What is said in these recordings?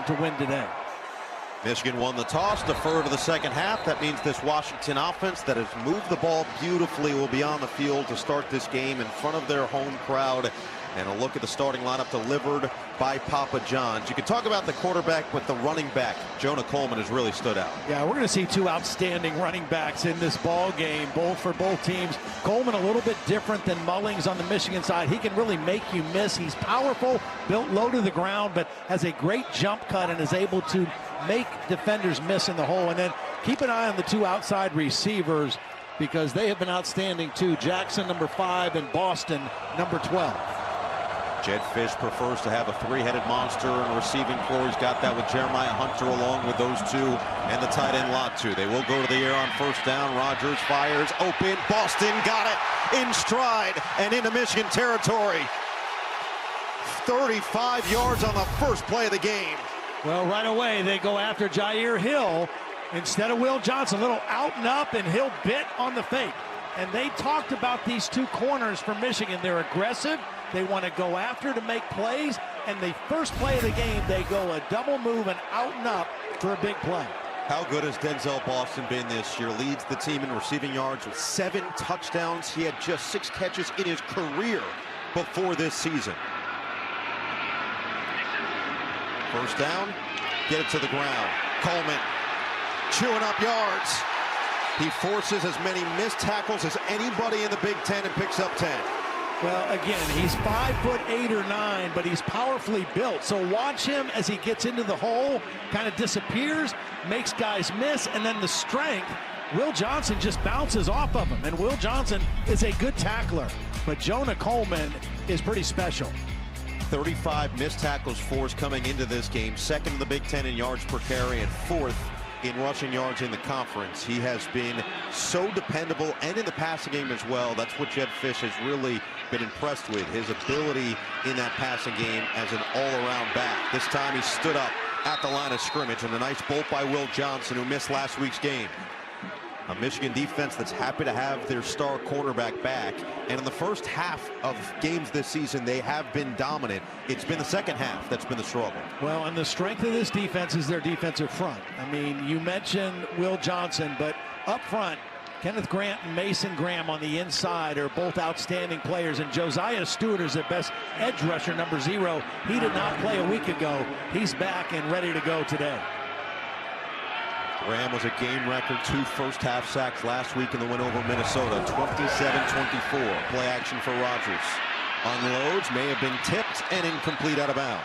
to win today. Michigan won the toss, defer to the second half. That means this Washington offense that has moved the ball beautifully will be on the field to start this game in front of their home crowd. And a look at the starting lineup delivered by Papa John's. You can talk about the quarterback, but the running back, Jonah Coleman, has really stood out. Yeah, we're going to see two outstanding running backs in this ball game, both for both teams. Coleman a little bit different than Mullings on the Michigan side. He can really make you miss. He's powerful, built low to the ground, but has a great jump cut and is able to make defenders miss in the hole. And then keep an eye on the two outside receivers because they have been outstanding too. Jackson, number 5, and Boston, number 12. Jedd Fisch prefers to have a three-headed monster in the receiving corps. He's got that with Jeremiah Hunter along with those two and the tight end Latu. They will go to the air on first down. Rogers fires open. Boston got it in stride and into Michigan territory. 35 yards on the first play of the game. Well, right away they go after Jair Hill instead of Will Johnson. A little out and up, and Hill bit on the fake. And they talked about these two corners for Michigan. They're aggressive. They want to go after to make plays, and the first play of the game, they go a double move and out and up for a big play. How good has Denzel Boston been this year? Leads the team in receiving yards with 7 touchdowns. He had just 6 catches in his career before this season. First down, get it to the ground. Coleman chewing up yards. He forces as many missed tackles as anybody in the Big Ten and picks up 10. Well, again, he's 5'8" or 9", but he's powerfully built. So watch him as he gets into the hole, kind of disappears, makes guys miss, and then the strength. Will Johnson just bounces off of him, and Will Johnson is a good tackler, but Jonah Coleman is pretty special. 35 missed tackles forced coming into this game, second in the Big Ten in yards per carry and 4th in rushing yards in the conference. He has been so dependable, and in the passing game as well. That's what Jedd Fisch has really been impressed with, his ability in that passing game as an all-around back. This time he stood up at the line of scrimmage, and a nice bolt by Will Johnson, who missed last week's game. A Michigan defense that's happy to have their star cornerback back. And in the first half of games this season, they have been dominant. It's been the second half that's been the struggle. Well, and the strength of this defense is their defensive front. I mean, you mentioned Will Johnson, but up front, Kenneth Grant and Mason Graham on the inside are both outstanding players. And Josiah Stewart is their best edge rusher, number 0. He did not play a week ago. He's back and ready to go today. Graham was a game record 2 first-half sacks last week in the win over Minnesota. 27-24. Play action for Rogers. Unloads, may have been tipped and incomplete out of bounds.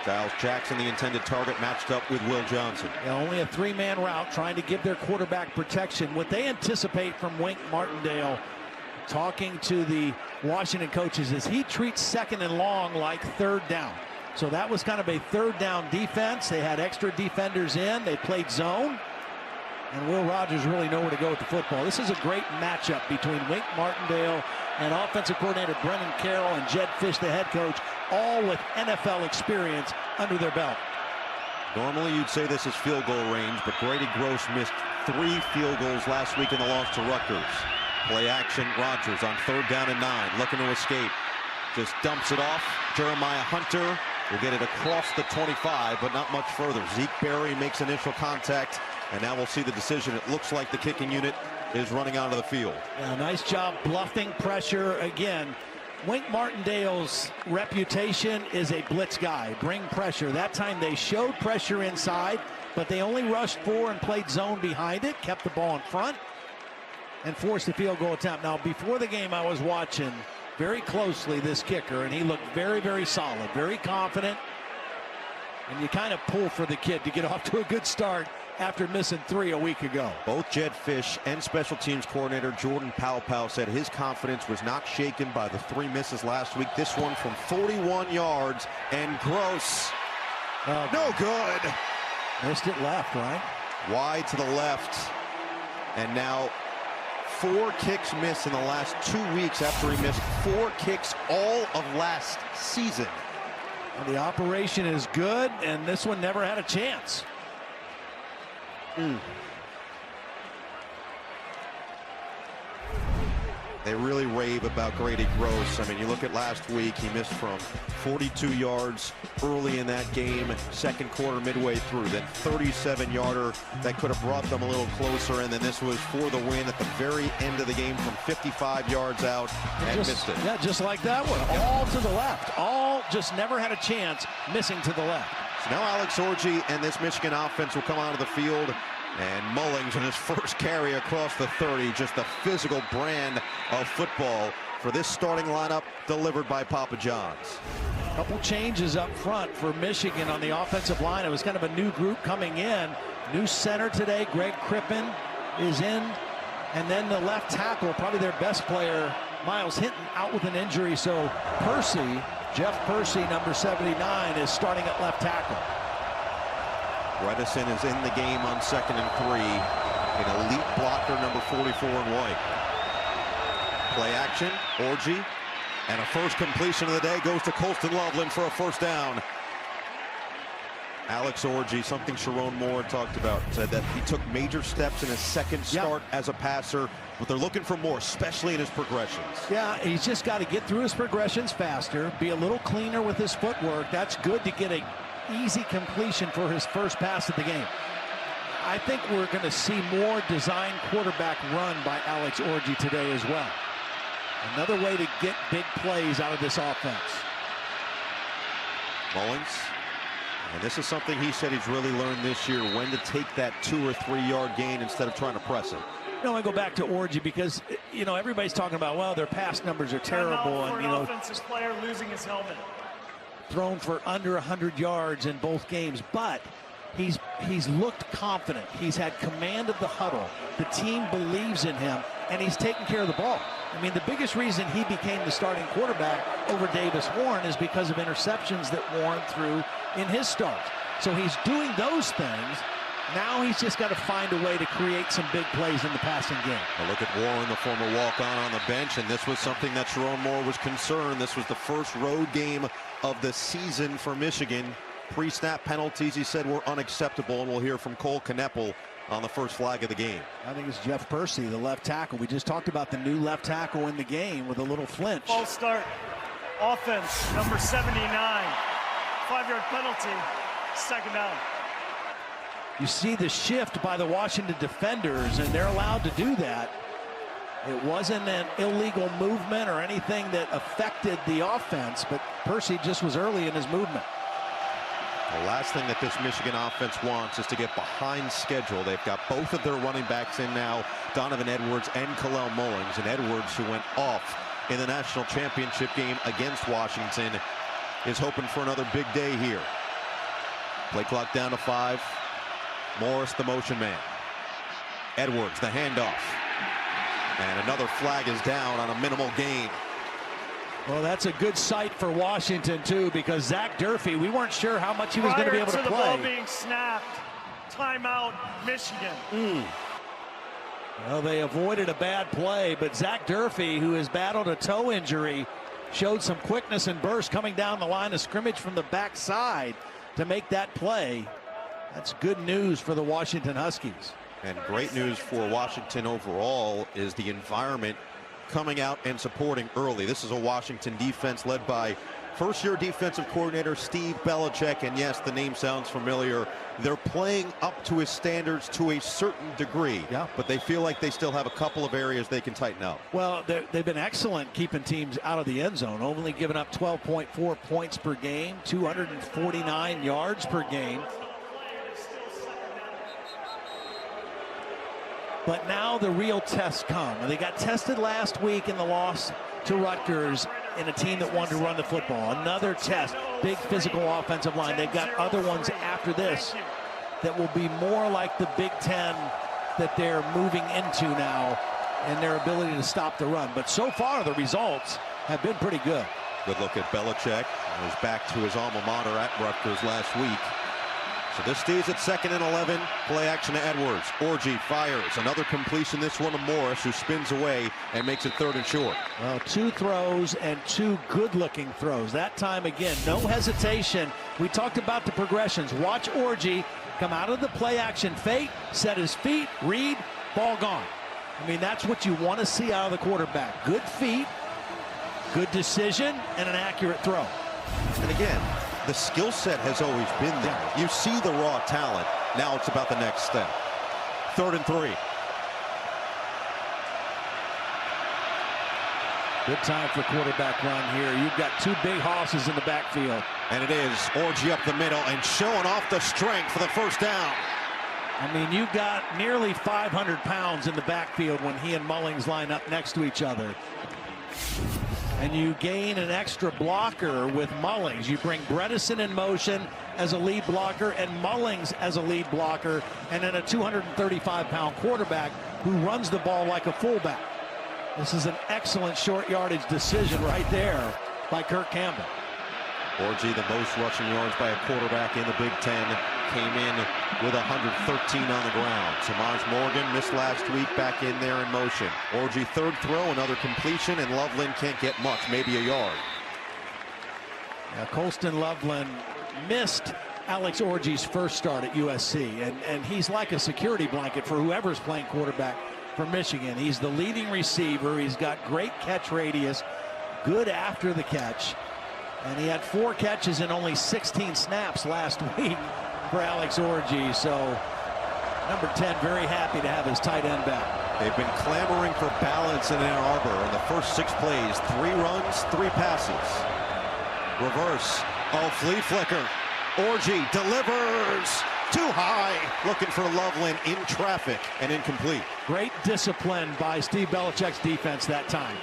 Giles Jackson, the intended target, matched up with Will Johnson. Yeah, only a 3-man route trying to give their quarterback protection. What they anticipate from Wink Martindale, talking to the Washington coaches, is he treats 2nd and long like 3rd down. So that was kind of a 3rd down defense. They had extra defenders in. They played zone. And Will Rogers really know where to go with the football. This is a great matchup between Wink Martindale and offensive coordinator Brennan Carroll and Jedd Fisch, the head coach, all with NFL experience under their belt. Normally you'd say this is field goal range, but Grady Gross missed 3 field goals last week in the loss to Rutgers. Play action, Rogers on 3rd down and 9, looking to escape. Just dumps it off. Jeremiah Hunter will get it across the 25, but not much further. Zeke Berry makes initial contact, and now we'll see the decision. It looks like the kicking unit is running onto the field. Yeah, nice job bluffing pressure. Again, Wink Martindale's reputation is a blitz guy. Bring pressure. That time they showed pressure inside, but they only rushed 4 and played zone behind it, kept the ball in front, and forced the field goal attempt. Now, before the game, I was watching very closely this kicker, and he looked very, very solid, very confident. And you kind of pull for the kid to get off to a good start after missing 3 a week ago. Both Jedd Fisch and special teams coordinator Jordan Paopao said his confidence was not shaken by the 3 misses last week. This one from 41 yards, and Gross, no good. Missed it left, right? Wide to the left, and now 4 kicks missed in the last 2 weeks after he missed 4 kicks all of last season. And the operation is good, and this one never had a chance. They really rave about Grady Gross. I mean, you look at last week, he missed from 42 yards early in that game, second quarter midway through, then 37-yarder that could have brought them a little closer, and then this was for the win at the very end of the game from 55 yards out and missed it. Yeah, just like that one, all to the left, all just never had a chance, missing to the left. So now Alex Orji and this Michigan offense will come onto the field. And Mullings in his first carry across the 30, just a physical brand of football for this starting lineup delivered by Papa John's. A couple changes up front for Michigan on the offensive line. It was kind of a new group coming in. New center today, Greg Crippen is in. And then the left tackle, probably their best player, Miles Hinton, out with an injury. So Percy, Jeff Percy, number 79, is starting at left tackle. Redison is in the game on 2nd and 3. An elite blocker, number 44 in white. Play action, Orji. And a first completion of the day goes to Colston Loveland for a first down. Alex Orji, something Sharon Moore talked about, said that he took major steps in his second start as a passer, but they're looking for more, especially in his progressions. Yeah, he's just got to get through his progressions faster, be a little cleaner with his footwork. That's good to get a easy completion for his first pass of the game. I think we're going to see more design quarterback run by Alex Orji today as well. Another way to get big plays out of this offense. Mullings, and this is something he said he's really learned this year, when to take that 2 or 3 yard gain instead of trying to press it. You know, I go back to Orji because, you know, everybody's talking about, well, their pass numbers are terrible, and, you know, offensive player losing his helmet. Thrown for under 100 yards in both games, but he's looked confident. He's had command of the huddle. The team believes in him, and he's taking care of the ball. I mean, the biggest reason he became the starting quarterback over Davis Warren is because of interceptions that Warren threw in his start. So he's doing those things. Now he's just got to find a way to create some big plays in the passing game. A look at Warren, the former walk-on on the bench, and this was something that Sharon Moore was concerned. This was the first road game of the season for Michigan. Pre-snap penalties, he said, were unacceptable, and we'll hear from Cole Kneppel on the first flag of the game. I think it's Jeff Percy, the left tackle. We just talked about the new left tackle in the game with a little flinch. False start. Offense, number 79. 5-yard penalty. Second down. You see the shift by the Washington defenders, and they're allowed to do that. It wasn't an illegal movement or anything that affected the offense, but Percy just was early in his movement. The last thing that this Michigan offense wants is to get behind schedule. They've got both of their running backs in now, Donovan Edwards and Kalel Mullings. And Edwards, who went off in the national championship game against Washington, is hoping for another big day here. Play clock down to 5. Morris, the motion man. Edwards, the handoff. And another flag is down on a minimal gain. Well, that's a good sight for Washington, too, because Zach Durfee, we weren't sure how much he was going to be able to play. The ball being snapped. Timeout, Michigan. Well, they avoided a bad play, but Zach Durfee, who has battled a toe injury, showed some quickness and burst coming down the line of scrimmage from the backside to make that play. That's good news for the Washington Huskies. And great news for Washington overall is the environment coming out and supporting early. This is a Washington defense led by first-year defensive coordinator Steve Belichick, and yes, the name sounds familiar. They're playing up to his standards to a certain degree, but they feel like they still have a couple of areas they can tighten up. Well, they've been excellent keeping teams out of the end zone, only giving up 12.4 points per game, 249 yards per game. But now the real tests come. They got tested last week in the loss to Rutgers in a team that wanted to run the football. Another test, big physical offensive line. They've got other ones after this that will be more like the Big Ten that they're moving into now and their ability to stop the run. But so far, the results have been pretty good. Good look at Belichick. He's back to his alma mater at Rutgers last week. So this stays at 2nd and 11. Play action to Edwards. Orji fires. Another completion, this one to Morris, who spins away and makes it 3rd and short. Well, 2 throws and 2 good-looking throws. That time, again, no hesitation. We talked about the progressions. Watch Orji come out of the play action fake, set his feet, read, ball gone. I mean, that's what you want to see out of the quarterback. Good feet, good decision, and an accurate throw. And again, the skill set has always been there. You see the raw talent. Now it's about the next step. 3rd and 3. Good time for quarterback run here. You've got two big hosses in the backfield. And it is Orji up the middle and showing off the strength for the first down. I mean, you've got nearly 500 pounds in the backfield when he and Mullings line up next to each other. And you gain an extra blocker with Mullings. You bring Bredesen in motion as a lead blocker and Mullings as a lead blocker, and then a 235-pound quarterback who runs the ball like a fullback. This is an excellent short yardage decision right there by Kirk Campbell. Orji, the most rushing yards by a quarterback in the Big Ten, came in with 113 on the ground. Samaj Morgan missed last week, back in there in motion. Orji, 3rd throw, another completion, and Loveland can't get much, maybe a yard. Now, Colston Loveland missed Alex Orji's first start at USC, and he's like a security blanket for whoever's playing quarterback for Michigan. He's the leading receiver. He's got great catch radius, good after the catch, and he had 4 catches in only 16 snaps last week for Alex Orji. So number 10 very happy to have his tight end back. They've been clamoring for balance in Ann Arbor. In the first 6 plays, 3 runs, 3 passes. Reverse. Oh, flea flicker. Orji delivers. Too high. Looking for Loveland in traffic and incomplete. Great discipline by Steve Belichick's defense that time.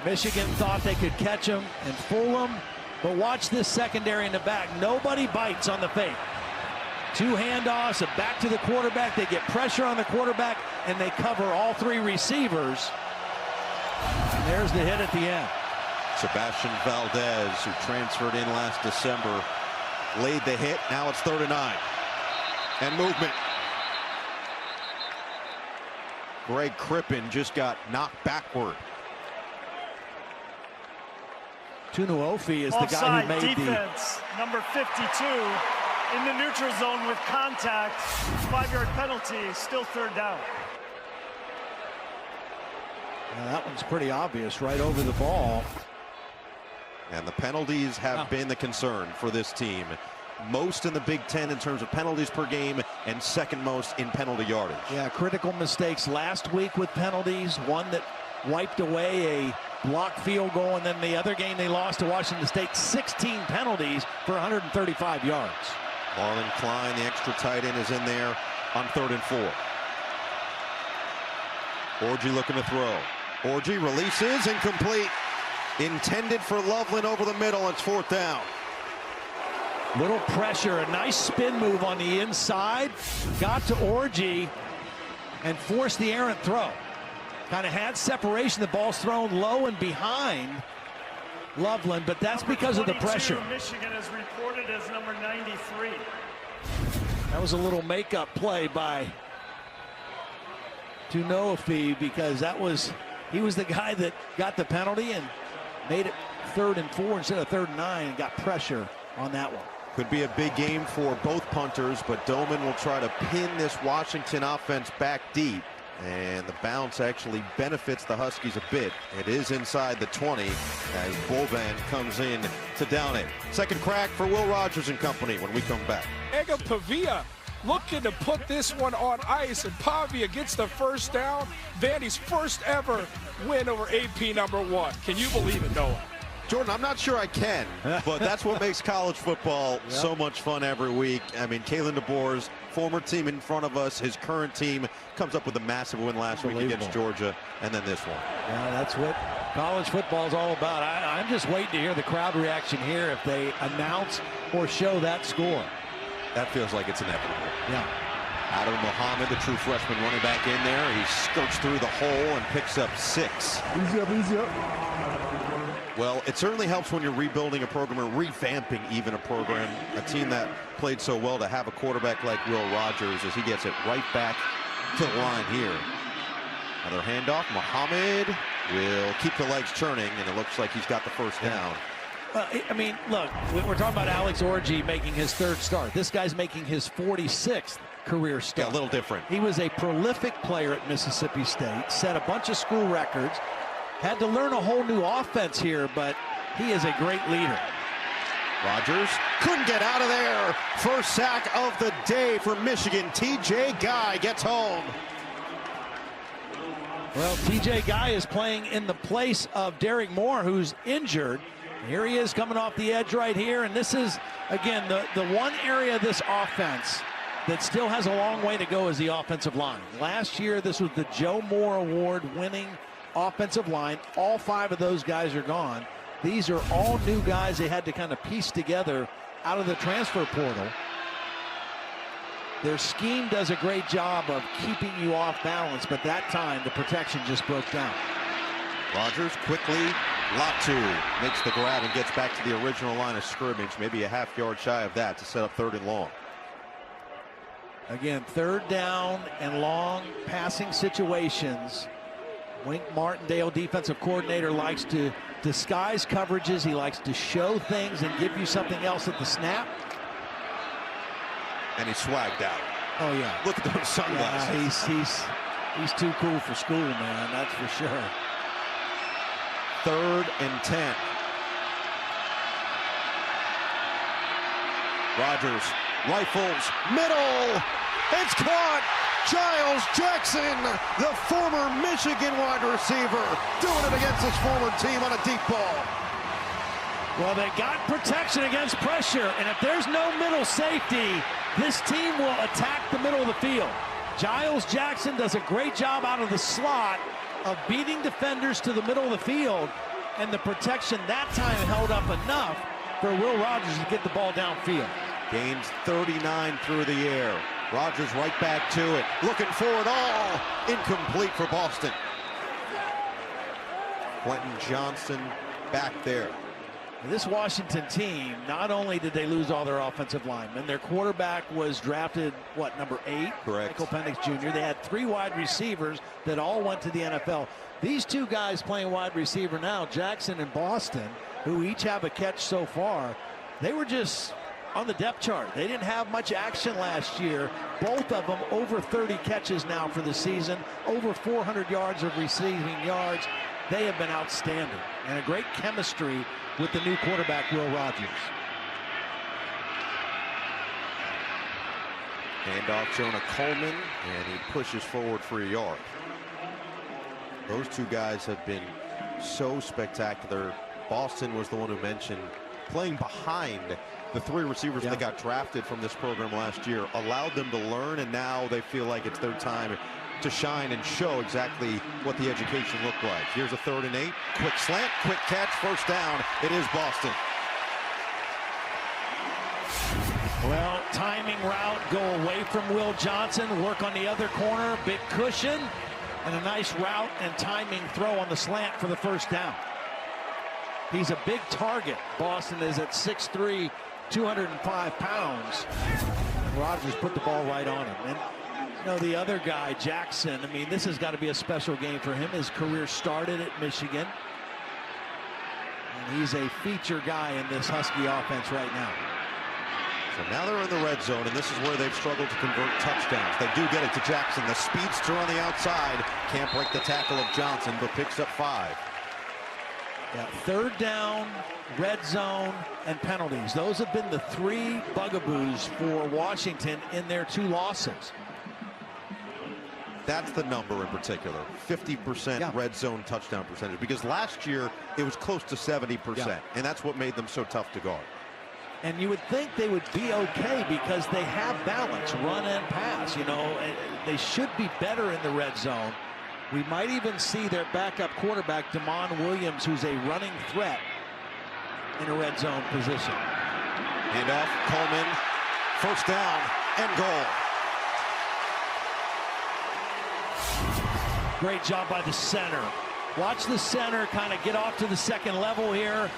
Michigan thought they could catch him and fool him, but watch this secondary in the back. Nobody bites on the fake. 2 handoffs, a back to the quarterback. They get pressure on the quarterback, and they cover all 3 receivers. And there's the hit at the end. Sebastian Valdez, who transferred in last December, laid the hit. Now it's 3rd and 9. And movement. Greg Crippen just got knocked backward. Tunuofi is the guy Offside who made defense, number 52, in the neutral zone with contact. 5-yard penalty, still 3rd down. Now that one's pretty obvious, right over the ball. And the penalties have been the concern for this team. Most in the Big Ten in terms of penalties per game, and 2nd most in penalty yardage. Yeah, critical mistakes last week with penalties. One that wiped away a blocked field goal, and then the other game they lost to Washington State. 16 penalties for 135 yards. Marlon Klein, the extra tight end, is in there on 3rd and 4. Orji looking to throw. Orji releases, incomplete. Intended for Loveland over the middle. It's 4th down. Little pressure, a nice spin move on the inside. Got to Orji and forced the errant throw. Kind of had separation. The ball's thrown low and behind Loveland, but that's because of the pressure. Michigan is reported as number 93. That was a little makeup play by Tunuofi, because he was the guy that got the penalty and made it 3rd and 4 instead of 3rd and 9 and got pressure on that one. Could be a big game for both punters, but Doman will try to pin this Washington offense back deep. And the bounce actually benefits the Huskies a bit. It is inside the 20 as Bolvan comes in to down it. 2nd crack for Will Rogers and company when we come back. Ega Pavia looking to put this one on ice, and Pavia gets the 1st down. Vandy's first ever win over AP number 1. Can you believe it, Noah? Jordan, I'm not sure I can, but that's what makes college football so much fun every week. I mean, Kalen DeBoer's former team in front of us, his current team, comes up with a massive win last week against Georgia, and then this one. Yeah, that's what college football is all about. I'm just waiting to hear the crowd reaction here if they announce or show that score. That feels like it's inevitable. Yeah. Adam Muhammad, the true freshman running back in there. He skirts through the hole and picks up 6. Easy up, easy up. Well, it certainly helps when you're rebuilding a program or revamping even a program. A team that played so well to have a quarterback like Will Rogers as he gets it right back to the line here. Another handoff. Muhammad will keep the legs churning, and it looks like he's got the 1st down. Well, I mean, look, we're talking about Alex Orji making his 3rd start. This guy's making his 46th career start. Yeah, a little different. He was a prolific player at Mississippi State, set a bunch of school records, had to learn a whole new offense here, but he is a great leader. Rogers couldn't get out of there. First sack of the day for Michigan. TJ Guy gets home. Well, TJ Guy is playing in the place of Derek Moore, who's injured. Here he is coming off the edge right here, and this is, again, the one area of this offense that still has a long way to go is the offensive line. Last year, this was the Joe Moore Award-winning offensive line. All 5 of those guys are gone. These are all new guys they had to kind of piece together out of the transfer portal. Their scheme does a great job of keeping you off balance, but that time the protection just broke down. Rogers quickly, Latu makes the grab and gets back to the original line of scrimmage, maybe a half-yard shy of that to set up 3rd and long. Again, 3rd down and long passing situations. Wink Martindale, defensive coordinator, likes to disguise coverages. He likes to show things and give you something else at the snap. And he swagged out. Oh, yeah. Look at those sunglasses. Yeah, he's too cool for school, man. That's for sure. 3rd and 10. Rogers rifles middle. It's caught. Giles Jackson, the former Michigan wide receiver, doing it against his former team on a deep ball. Well, they got protection against pressure, and if there's no middle safety, this team will attack the middle of the field. Giles Jackson does a great job out of the slot of beating defenders to the middle of the field, and the protection that time held up enough for Will Rogers to get the ball downfield. Gains 39 through the air. Rogers right back to it, looking for it all. Incomplete for Boston. Quentin Johnson back there. This Washington team, not only did they lose all their offensive linemen, their quarterback was drafted, what, number 8? Correct. Michael Penix Jr. They had 3 wide receivers that all went to the NFL. These 2 guys playing wide receiver now, Jackson and Boston, who each have a catch so far, they were just on the depth chart. They didn't have much action last year. Both of them over 30 catches now for the season, over 400 yards of receiving yards. They have been outstanding, and a great chemistry with the new quarterback, Will Rogers. Handoff Jonah Coleman, and he pushes forward for a yard. Those 2 guys have been so spectacular. Boston was the one who mentioned playing behind the 3 receivers that got drafted from this program last year, allowed them to learn, and now they feel like it's their time to shine and show exactly what the education looked like. Here's a 3rd and 8. Quick slant, quick catch, first down. It is Boston. Well, timing route, go away from Will Johnson, work on the other corner, big cushion, and a nice route and timing throw on the slant for the first down. He's a big target. Boston is at 6'3", 205 pounds. Rogers put the ball right on him. And you know, the other guy, Jackson, I mean, this has got to be a special game for him. His career started at Michigan. And he's a feature guy in this Husky offense right now. So now they're in the red zone, and this is where they've struggled to convert touchdowns. They do get it to Jackson. The speedster on the outside can't break the tackle of Johnson, but picks up 5. Yeah, 3rd down, red zone, and penalties. Those have been the 3 bugaboos for Washington in their 2 losses. That's the number in particular, 50% red zone touchdown percentage, because last year it was close to 70%, and that's what made them so tough to guard. And you would think they would be okay because they have balance, run and pass. You know, they should be better in the red zone. We might even see their backup quarterback, Damon Williams, who's a running threat in a red zone position. Handoff, Coleman, first down and goal. Great job by the center. Watch the center kind of get off to the second level here.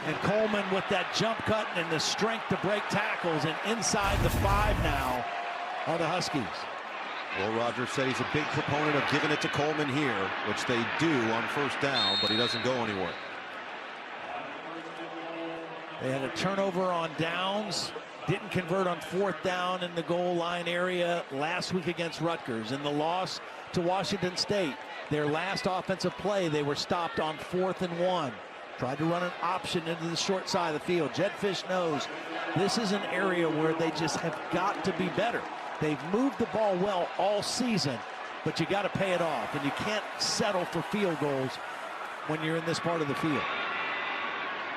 And Coleman with that jump cut and the strength to break tackles, and inside the 5 now are the Huskies. Will Rogers said he's a big proponent of giving it to Coleman here, which they do on first down, but he doesn't go anywhere. They had a turnover on downs didn't convert on 4th down in the goal line area last week against Rutgers. In the loss to Washington State, their last offensive play, they were stopped on 4th and 1. Tried to run an option into the short side of the field. Jedd Fisch knows this is an area where they just have got to be better. They've moved the ball well all season, but you got to pay it off, and you can't settle for field goals when you're in this part of the field.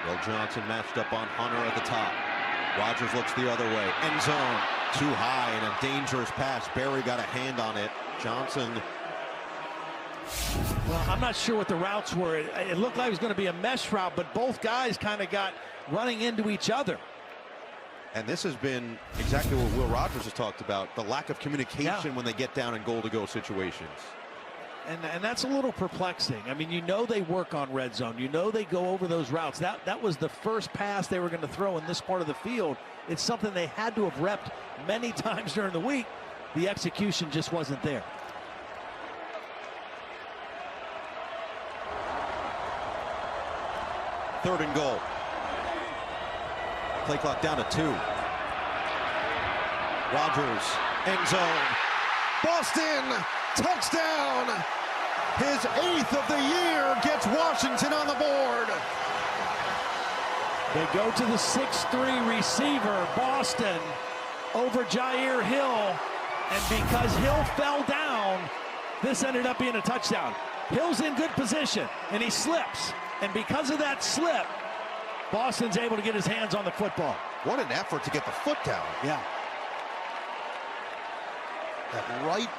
Will Johnson matched up on Hunter at the top. Rodgers looks the other way. End zone, too high, and a dangerous pass. Barry got a hand on it. Johnson. Well, I'm not sure what the routes were. It looked like it was going to be a mesh route, but both guys kind of got running into each other. And this has been exactly what Will Rodgers has talked about, the lack of communication when they get down in goal-to-go situations. And that's a little perplexing. I mean, you know they work on red zone. You know they go over those routes. That was the first pass they were going to throw in this part of the field. It's something they had to have repped many times during the week. The execution just wasn't there. Third and goal. Play clock down to 2. Rodgers, end zone. Boston, touchdown. His 8th of the year gets Washington on the board. They go to the 6'3" receiver, Boston, over Jair Hill. And because Hill fell down, this ended up being a touchdown. Hill's in good position, and he slips. And because of that slip, Boston's able to get his hands on the football. What an effort to get the foot down. Yeah. That right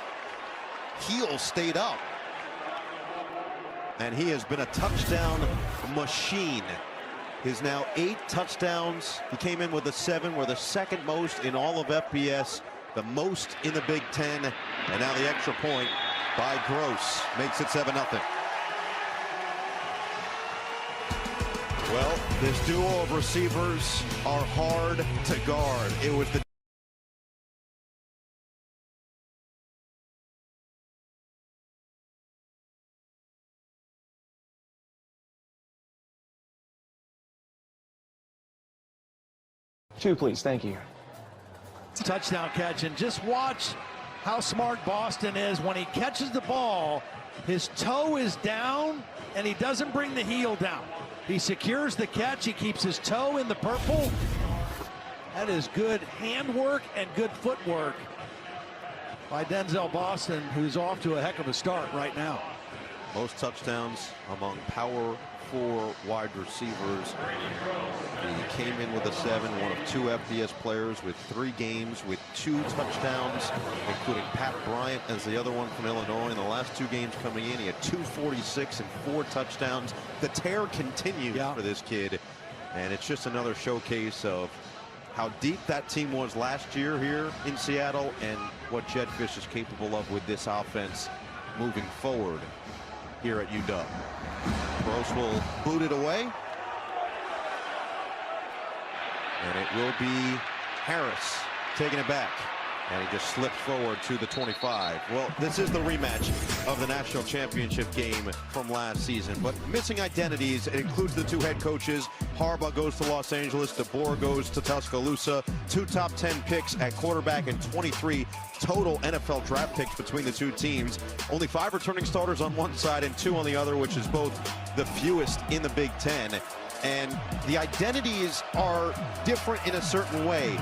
heel stayed up. And he has been a touchdown machine. His now 8 touchdowns. He came in with a 7. We're the second most in all of FBS, the most in the Big Ten. And now the extra point by Gross makes it 7-0. Well, this duo of receivers are hard to guard. It was the Two, please. Thank you. Touchdown catch, and just watch how smart Boston is. When he catches the ball, his toe is down, and he doesn't bring the heel down. He secures the catch. He keeps his toe in the purple. That is good handwork and good footwork by Denzel Boston, who's off to a heck of a start right now. most touchdowns among Power 4 wide receivers. He came in with a 7, one of 2 FBS players with 3 games with 2 touchdowns, including Pat Bryant as the other one from Illinois. In the last 2 games coming in, he had 246 and 4 touchdowns. The tear continues for this kid, and it's just another showcase of how deep that team was last year here in Seattle and what Jedd Fisch is capable of with this offense moving forward here at UW. Gross will boot it away, and it will be Harris taking it back, and he just slipped forward to the 25. Well, this is the rematch of the national championship game from last season, but missing identities. It includes the 2 head coaches. Harbaugh goes to Los Angeles, DeBoer goes to Tuscaloosa. 2 top 10 picks at quarterback and 23 total NFL draft picks between the 2 teams. Only 5 returning starters on one side and 2 on the other, which is both the fewest in the Big Ten. And the identities are different in a certain way.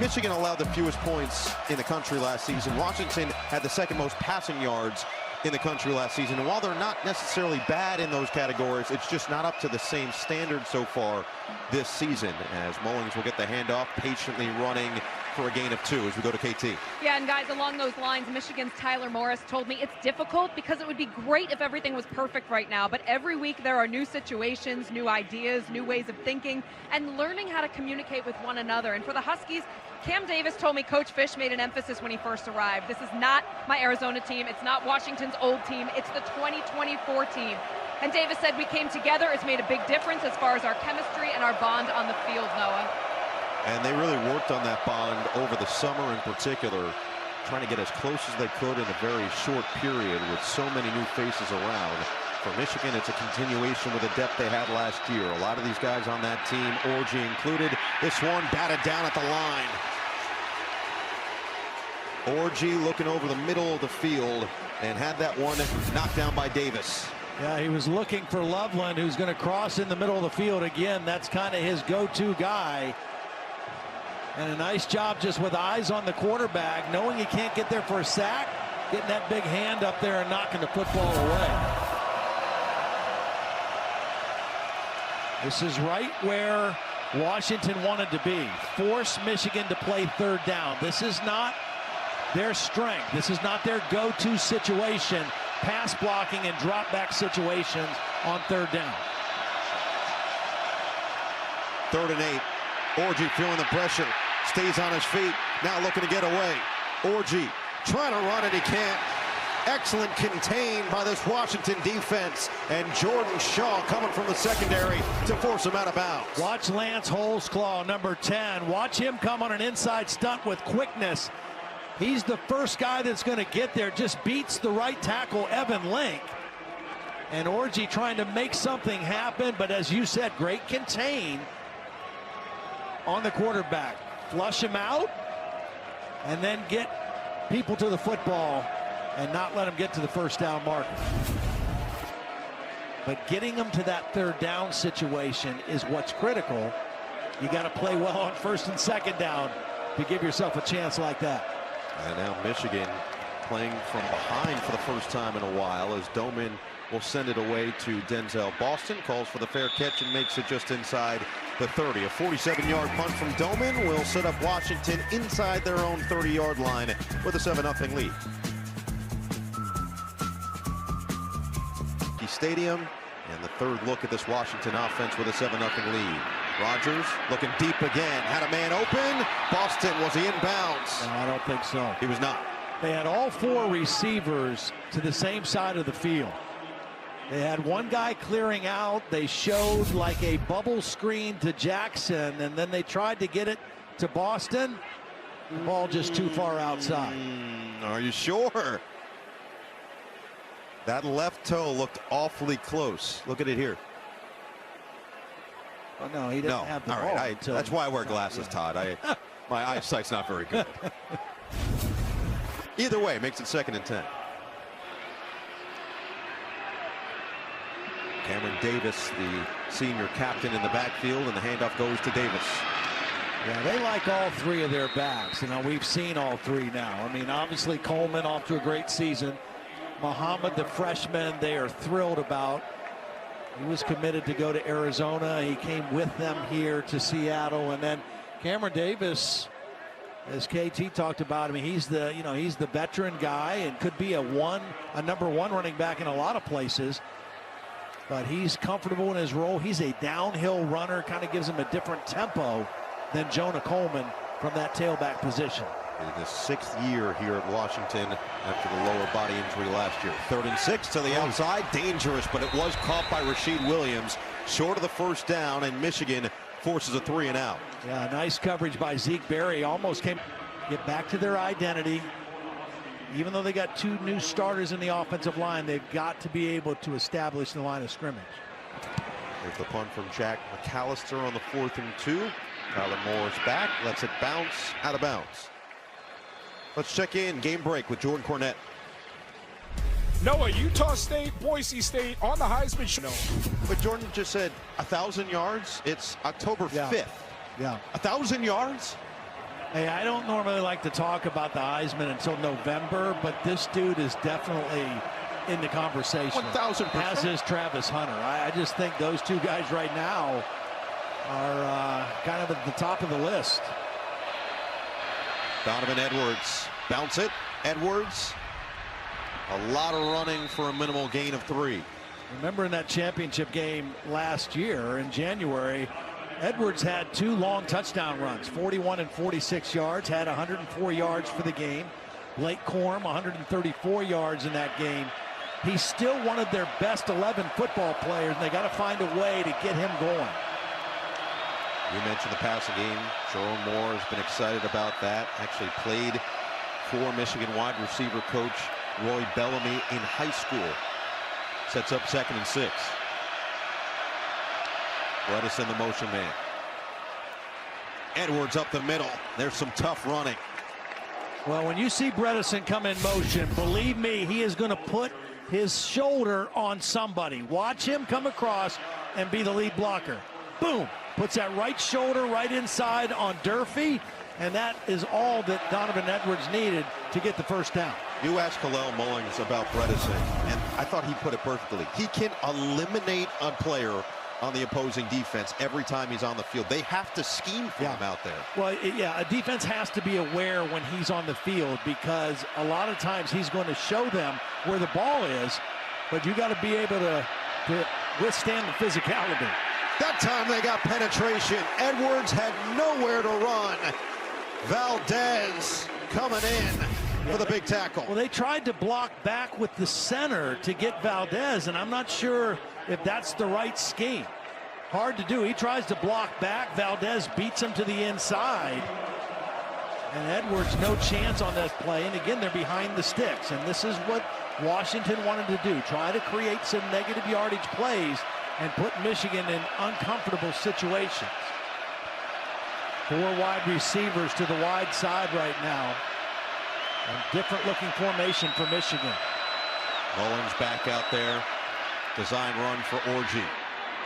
Michigan allowed the fewest points in the country last season. Washington had the 2nd most passing yards in the country last season. And while they're not necessarily bad in those categories, it's just not up to the same standard so far this season, as Mullings will get the handoff, patiently running for a gain of 2 as we go to KT. Yeah, and guys, along those lines, Michigan's Tyler Morris told me it's difficult because it would be great if everything was perfect right now, but every week there are new situations, new ideas, new ways of thinking, and learning how to communicate with one another. And for the Huskies, Cam Davis told me Coach Fisch made an emphasis when he first arrived. This is not my Arizona team. It's not Washington's old team. It's the 2024 team. And Davis said we came together. It's made a big difference as far as our chemistry and our bond on the field, Noah. And they really worked on that bond over the summer in particular, trying to get as close as they could in a very short period with so many new faces around. For Michigan, it's a continuation with the depth they had last year. A lot of these guys on that team, Orji included. This one batted down at the line. Orji looking over the middle of the field and had that one knocked down by Davis. Yeah, he was looking for Loveland, who's going to cross in the middle of the field again. That's kind of his go-to guy. And a nice job just with eyes on the quarterback, knowing he can't get there for a sack, getting that big hand up there and knocking the football away. This is right where Washington wanted to be. Force Michigan to play third down. This is not their strength. This is not their go-to situation. Pass blocking and drop back situations on third down. 3rd and 8. Orji feeling the pressure. Stays on his feet. Now looking to get away. Orji trying to run it. He can't. Excellent contained by this Washington defense. And Jordan Shaw coming from the secondary to force him out of bounds. Watch Lance Holzclaw, number 10. Watch him come on an inside stunt with quickness. He's the first guy that's going to get there. Just beats the right tackle, Evan Link. And Orji trying to make something happen. But as you said, great contain on the quarterback. Flush him out and then get people to the football and not let him get to the first down marker. But getting them to that third down situation is what's critical. You got to play well on 1st and 2nd down to give yourself a chance like that. And now Michigan playing from behind for the first time in a while as Doman will send it away to Denzel Boston. Calls for the fair catch and makes it just inside the 30. A 47-yard punt from Doman will set up Washington inside their own 30-yard line with a 7-0 lead. Stadium and the 3rd look at this Washington offense with a 7-0 lead. Rodgers looking deep again, had a man open. Boston, was he in bounds? No, I don't think so. He was not. They had all 4 receivers to the same side of the field. They had one guy clearing out. They showed like a bubble screen to Jackson, and then they tried to get it to Boston. The ball just too far outside. Are you sure? That left toe looked awfully close. Look at it here. Oh, no, he didn't have the all ball. right. That's why I wear glasses, Todd. My eyesight's not very good. Either way, makes it 2nd and 10. Cameron Davis, the senior captain in the backfield, and the handoff goes to Davis. Yeah, they like all 3 of their backs. You know, we've seen all 3 now. I mean, obviously Coleman off to a great season. Muhammad, the freshman, they are thrilled about. He was committed to go to Arizona. He came with them here to Seattle. And then Cameron Davis, as KT talked about, I mean, he's the veteran guy and could be a number 1 running back in a lot of places. But he's comfortable in his role. He's a downhill runner, kind of gives him a different tempo than Jonah Coleman from that tailback position. In his 6th year here at Washington after the lower body injury last year. 3rd and 6 to the outside. Dangerous, but it was caught by Rashid Williams. Short of the first down, and Michigan forces a 3 and out. Yeah, nice coverage by Zeke Berry. Almost get back to their identity. Even though they got 2 new starters in the offensive line, they've got to be able to establish the line of scrimmage. There's the punt from Jack McAllister on the 4th and 2. Tyler Morris back, lets it bounce out of bounds. Let's check in. Game break with Jordan Cornette. Noah, Utah State, Boise State on the Heisman show. But Jordan just said 1,000 yards. It's October 5th. Yeah. 1,000 yards? Hey, I don't normally like to talk about the Heisman until November, but this dude is definitely in the conversation. 1,000%. As is Travis Hunter. I just think those 2 guys right now are kind of at the top of the list. Donovan Edwards, bounce it. Edwards, a lot of running for a minimal gain of 3. Remember in that championship game last year in January, Edwards had 2 long touchdown runs, 41 and 46 yards, had 104 yards for the game. Blake Corum, 134 yards in that game. He's still one of their best 11 football players, and they got to find a way to get him going. You mentioned the passing game. Jerome Moore has been excited about that. Actually played for Michigan wide receiver coach Roy Bellamy in high school. Sets up 2nd and 6. Bredesen the motion man. Edwards up the middle. There's some tough running. Well, when you see Bredesen come in motion, believe me, he is going to put his shoulder on somebody. Watch him come across and be the lead blocker. Boom. Puts that right shoulder right inside on Durfee, and that is all that Donovan Edwards needed to get the first down. You asked Kalel Mullings about Bredesen, and I thought he put it perfectly. He can eliminate a player on the opposing defense every time he's on the field. They have to scheme for him out there. Well, yeah, a defense has to be aware when he's on the field, because a lot of times he's going to show them where the ball is, but you got to be able to withstand the physicality. That time they got penetration. Edwards had nowhere to run. Valdez coming in for the big tackle. Well, they tried to block back with the center to get Valdez, and I'm not sure if that's the right scheme. Hard to do. He tries to block back. Valdez beats him to the inside. And Edwards no chance on that play. And again, they're behind the sticks. And this is what Washington wanted to do. Try to create some negative yardage plays and put Michigan in uncomfortable situations. 4 wide receivers to the wide side right now. And different looking formation for Michigan. Mullings back out there. Design run for Orji.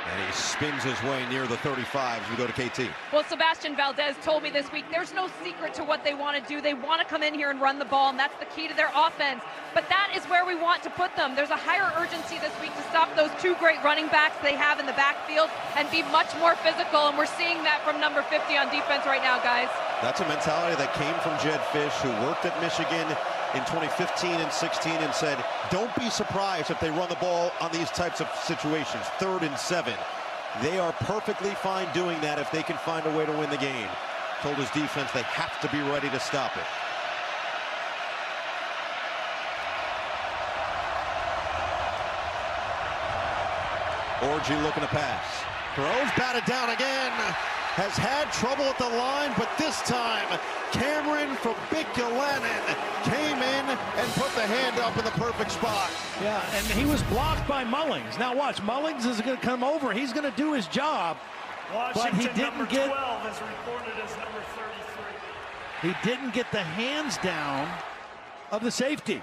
And he spins his way near the 35 as we go to KT. Well, Sebastian Valdez told me this week there's no secret to what they want to do. They want to come in here and run the ball, and that's the key to their offense. But that is where we want to put them. There's a higher urgency this week to stop those 2 great running backs they have in the backfield and be much more physical, and we're seeing that from number 50 on defense right now, guys. That's a mentality that came from Jedd Fisch, who worked at Michigan in 2015 and 16 and said, don't be surprised if they run the ball on these types of situations, 3rd and 7. They are perfectly fine doing that if they can find a way to win the game. Told his defense they have to be ready to stop it. Orji looking to pass. Throws, batted down again. Has had trouble at the line, but this time Cameron from Bickulanen came in and put the hand up in the perfect spot. Yeah, and he was blocked by Mullings. Now watch, Mullings is going to come over. He's going to do his job, Washington, but he didn't number get 12 is reported as number 33. He didn't get the hands down of the safety.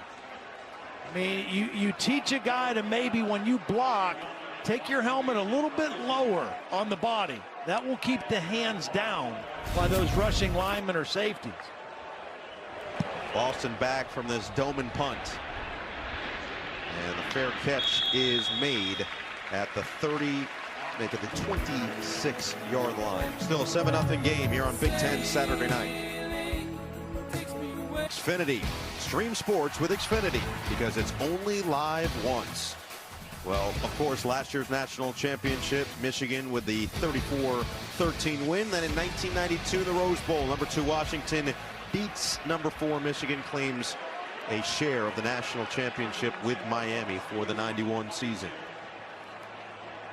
I mean, you teach a guy to maybe when you block, take your helmet a little bit lower on the body. That will keep the hands down by those rushing linemen or safeties. Boston back from this Doman punt. And the fair catch is made at the 30, make it the 26-yard line. Still a 7-0 game here on Big Ten Saturday night. Xfinity. Stream sports with Xfinity because it's only live once. Well, of course, last year's national championship, Michigan with the 34-13 win. Then in 1992, the Rose Bowl, number 2 Washington beats number 4 Michigan, claims a share of the national championship with Miami for the 91 season.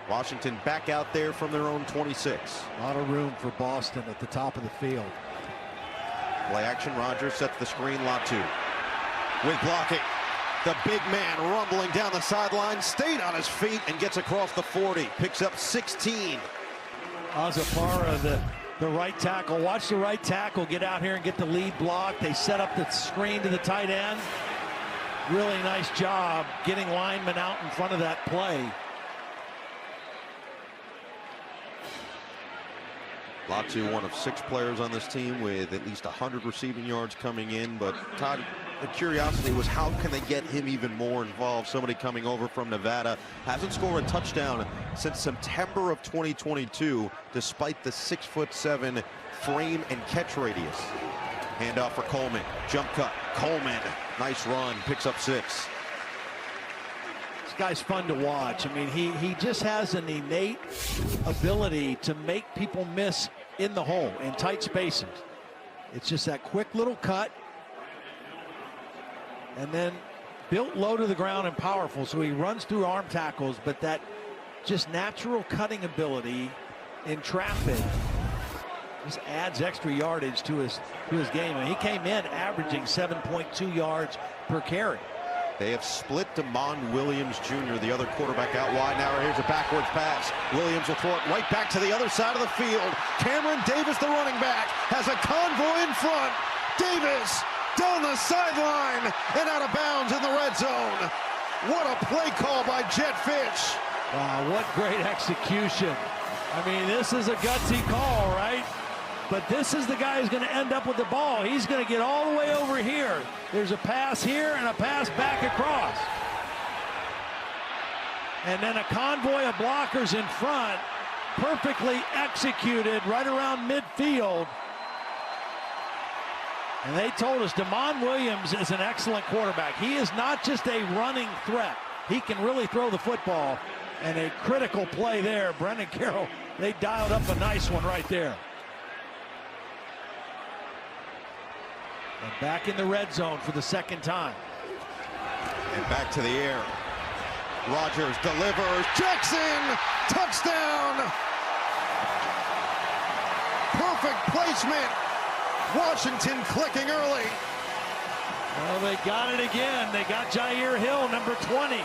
Washington back out there from their own 26. A lot of room for Boston at the top of the field. Play action, Rogers sets the screen, Latu with blocking. The big man rumbling down the sideline, stayed on his feet and gets across the 40. Picks up 16. Azapara, the right tackle. Watch the right tackle get out here and get the lead block. They set up the screen to the tight end. Really nice job getting linemen out in front of that play. Latu, one of 6 players on this team with at least 100 receiving yards coming in. But Todd, the curiosity was how can they get him even more involved? Somebody coming over from Nevada, hasn't scored a touchdown since September of 2022, despite the 6'7" frame and catch radius. Handoff for Coleman, jump cut, Coleman, nice run, picks up 6. This guy's fun to watch. I mean, he just has an innate ability to make people miss in the hole, in tight spaces. It's just that quick little cut, and then built low to the ground and powerful, so he runs through arm tackles, but that just natural cutting ability in traffic just adds extra yardage to his game. And he came in averaging 7.2 yards per carry. They have split Damon Williams Jr., the other quarterback, out wide. Now here's a backwards pass. Williams will throw it right back to the other side of the field. Cameron Davis, the running back, has a convoy in front. Davis down the sideline and out of bounds in the red zone. What a play call by Jett Fisch. Wow, what great execution. I mean, this is a gutsy call, right? But this is the guy who's going to end up with the ball. He's going to get all the way over here. There's a pass here and a pass back across. And then a convoy of blockers in front, perfectly executed right around midfield. And they told us Damon Williams is an excellent quarterback. He is not just a running threat. He can really throw the football. And a critical play there. Brendan Carroll, they dialed up a nice one right there. And back in the red zone for the second time. And back to the air. Rodgers delivers. Jackson! Touchdown! Perfect placement. Washington clicking early. Well, they got it again. They got Jair Hill, number 20.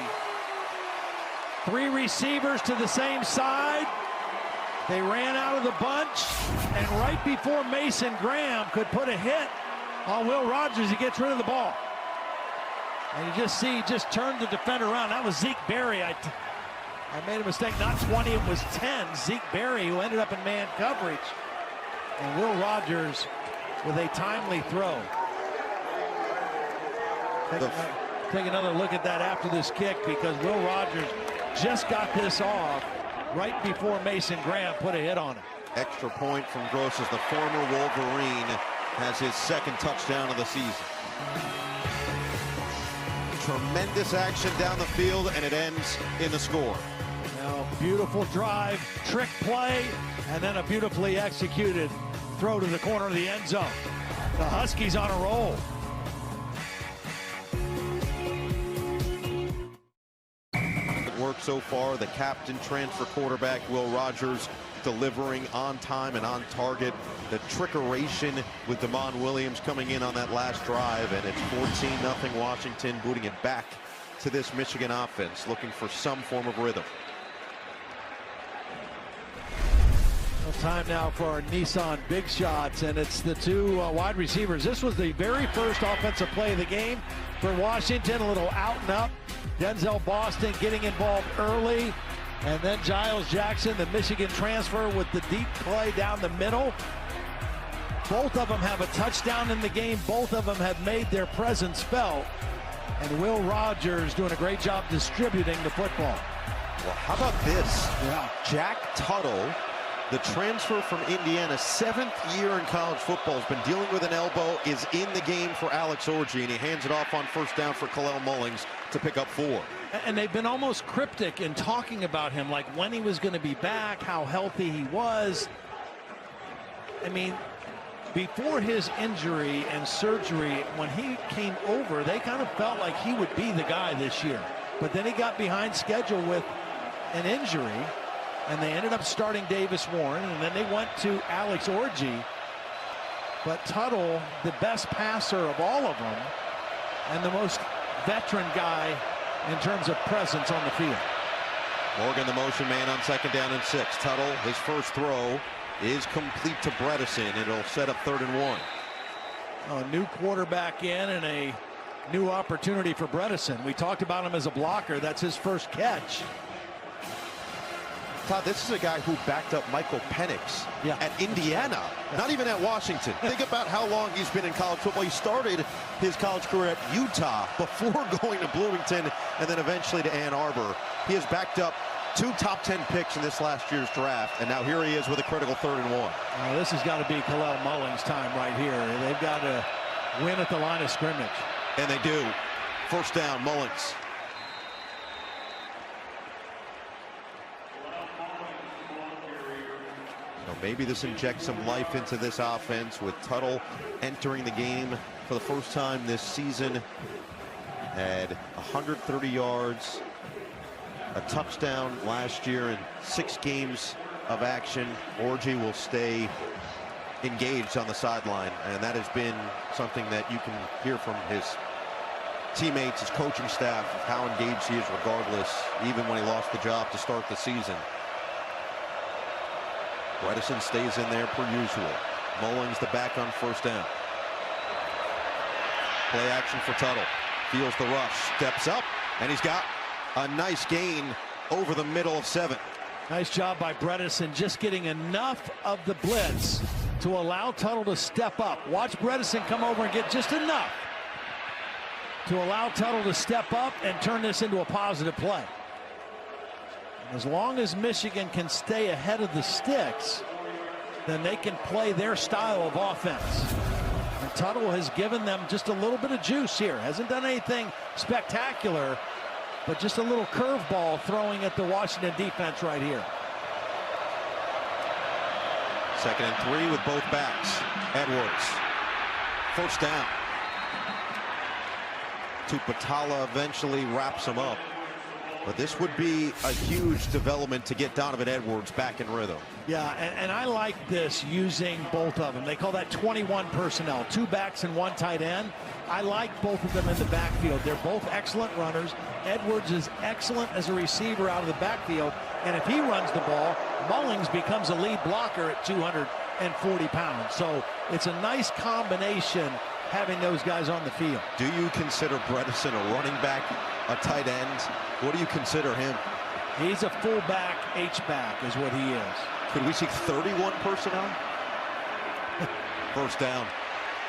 3 receivers to the same side. They ran out of the bunch. And right before Mason Graham could put a hit on Will Rogers, he gets rid of the ball. And you just see, he just turned the defender around. That was Zeke Berry. I made a mistake, not 20, it was 10. Zeke Berry, who ended up in man coverage. And Will Rogers with a timely throw. Take another look at that after this kick, because Will Rogers just got this off right before Mason Graham put a hit on it. Extra point from Gross as the former Wolverine has his second touchdown of the season. Tremendous action down the field, and it ends in the score. Now, beautiful drive, trick play, and then a beautifully executed throw to the corner of the end zone. The Huskies on a roll. Work so far. The captain, transfer quarterback Will Rogers, delivering on time and on target. The trickeration with Damon Williams coming in on that last drive, and it's 14-0 Washington, booting it back to this Michigan offense, looking for some form of rhythm. Well, time now for our Nissan Big Shots, and it's the 2 wide receivers. This was the very first offensive play of the game for Washington. A little out and up. Denzel Boston getting involved early, and then Giles Jackson, the Michigan transfer, with the deep play down the middle. Both of them have a touchdown in the game. Both of them have made their presence felt. And Will Rogers doing a great job distributing the football. Well, how about this? Yeah. Jack Tuttle, the transfer from Indiana, 7th year in college football, has been dealing with an elbow, is in the game for Alex Orji, and he hands it off on first down for Kalel Mullings to pick up 4. And they've been almost cryptic in talking about him, like when he was going to be back, how healthy he was. I mean, before his injury and surgery, when he came over, they kind of felt like he would be the guy this year. But then he got behind schedule with an injury, and they ended up starting Davis Warren, and then they went to Alex Orji. But Tuttle, the best passer of all of them, and the most veteran guy in terms of presence on the field. Morgan, the motion man, on 2nd down and 6. Tuttle, his first throw is complete to Bredesen. It'll set up 3rd and 1. A new quarterback in, and a new opportunity for Bredesen. We talked about him as a blocker. That's his first catch. Todd, this is a guy who backed up Michael Penix at Indiana, not even at Washington. Think about how long he's been in college football. He started his college career at Utah before going to Bloomington and then eventually to Ann Arbor. He has backed up 2 top 10 picks in this last year's draft, and now here he is with a critical 3rd and 1. This has got to be Kalel Mullings' time right here. They've got to win at the line of scrimmage. And they do. First down, Mullings. So maybe this injects some life into this offense with Tuttle entering the game for the first time this season. Had 130 yards, a touchdown last year in 6 games of action. Orji will stay engaged on the sideline, and that has been something that you can hear from his teammates, his coaching staff, how engaged he is regardless, even when he lost the job to start the season. Bredeson stays in there per usual. Mullings the back on first down. Play action for Tuttle. Feels the rush, steps up, and he's got a nice gain over the middle of 7. Nice job by Bredeson, just getting enough of the blitz to allow Tuttle to step up. Watch Bredeson come over and get just enough to allow Tuttle to step up and turn this into a positive play. As long as Michigan can stay ahead of the sticks, then they can play their style of offense. And Tuttle has given them just a little bit of juice here. Hasn't done anything spectacular, but just a little curveball throwing at the Washington defense right here. 2nd and 3 with both backs. Edwards. First down. Tupatala eventually wraps him up. But this would be a huge development to get Donovan Edwards back in rhythm. Yeah, and I like this using both of them. They call that 21 personnel, 2 backs and 1 tight end. I like both of them in the backfield. They're both excellent runners. Edwards is excellent as a receiver out of the backfield. And if he runs the ball, Mullings becomes a lead blocker at 240 pounds. So it's a nice combination having those guys on the field. Do you consider Bredeson a running back, a tight end? What do you consider him? He's a fullback, H-back is what he is. Could we see 31 personnel? First down.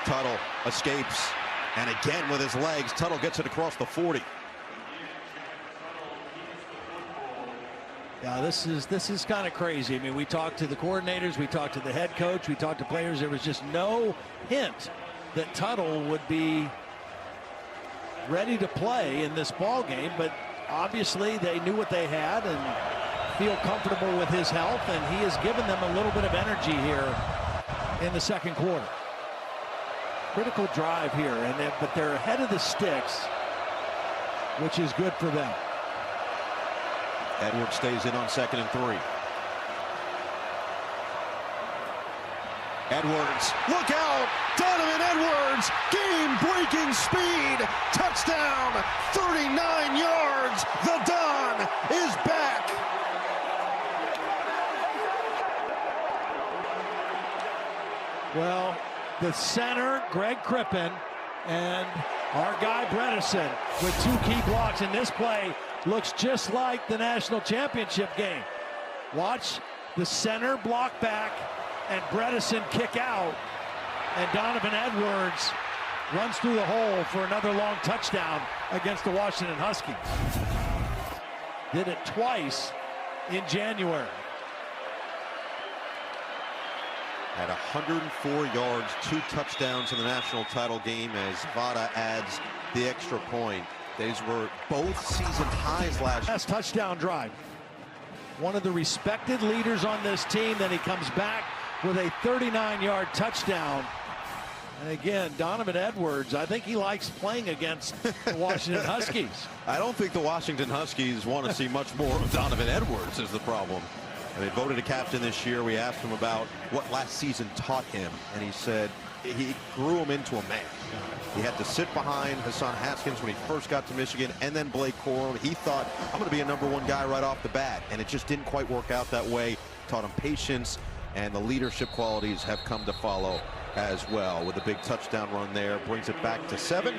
Tuttle escapes. And again with his legs, Tuttle gets it across the 40. Yeah, this is kind of crazy. I mean, we talked to the coordinators, we talked to the head coach, we talked to players. There was just no hint that Tuttle would be ready to play in this ball game, but obviously they knew what they had and feel comfortable with his health, and he has given them a little bit of energy here in the second quarter. Critical drive here, but they're ahead of the sticks, which is good for them. Edwards stays in on 2nd and 3. Edwards, look out! Donovan Edwards, game-breaking speed, touchdown, 39 yards. The Don is back. Well, the center, Greg Crippen, and our guy Bredeson with 2 key blocks in this play looks just like the national championship game. Watch the center block back and Bredeson kick out, and Donovan Edwards runs through the hole for another long touchdown against the Washington Huskies. Did it twice in January. At 104 yards, 2 touchdowns in the national title game as Vada adds the extra point. These were both season highs last year. Last touchdown drive. One of the respected leaders on this team. Then he comes back with a 39-yard touchdown. And again, Donovan Edwards, I think he likes playing against the Washington Huskies. I don't think the Washington Huskies want to see much more of Donovan Edwards is the problem. And they voted a captain this year. We asked him about what last season taught him, and he said he grew him into a man. He had to sit behind Hassan Haskins when he first got to Michigan, and then Blake Corum. He thought, I'm going to be a #1 guy right off the bat, and it just didn't quite work out that way. Taught him patience, and the leadership qualities have come to follow as well. With a big touchdown run there, brings it back to 7.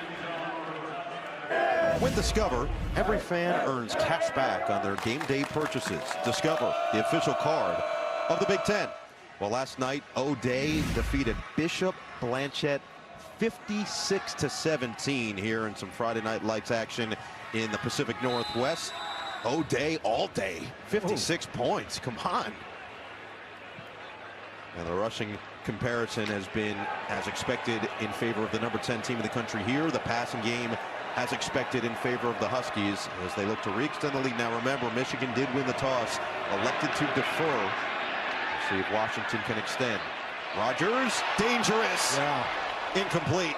With Discover, every fan earns cash back on their game day purchases. Discover, the official card of the Big Ten. Well, last night, O'Day defeated Bishop Blanchette 56-17 here in some Friday Night Lights action in the Pacific Northwest. O'Day all day, 56 points, come on. And the rushing comparison has been, as expected, in favor of the #10 team in the country here. The passing game, as expected, in favor of the Huskies as they look to re-extend the lead. Now remember, Michigan did win the toss, elected to defer. We'll see if Washington can extend. Rogers, dangerous. Yeah. Incomplete.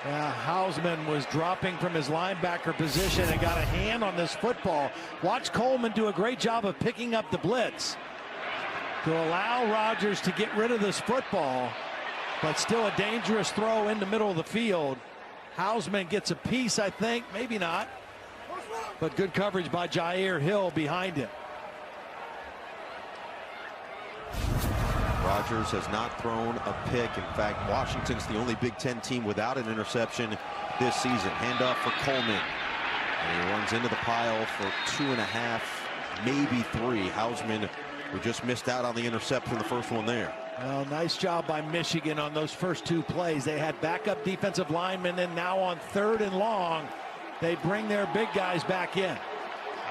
Yeah, Hausman was dropping from his linebacker position and got a hand on this football. Watch Coleman do a great job of picking up the blitz to allow Rogers to get rid of this football, but still a dangerous throw in the middle of the field. Hausman gets a piece, I think. Maybe not. But good coverage by Jair Hill behind him. Rodgers has not thrown a pick. In fact, Washington's the only Big Ten team without an interception this season. Handoff for Coleman. And he runs into the pile for 2.5, maybe 3. Hausman, who just missed out on the interception, the first one there. Well, nice job by Michigan on those first 2 plays. They had backup defensive linemen, and now on 3rd and long, they bring their big guys back in.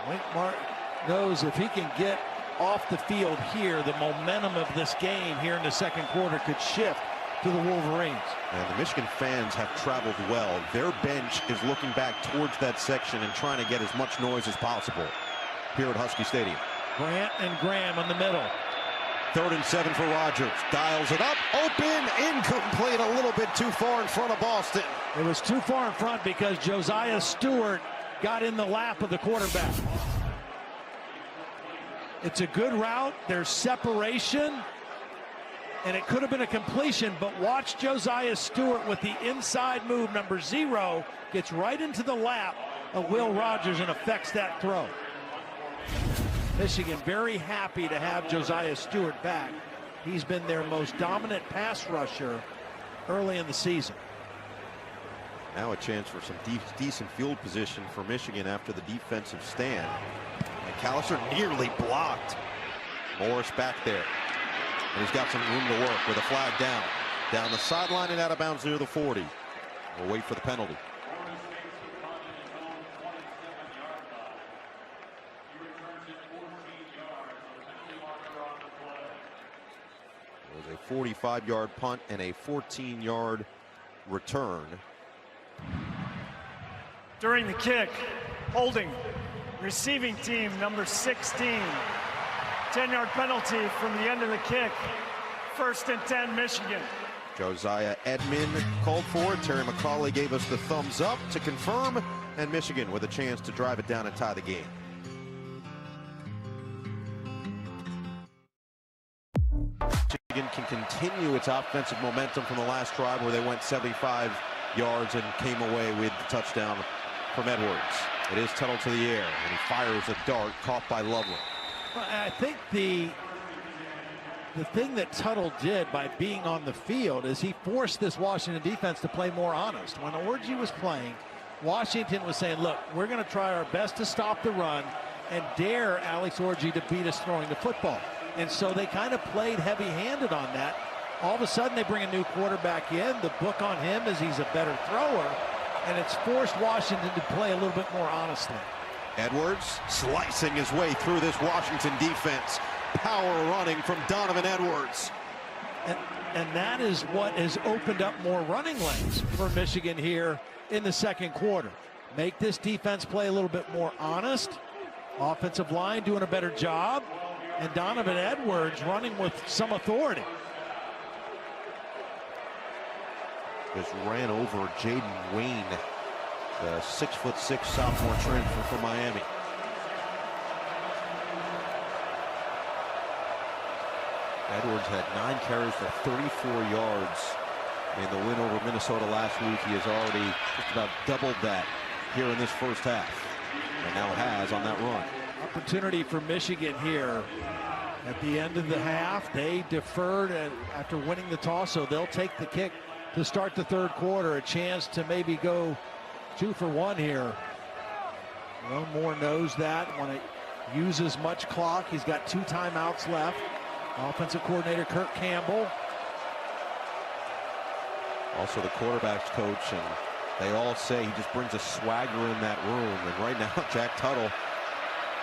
Wink Martin knows if he can get off the field here, the momentum of this game here in the second quarter could shift to the Wolverines. And the Michigan fans have traveled well. Their bench is looking back towards that section and trying to get as much noise as possible here at Husky Stadium. Grant and Graham in the middle. 3rd and 7 for Rodgers. Dials it up. Open. Incomplete. A little bit too far in front of Boston. It was too far in front because Josiah Stewart got in the lap of the quarterback. It's a good route. There's separation. And it could have been a completion, but watch Josiah Stewart with the inside move. Number 0 gets right into the lap of Will Rogers and affects that throw. Michigan very happy to have Josiah Stewart back. He's been their most dominant pass rusher early in the season. Now a chance for some decent field position for Michigan after the defensive stand. And McAllister nearly blocked. Morris back there. And he's got some room to work with a flag down. Down the sideline and out of bounds near the 40. We'll wait for the penalty. It was a 45-yard punt and a 14-yard return. During the kick, holding receiving team number 16. 10-yard penalty from the end of the kick. 1st and 10, Michigan. Josiah Edmond called for it. Terry McCauley gave us the thumbs up to confirm. And Michigan with a chance to drive it down and tie the game. Michigan can continue its offensive momentum from the last drive where they went 75 yards and came away with the touchdown from Edwards. It is Tuttle to the air, and he fires a dart caught by Loveland. I think the thing that Tuttle did by being on the field is he forced this Washington defense to play more honest. When Orji was playing, Washington was saying, look, we're going to try our best to stop the run and dare Alex Orji to beat us throwing the football. And so they kind of played heavy-handed on that. All of a sudden they bring a new quarterback in. The book on him is he's a better thrower, and it's forced Washington to play a little bit more honestly. Edwards slicing his way through this Washington defense. Power running from Donovan Edwards. And that is what has opened up more running lanes for Michigan here in the second quarter. Make this defense play a little bit more honest. Offensive line doing a better job. And Donovan Edwards running with some authority. Just ran over Jaden Wayne, the 6'6" sophomore transfer from Miami. Edwards had 9 carries for 34 yards in the win over Minnesota last week. He has already just about doubled that here in this first half, and now has on that run. Opportunity for Michigan here at the end of the half. They deferred after winning the toss, so they'll take the kick to start the third quarter. A chance to maybe go 2 for 1 here. Ron Moore knows that. Want to use as much clock. He's got 2 timeouts left. Offensive coordinator Kirk Campbell. Also the quarterback's coach, and they all say he just brings a swagger in that room. And right now, Jack Tuttle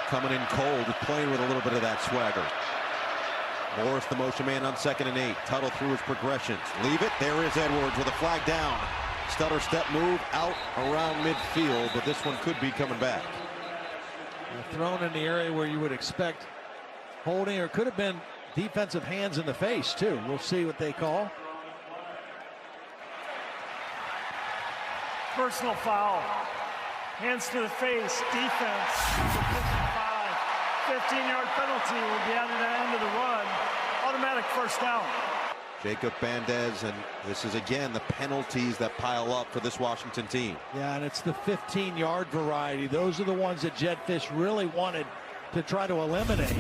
coming in cold, playing with a little bit of that swagger. Morris, the motion man on 2nd and 8. Tuttle through his progressions. Leave it. There is Edwards with a flag down. Stutter step move out around midfield, but this one could be coming back. Thrown in the area where you would expect holding, or could have been defensive hands in the face too. We'll see what they call. Personal foul. Hands to the face. Defense. 15-yard penalty will be added at the end of the run. Automatic first down. Jacob Bandez, and this is again the penalties that pile up for this Washington team. Yeah, and it's the 15-yard variety. Those are the ones that Jedd Fisch really wanted to try to eliminate.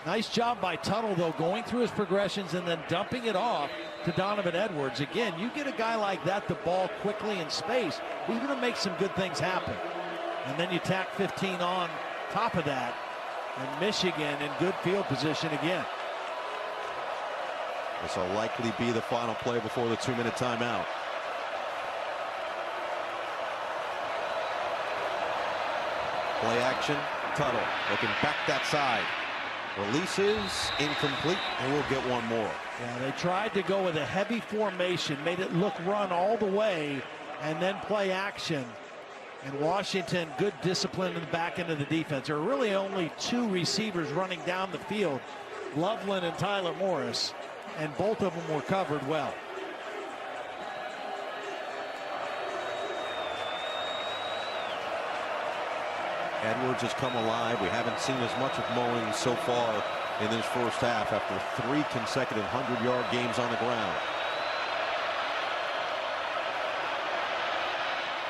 Nice job by Tuttle, though, going through his progressions and then dumping it off to Donovan Edwards. Again, you get a guy like that the ball quickly in space, he's going to make some good things happen. And then you tack 15 on top of that, and Michigan in good field position again. This will likely be the final play before the 2-minute timeout. Play action, Tuttle looking back that side. Releases, incomplete, and we'll get one more. Yeah, they tried to go with a heavy formation, made it look run all the way, and then play action. And Washington, good discipline in the back end of the defense. There are really only 2 receivers running down the field, Loveland and Tyler Morris, and both of them were covered well. Edwards has come alive. We haven't seen as much of Mullings so far in this first half after 3 consecutive 100-yard games on the ground.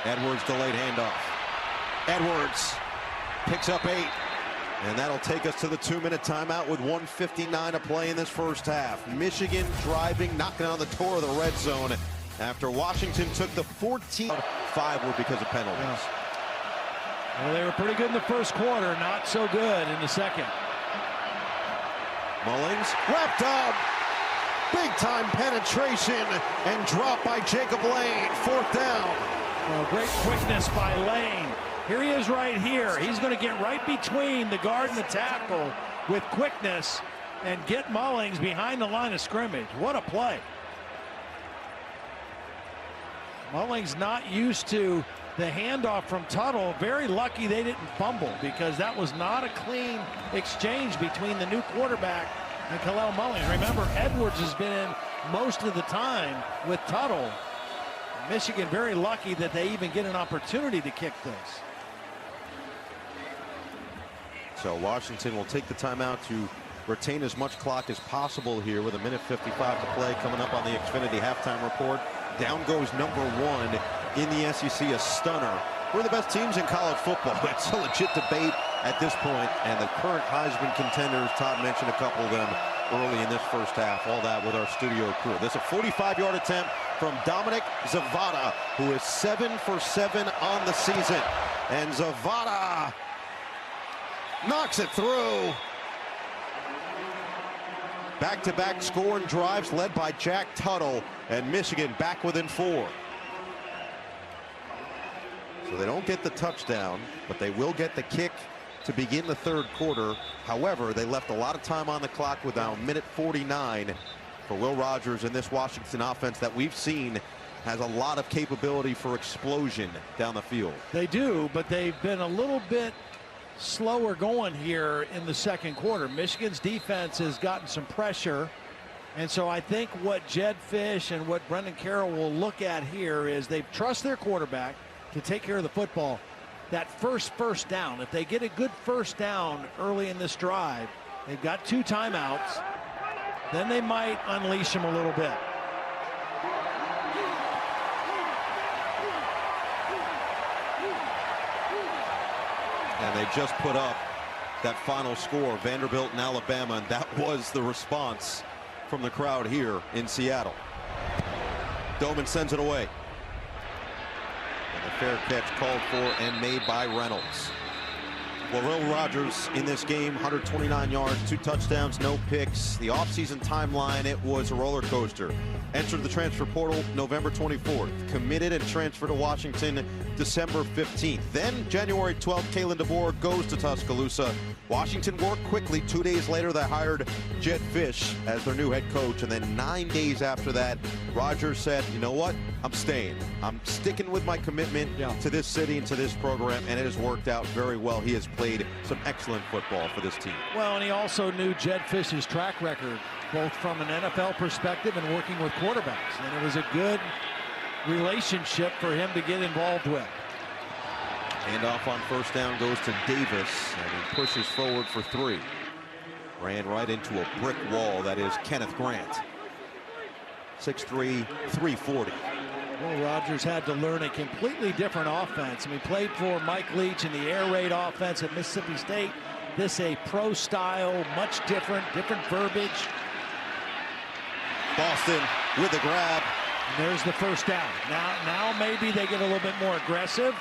Edwards delayed handoff. Edwards picks up 8. And that'll take us to the 2-minute timeout with 1:59 to play in this first half. Michigan driving, knocking on the door of the red zone after Washington took the 14. 5 were because of penalties. Yeah. Well, they were pretty good in the first quarter, not so good in the second. Mullings wrapped up. Big time penetration and drop by Jacob Lane. 4th down. Well, great quickness by Lane. Here he is right here. He's going to get right between the guard and the tackle with quickness and get Mullings behind the line of scrimmage. What a play. Mullings not used to the handoff from Tuttle. Very lucky they didn't fumble, because that was not a clean exchange between the new quarterback and Kalel Mullings. Remember, Edwards has been in most of the time with Tuttle. Michigan very lucky that they even get an opportunity to kick this. So Washington will take the timeout to retain as much clock as possible here with 1:55 to play. Coming up on the Xfinity halftime report. Down goes number 1 in the SEC, a stunner. We're the best teams in college football. It's a legit debate at this point, and the current Heisman contenders, Todd mentioned a couple of them early in this first half. All that with our studio crew. This is a 45-yard attempt from Dominic Zavada, who is 7 for 7 on the season. And Zavada knocks it through. Back-to-back scoring drives led by Jack Tuttle, and Michigan back within 4. So they don't get the touchdown, but they will get the kick to begin the 3rd quarter. However, they left a lot of time on the clock with now 1:49 for Will Rogers in this Washington offense that we've seen has a lot of capability for explosion down the field. They do, but they've been a little bit slower going here in the second quarter. Michigan's defense has gotten some pressure, and so I think what Jedd Fisch and what Brendan Carroll will look at here is they trust their quarterback to take care of the football. That first down, if they get a good first down early in this drive, they've got 2 timeouts, then they might unleash them a little bit. And they just put up that final score, Vanderbilt and Alabama, and that was the response from the crowd here in Seattle. Doman sends it away. And the fair catch called for and made by Reynolds. Well, Will Rogers in this game, 129 yards, 2 touchdowns, no picks. The offseason timeline, it was a roller coaster. Entered the transfer portal November 24th. Committed and transferred to Washington December 15th. Then January 12th, Kalen DeBoer goes to Tuscaloosa. Washington worked quickly. 2 days later, they hired Jedd Fisch as their new head coach. And then 9 days after that, Rogers said, you know what? I'm staying. I'm sticking with my commitment to this city and to this program, and it has worked out very well. He has played some excellent football for this team. Well, and he also knew Jedd Fisch's track record, both from an NFL perspective and working with quarterbacks. And it was a good relationship for him to get involved with. Handoff on first down goes to Davis, and he pushes forward for 3. Ran right into a brick wall. That is Kenneth Grant. 6'3", 340. Will Rogers had to learn a completely different offense. I mean, played for Mike Leach in the air raid offense at Mississippi State. This a pro style, much different verbiage. Boston with the grab. And there's the first down. Now maybe they get a little bit more aggressive.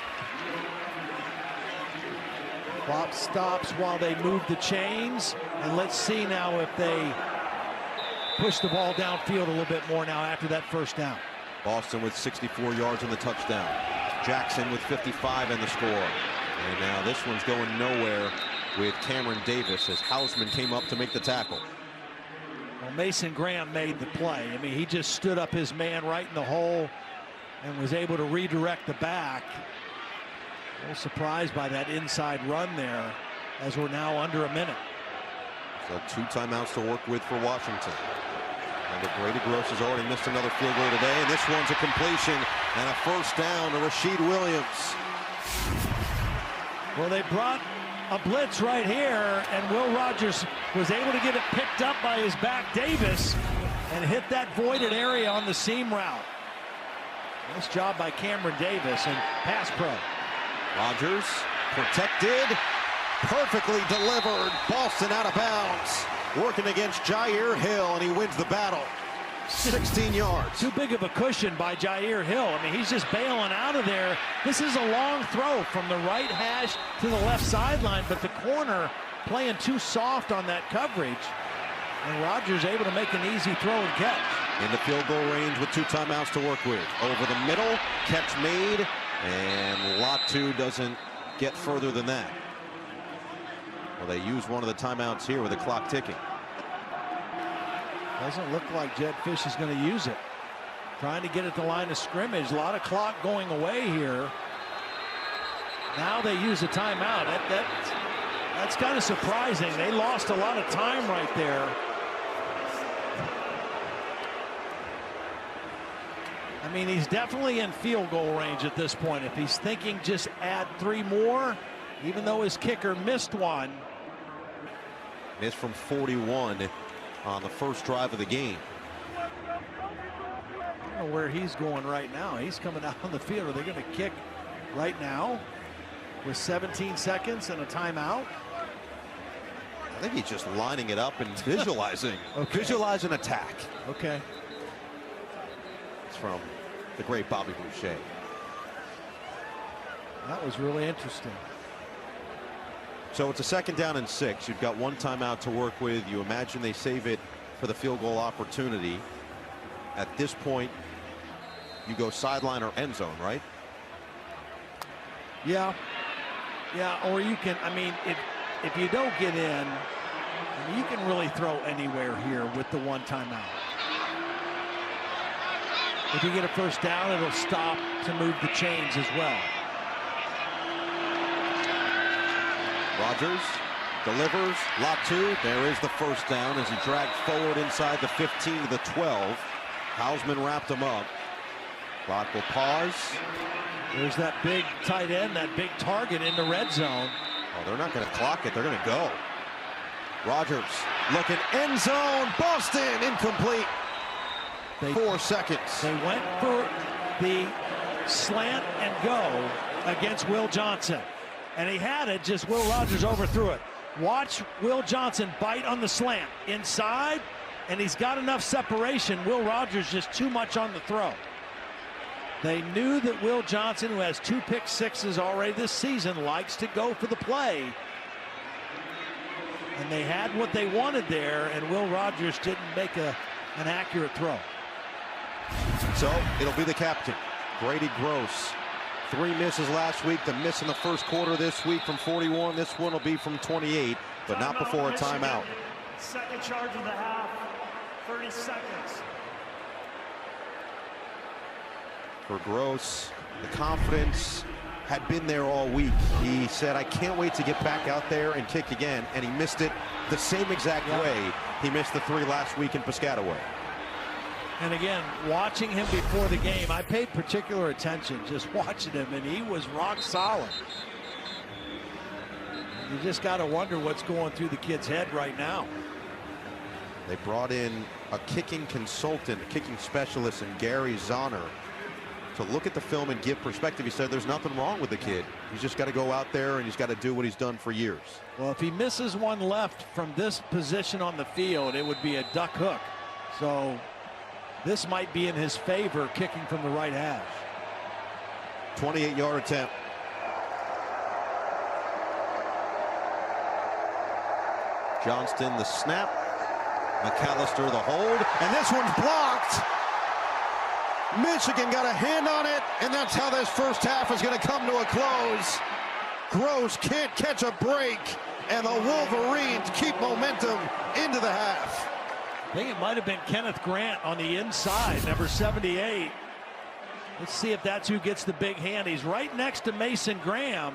Clock stops while they move the chains. And let's see now if they push the ball downfield a little bit more now after that first down. Boston with 64 yards on the touchdown. Jackson with 55 in the score. And now this one's going nowhere with Cameron Davis as Hausman came up to make the tackle. Well, Mason Graham made the play. I mean, he just stood up his man right in the hole and was able to redirect the back. A little surprised by that inside run there as we're now under a minute. So 2 timeouts to work with for Washington. And Grady Gross has already missed another field goal today, and this one's a completion and a first down to Rashid Williams. Well, they brought a blitz right here, and Will Rogers was able to get it picked up by his back Davis and hit that voided area on the seam route. Nice job by Cameron Davis and pass pro. Rogers protected, perfectly delivered. Boston out of bounds, working against Jair Hill, and he wins the battle. 16 yards. Too big of a cushion by Jair Hill. I mean, he's just bailing out of there. This is a long throw from the right hash to the left sideline, but the corner playing too soft on that coverage. And Rogers able to make an easy throw and catch. In the field goal range with 2 timeouts to work with. Over the middle, catch made, and Latu doesn't get further than that. Well, they use one of the timeouts here with the clock ticking. Doesn't look like Jedd Fisch is going to use it. Trying to get at the line of scrimmage. A lot of clock going away here. Now they use a timeout. That's kind of surprising. They lost a lot of time right there. I mean, he's definitely in field goal range at this point. If he's thinking just add 3 more, even though his kicker missed one. Missed from 41 on the first drive of the game. I don't know where he's going right now. He's coming out on the field. Are they going to kick right now with 17 seconds and a timeout? I think he's just lining it up and visualizing. Okay. Visualize an attack. Okay. It's from the great Bobby Boucher. That was really interesting. So it's a 2nd down and 6. You've got 1 timeout to work with. You imagine they save it for the field goal opportunity. At this point, you go sideline or end zone, right? Yeah. Or you can, I mean, if you don't get in, I mean, you can really throw anywhere here with the 1 timeout. If you get a first down, it'll stop to move the chains as well. Rogers delivers. Latu. There is the first down as he dragged forward inside the 15 to the 12. Hausman wrapped him up. Clock will pause. There's that big tight end, that big target in the red zone. Oh, they're not going to clock it. They're going to go. Rogers looking end zone. Boston incomplete. 4 seconds. They went for the slant and go against Will Johnson. And he had it, just Will Rogers overthrew it. Watch Will Johnson bite on the slant inside, and he's got enough separation. Will Rogers just too much on the throw. They knew that Will Johnson, who has 2 pick sixes already this season, likes to go for the play. And they had what they wanted there, and Will Rogers didn't make an accurate throw. So it'll be the captain, Grady Gross. 3 misses last week, the miss in the first quarter this week from 41. This one will be from 28, but not before a timeout. Second charge of the half, 30 seconds. For Gross, the confidence had been there all week. He said, I can't wait to get back out there and kick again, and he missed it the same exact way he missed the 3 last week in Piscataway. And again, watching him before the game, I paid particular attention just watching him, and he was rock solid. You just got to wonder what's going through the kid's head right now. They brought in a kicking consultant, kicking specialist, and Gary Zahner, to look at the film and give perspective. He said there's nothing wrong with the kid. He's just got to go out there and he's got to do what he's done for years. Well, if he misses one left from this position on the field, it would be a duck hook. So this might be in his favor, kicking from the right hash. 28-yard attempt. Johnston the snap. McAllister the hold. And this one's blocked. Michigan got a hand on it, and that's how this first half is going to come to a close. Gross can't catch a break, and the Wolverines keep momentum into the half. I think it might have been Kenneth Grant on the inside, number 78. Let's see if that's who gets the big hand. He's right next to Mason Graham.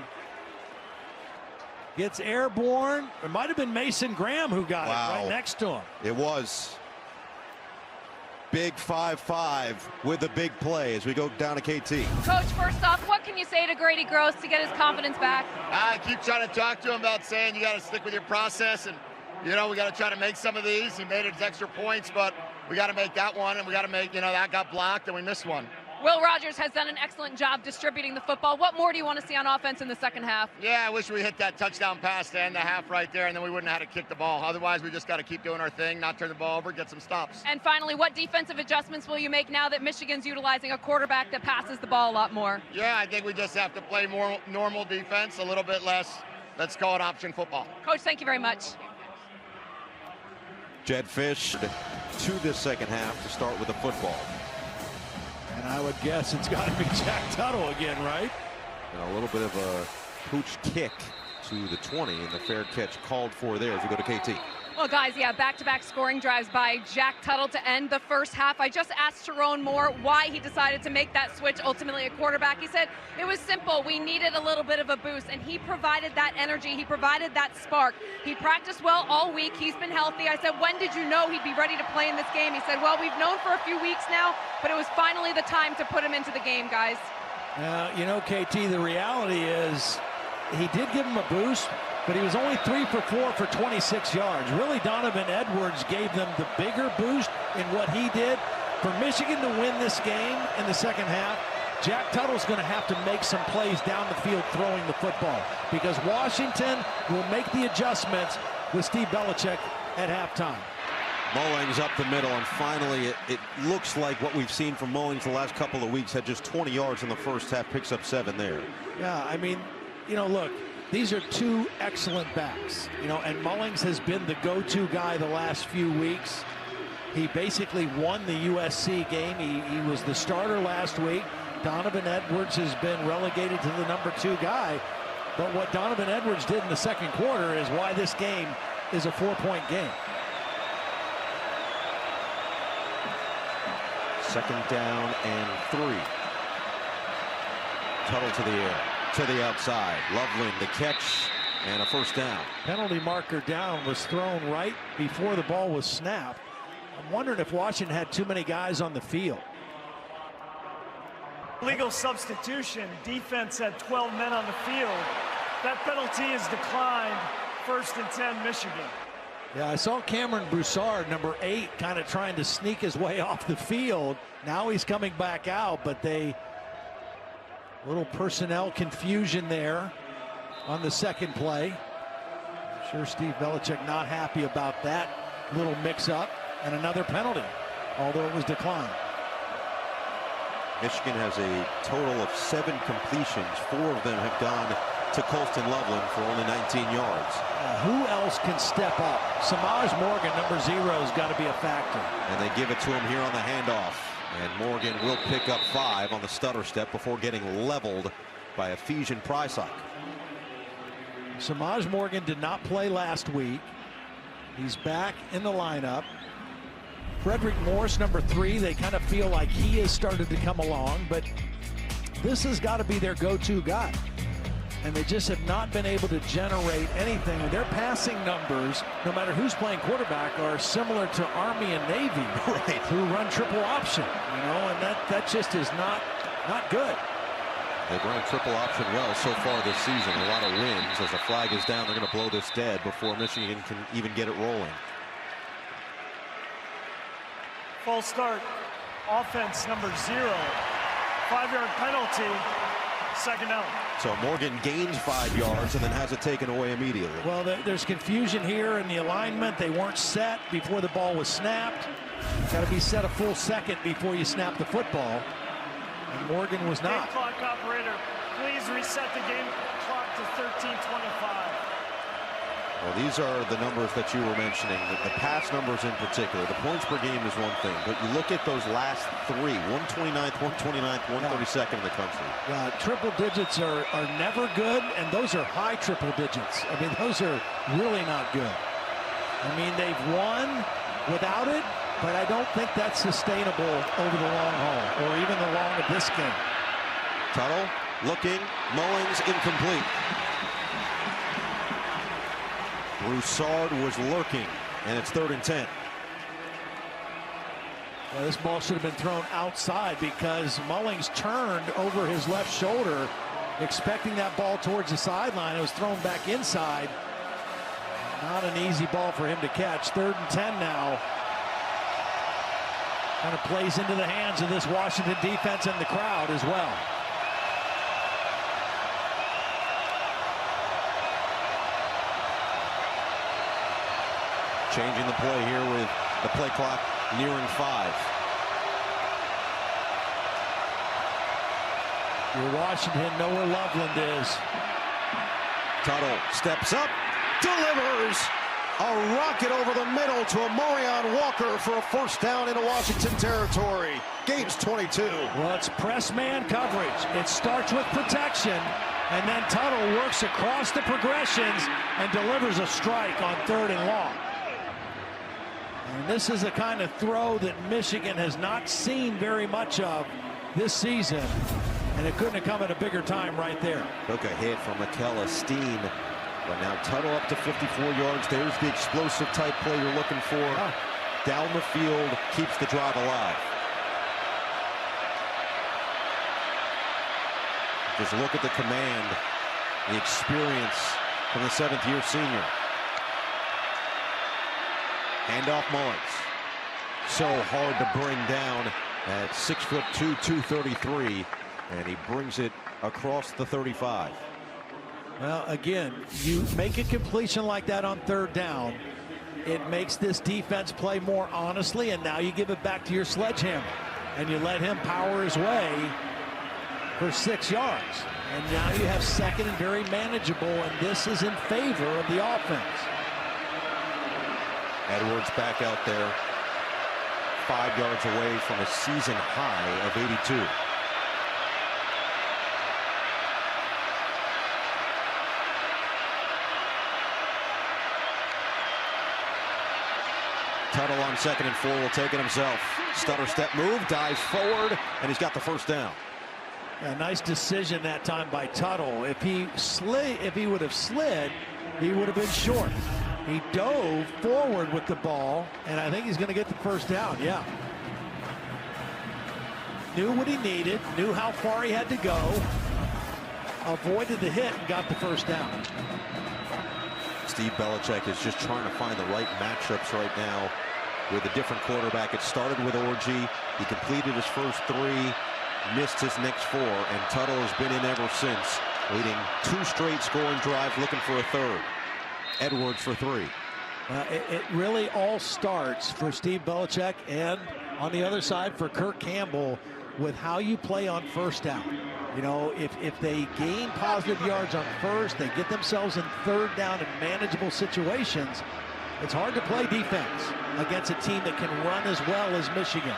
Gets airborne. It might have been Mason Graham who got it right next to him. It was. Big 5-5 with a big play as we go down to KT. Coach, first off, what can you say to Grady Gross to get his confidence back? I keep trying to talk to him about saying you got to stick with your process, and you know we got to try to make some of these. He made it extra points, but we got to make that one, and we got to make, that got blocked and we missed one. Will Rogers has done an excellent job distributing the football. What more do you want to see on offense in the second half? Yeah, I wish we hit that touchdown pass to end the half right there, and then we wouldn't have had to kick the ball. Otherwise, we just got to keep doing our thing, not turn the ball over, get some stops. And finally, what defensive adjustments will you make now that Michigan's utilizing a quarterback that passes the ball a lot more? Yeah, I think we just have to play more normal defense, a little bit less, let's call it option football. Coach, thank you very much. Jedd Fisch to this second half to start with the football. And I would guess it's got to be Jack Tuttle again, right? And a little bit of a pooch kick to the 20, and the fair catch called for there as we go to KT. Well, guys, yeah, back-to-back scoring drives by Jack Tuttle to end the first half. I just asked Tyrone Moore why he decided to make that switch, ultimately a quarterback. He said it was simple. We needed a little bit of a boost, and he provided that energy. He provided that spark. He practiced well all week. He's been healthy. I said, when did you know he'd be ready to play in this game? He said, well, we've known for a few weeks now, but it was finally the time to put him into the game, guys. KT, the reality is he did give him a boost, but he was only 3 for 4 for 26 yards. Really, Donovan Edwards gave them the bigger boost in what he did. For Michigan to win this game in the second half, Jack Tuttle's going to have to make some plays down the field throwing the football, because Washington will make the adjustments with Steve Belichick at halftime. Mullings up the middle, and finally it looks like what we've seen from Mullings the last couple of weeks. Had just 20 yards in the first half, picks up 7 there. Yeah, I mean, look, these are two excellent backs, and Mullings has been the go-to guy the last few weeks. He basically won the USC game. He was the starter last week. Donovan Edwards has been relegated to the number 2 guy. But what Donovan Edwards did in the second quarter is why this game is a 4-point game. Second down and 3. Tuttle to the air, to the outside. Loveland the catch, and a first down. Penalty marker down was thrown right before the ball was snapped. I'm wondering if Washington had too many guys on the field. Legal substitution. Defense had 12 men on the field. That penalty is declined. 1st and 10, Michigan. Yeah, I saw Cameron Broussard, number 8, kind of trying to sneak his way off the field. Now he's coming back out, but little personnel confusion there on the second play. I'm sure Steve Belichick not happy about that little mix-up, and another penalty, although it was declined. Michigan has a total of 7 completions. 4 of them have gone to Colston Loveland for only 19 yards. Who else can step up? Samaj Morgan, number 0, has got to be a factor. And they give it to him here on the handoff. And Morgan will pick up 5 on the stutter step before getting leveled by Ephesian Prysock. Samaj Morgan did not play last week. He's back in the lineup. Frederick Morris, number 3, they kind of feel like he has started to come along, but this has got to be their go-to guy. And they just have not been able to generate anything. And their passing numbers, no matter who's playing quarterback, are similar to Army and Navy, right, who run triple option, and that just is not good. They've run triple option well so far this season. A lot of wins. As the flag is down, they're going to blow this dead before Michigan can even get it rolling. False start. Offense number 0. 5-yard penalty. Second down. So Morgan gains 5 yards and then has it taken away immediately. Well, there's confusion here in the alignment. They weren't set before the ball was snapped. Got to be set a full second before you snap the football. And Morgan was not. Game clock operator, please reset the game clock to 13:25. Well, these are the numbers that you were mentioning, the pass numbers in particular. The points per game is one thing, but you look at those last 3, 129th, 129th, 132nd in the country. Triple digits are never good, and those are high triple digits. I mean, those are really not good. I mean, they've won without it, but I don't think that's sustainable over the long haul, or even the long of this game. Tuttle looking, Mullings incomplete. Broussard was lurking, and it's 3rd and 10. Well, this ball should have been thrown outside because Mullings turned over his left shoulder, expecting that ball towards the sideline. It was thrown back inside. Not an easy ball for him to catch. 3rd and 10 now. Kind of plays into the hands of this Washington defense and the crowd as well. Changing the play here with the play clock nearing 5. Your Washington know where Loveland is. Tuttle steps up, delivers a rocket over the middle to Amorion Walker for a first down into Washington territory. Gains 22. Well, it's press man coverage. It starts with protection, and then Tuttle works across the progressions and delivers a strike on 3rd and long. And this is the kind of throw that Michigan has not seen very much of this season. And it couldn't have come at a bigger time right there. Took a hit from McKella Steen. But now Tuttle up to 54 yards. There's the explosive type play you're looking for. Down the field, keeps the drive alive. Just look at the command, the experience from the 7th-year senior. Handoff Mullings. So hard to bring down at 6'2", 233, and he brings it across the 35. Well, again, you make a completion like that on 3rd down, it makes this defense play more honestly, and now you give it back to your sledgehammer, and you let him power his way for 6 yards. And now you have 2nd and very manageable, and this is in favor of the offense. Edwards back out there, 5 yards away from a season high of 82. Tuttle on 2nd and 4 will take it himself. Stutter step move, dives forward, and he's got the first down. A nice decision that time by Tuttle. If he would have slid, he would have been short. He dove forward with the ball, and I think he's going to get the first down. Yeah. Knew what he needed, knew how far he had to go, avoided the hit, and got the first down. Steve Belichick is just trying to find the right matchups right now with a different quarterback. It started with Orji. He completed his first 3, missed his next 4, and Tuttle has been in ever since, leading 2 straight scoring drives, looking for a 3rd. Edwards for 3. It really all starts for Steve Belichick and on the other side for Kirk Campbell with how you play on 1st down. You know, if they gain positive yards on 1st, they get themselves in 3rd down in manageable situations, it's hard to play defense against a team that can run as well as Michigan.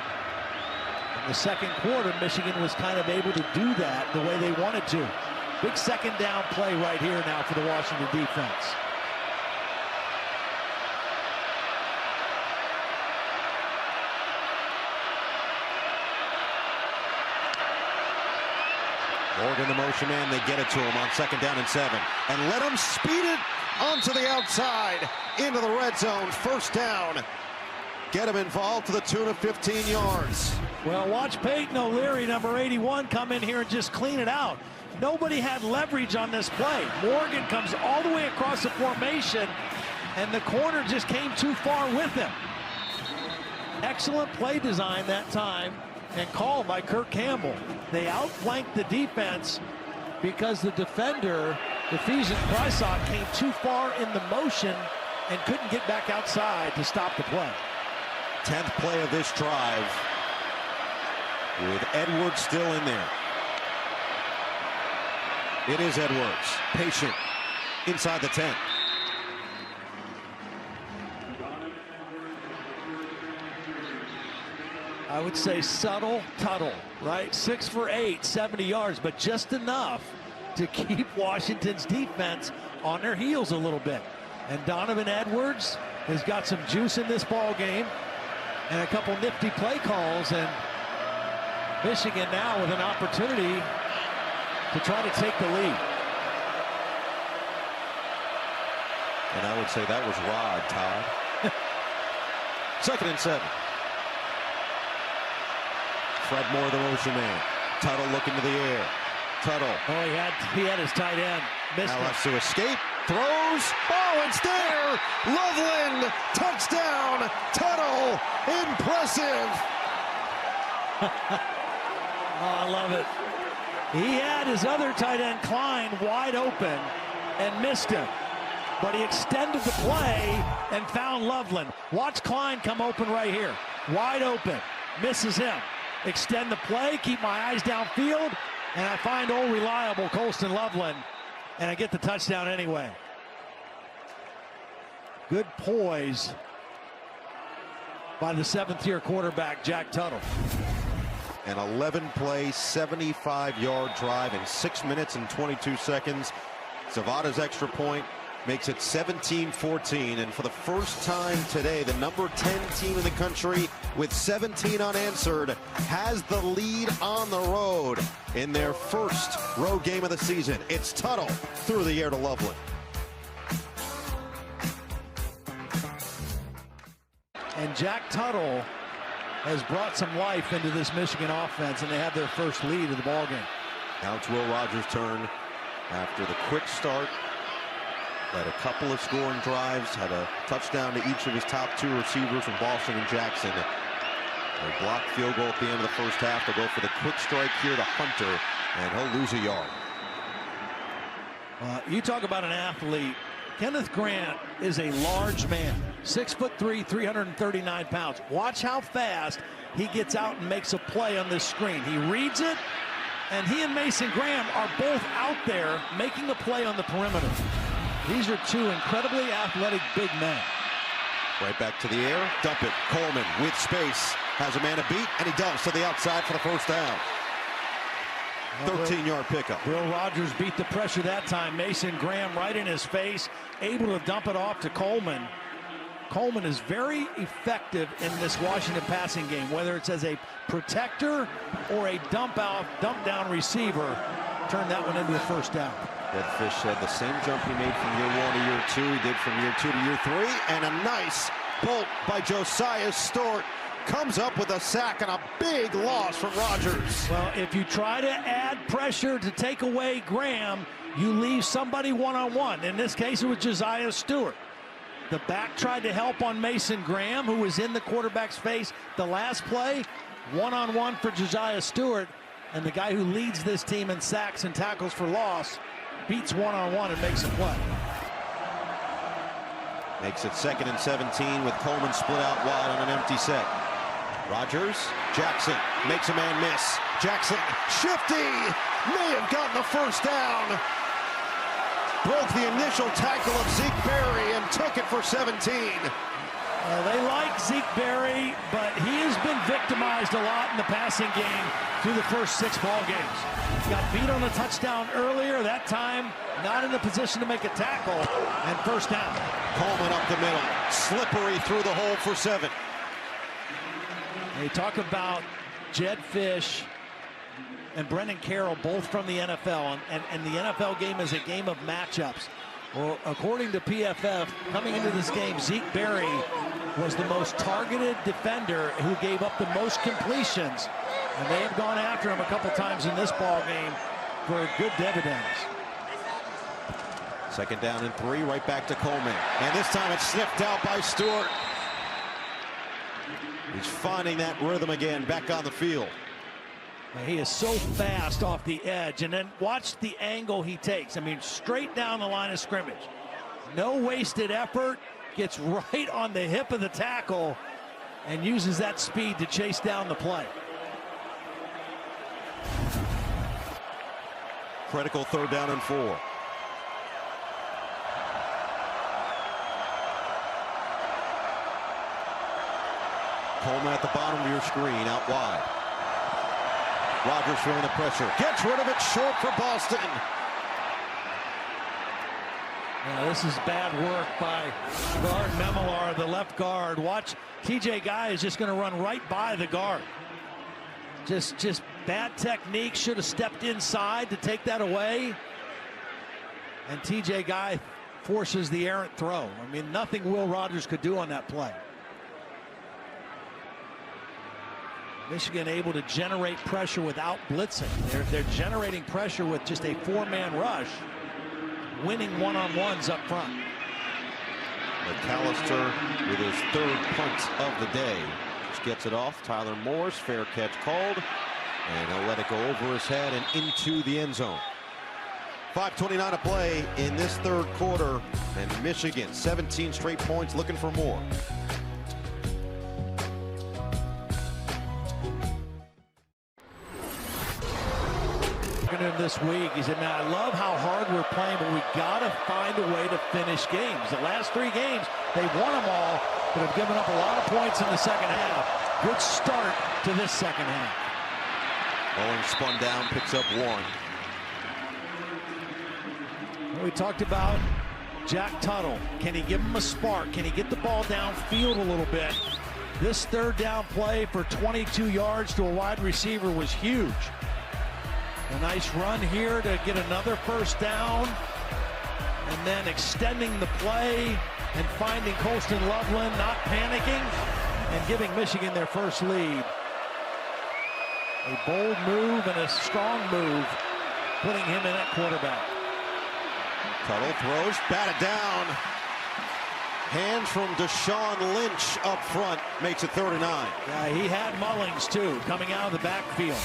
In the 2nd quarter, Michigan was kind of able to do that the way they wanted to. Big 2nd down play right here now for the Washington defense. Morgan, the motion man, they get it to him on 2nd down and 7. And let him speed it onto the outside into the red zone. 1st down. Get him involved to the tune of 15 yards. Well, watch Peyton O'Leary, number 81, come in here and just clean it out. Nobody had leverage on this play. Morgan comes all the way across the formation, and the corner just came too far with him. Excellent play design that time and call by Kirk Campbell. They outflanked the defense because the defender, Ephesian Prysock, came too far in the motion and couldn't get back outside to stop the play. 10th play of this drive with Edwards still in there. It is Edwards, patient, inside the 10. I would say subtle Tuttle, right? 6 for 8, 70 yards, but just enough to keep Washington's defense on their heels a little bit. And Donovan Edwards has got some juice in this ball game and a couple nifty play calls, and Michigan now with an opportunity to try to take the lead. And I would say that was Rod, Todd. 2nd and 7. Fred Moore, the motion man. Tuttle looking to the air. Tuttle. Oh, he had his tight end. Missed Now it. has to escape. Throws. Oh, it's there. Loveland. Touchdown. Tuttle. Impressive. Oh, I love it. He had his other tight end, Klein, wide open and missed him. But he extended the play and found Loveland. Watch Klein come open right here. Wide open. Misses him. Extend the play, keep my eyes downfield, and I find old reliable Colston Loveland, and I get the touchdown anyway. Good poise by the 7th-year quarterback, Jack Tuttle. An 11-play, 75-yard drive in 6 minutes and 22 seconds. Zavada's extra point makes it 17-14, and for the first time today, the number 10 team in the country with 17 unanswered has the lead on the road in their first road game of the season. It's Tuttle through the air to Loveland. And Jack Tuttle has brought some life into this Michigan offense, and they have their first lead of the ballgame. Now it's Will Rogers' turn after the quick start. Led a couple of scoring drives, had a touchdown to each of his top 2 receivers from Boston and Jackson. A blocked field goal at the end of the first half. They'll go for the quick strike here to Hunter, and he'll lose a yard. You talk about an athlete. Kenneth Grant is a large man, 6'3", 339 pounds. Watch how fast he gets out and makes a play on this screen. He reads it, and he and Mason Graham are both out there making a play on the perimeter. These are 2 incredibly athletic big men. Right back to the air, dump it. Coleman with space, has a man to beat, and he dumps to the outside for the first down. 13-yard pickup. Will Rogers beat the pressure that time. Mason Graham right in his face, able to dump it off to Coleman. Coleman is very effective in this Washington passing game, whether it's as a protector or a dump down receiver. Turn that one into a first down. Ed Fish said the same jump he made from year 1 to year 2, he did from year 2 to year 3, and a nice bolt by Josiah Stewart. Comes up with a sack and a big loss from Rogers. Well, if you try to add pressure to take away Graham, you leave somebody one-on-one. In this case, it was Josiah Stewart. The back tried to help on Mason Graham, who was in the quarterback's face the last play. One-on-one for Josiah Stewart, and the guy who leads this team in sacks and tackles for loss beats one-on-one and makes a play. Makes it 2nd and 17 with Coleman split out wide on an empty set. Rogers, Jackson makes a man miss. Jackson, shifty, may have gotten the first down. Broke the initial tackle of Zeke Berry and took it for 17. They like Zeke Berry, but he has been victimized a lot in the passing game through the first 6 ball games. Got beat on a touchdown earlier, that time not in a position to make a tackle, and first down. Coleman up the middle, slippery through the hole for 7. They talk about Jed Fish and Brendan Carroll, both from the NFL, and the NFL game is a game of matchups. Well, according to PFF, coming into this game, Zeke Berry was the most targeted defender who gave up the most completions, and they have gone after him a couple times in this ball game for good dividends. 2nd down and 3, right back to Coleman, and this time it's sniffed out by Stewart. He's finding that rhythm again, back on the field. He is so fast off the edge, and then watch the angle he takes. I mean, straight down the line of scrimmage. No wasted effort, gets right on the hip of the tackle and uses that speed to chase down the play. Critical 3rd down and 4. Coleman at the bottom of your screen, out wide. Rodgers feeling the pressure. Gets rid of it, short for Boston. Yeah, this is bad work by guard Memelar, the left guard. Watch, TJ Guy is just going to run right by the guard. Just bad technique. Should have stepped inside to take that away. And TJ Guy forces the errant throw. I mean, nothing Will Rogers could do on that play. Michigan able to generate pressure without blitzing. They're generating pressure with just a 4-man rush, winning one-on-ones up front. McAllister with his 3rd punt of the day. Just gets it off. Tyler Morris, fair catch called. And he'll let it go over his head and into the end zone. 5:29 to play in this 3rd quarter. And Michigan, 17 straight points, looking for more. This week, he said, man, I love how hard we're playing, but we got to find a way to finish games. The last 3 games, they've won them all, but have given up a lot of points in the second half. Good start to this second half. Owens spun down, picks up 1. We talked about Jack Tuttle. Can he give him a spark? Can he get the ball downfield a little bit? This 3rd down play for 22 yards to a wide receiver was huge. A nice run here to get another 1st down, and then extending the play and finding Colston Loveland, not panicking, and giving Michigan their first lead. A bold move and a strong move, putting him in at quarterback. Tuttle throws, batted down. Hands from Deshaun Lynch up front, makes it 3rd and 9. Yeah, he had Mullings too, coming out of the backfield.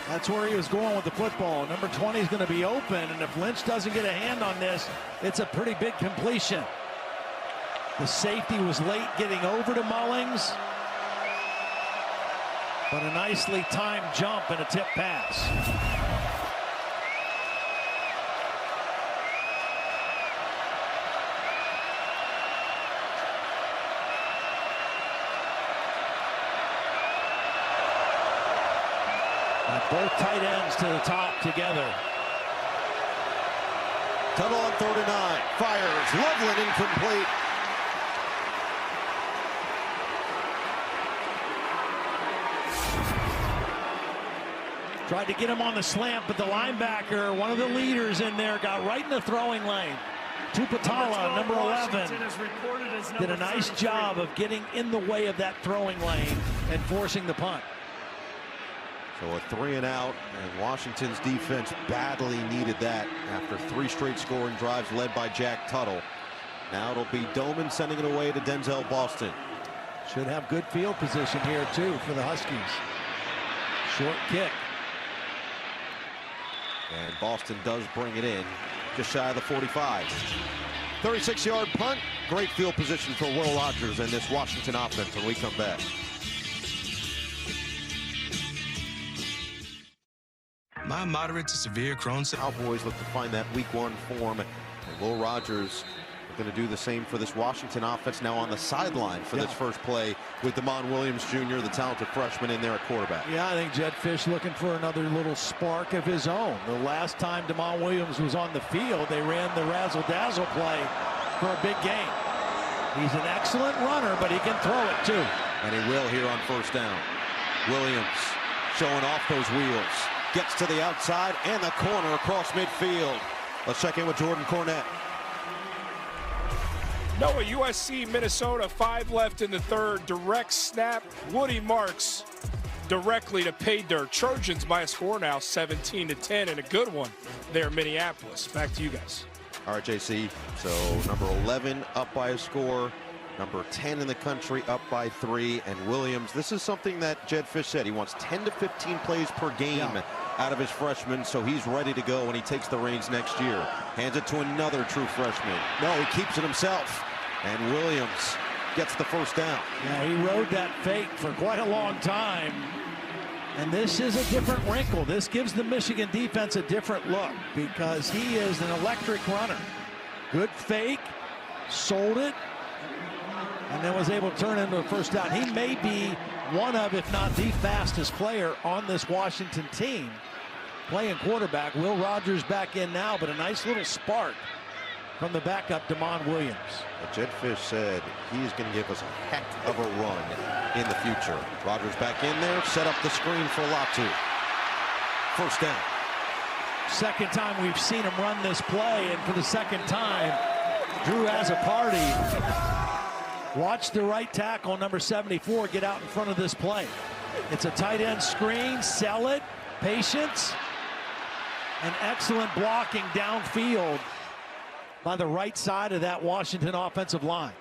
That's where he was going with the football. Number 20 is going to be open, and if Lynch doesn't get a hand on this, it's a pretty big completion. The safety was late getting over to Mullings, but a nicely timed jump and a tip pass. Both tight ends to the top together. Tuttle on 3rd and 9. Fires. Loveland incomplete. Tried to get him on the slant, but the linebacker, one of the leaders in there, got right in the throwing lane. Tupatala, number 11, did a nice job of getting in the way of that throwing lane and forcing the punt. So a 3 and out, and Washington's defense badly needed that after 3 straight scoring drives led by Jack Tuttle. Now it'll be Doman sending it away to Denzel Boston. Should have good field position here too for the Huskies. Short kick. And Boston does bring it in just shy of the 45. 36-yard punt. Great field position for Will Rogers and this Washington offense when we come back. My moderate to severe Crohn's. Cowboys look to find that week 1 form, and Will Rogers is going to do the same for this Washington offense now on the sideline for this first play with Damon Williams Jr., the talented freshman in there at quarterback. Yeah, I think Jedd Fisch looking for another little spark of his own. The last time Damon Williams was on the field, they ran the razzle-dazzle play for a big game. He's an excellent runner, but he can throw it too. And he will here on 1st down. Williams showing off those wheels. Gets to the outside and the corner across midfield. Let's check in with Jordan Cornette. Noah, USC, Minnesota, 5 left in the 3rd. Direct snap, Woody Marks directly to pay dirt. Trojans by a score now, 17-10, and a good one there in Minneapolis. Back to you guys. All right, JC. So number 11 up by a score. Number 10 in the country, up by 3. And Williams, this is something that Jedd Fisch said. He wants 10 to 15 plays per game out of his freshman, so he's ready to go when he takes the reins next year. Hands it to another true freshman. No, he keeps it himself. And Williams gets the first down. Yeah, he rode that fake for quite a long time. And this is a different wrinkle. This gives the Michigan defense a different look because he is an electric runner. Good fake, sold it, and then was able to turn into a first down. He may be one of, if not the fastest player on this Washington team playing quarterback. Will Rogers back in now, but a nice little spark from the backup, Demond Williams. Jedd Fisch said he's going to give us a heck of a run in the future. Rogers back in there, set up the screen for Latu. First down. Second time we've seen him run this play, and for the second time, Drew has a party. Watch the right tackle, number 74, get out in front of this play. It's a tight end screen, sell it, patience, and excellent blocking downfield by the right side of that Washington offensive line.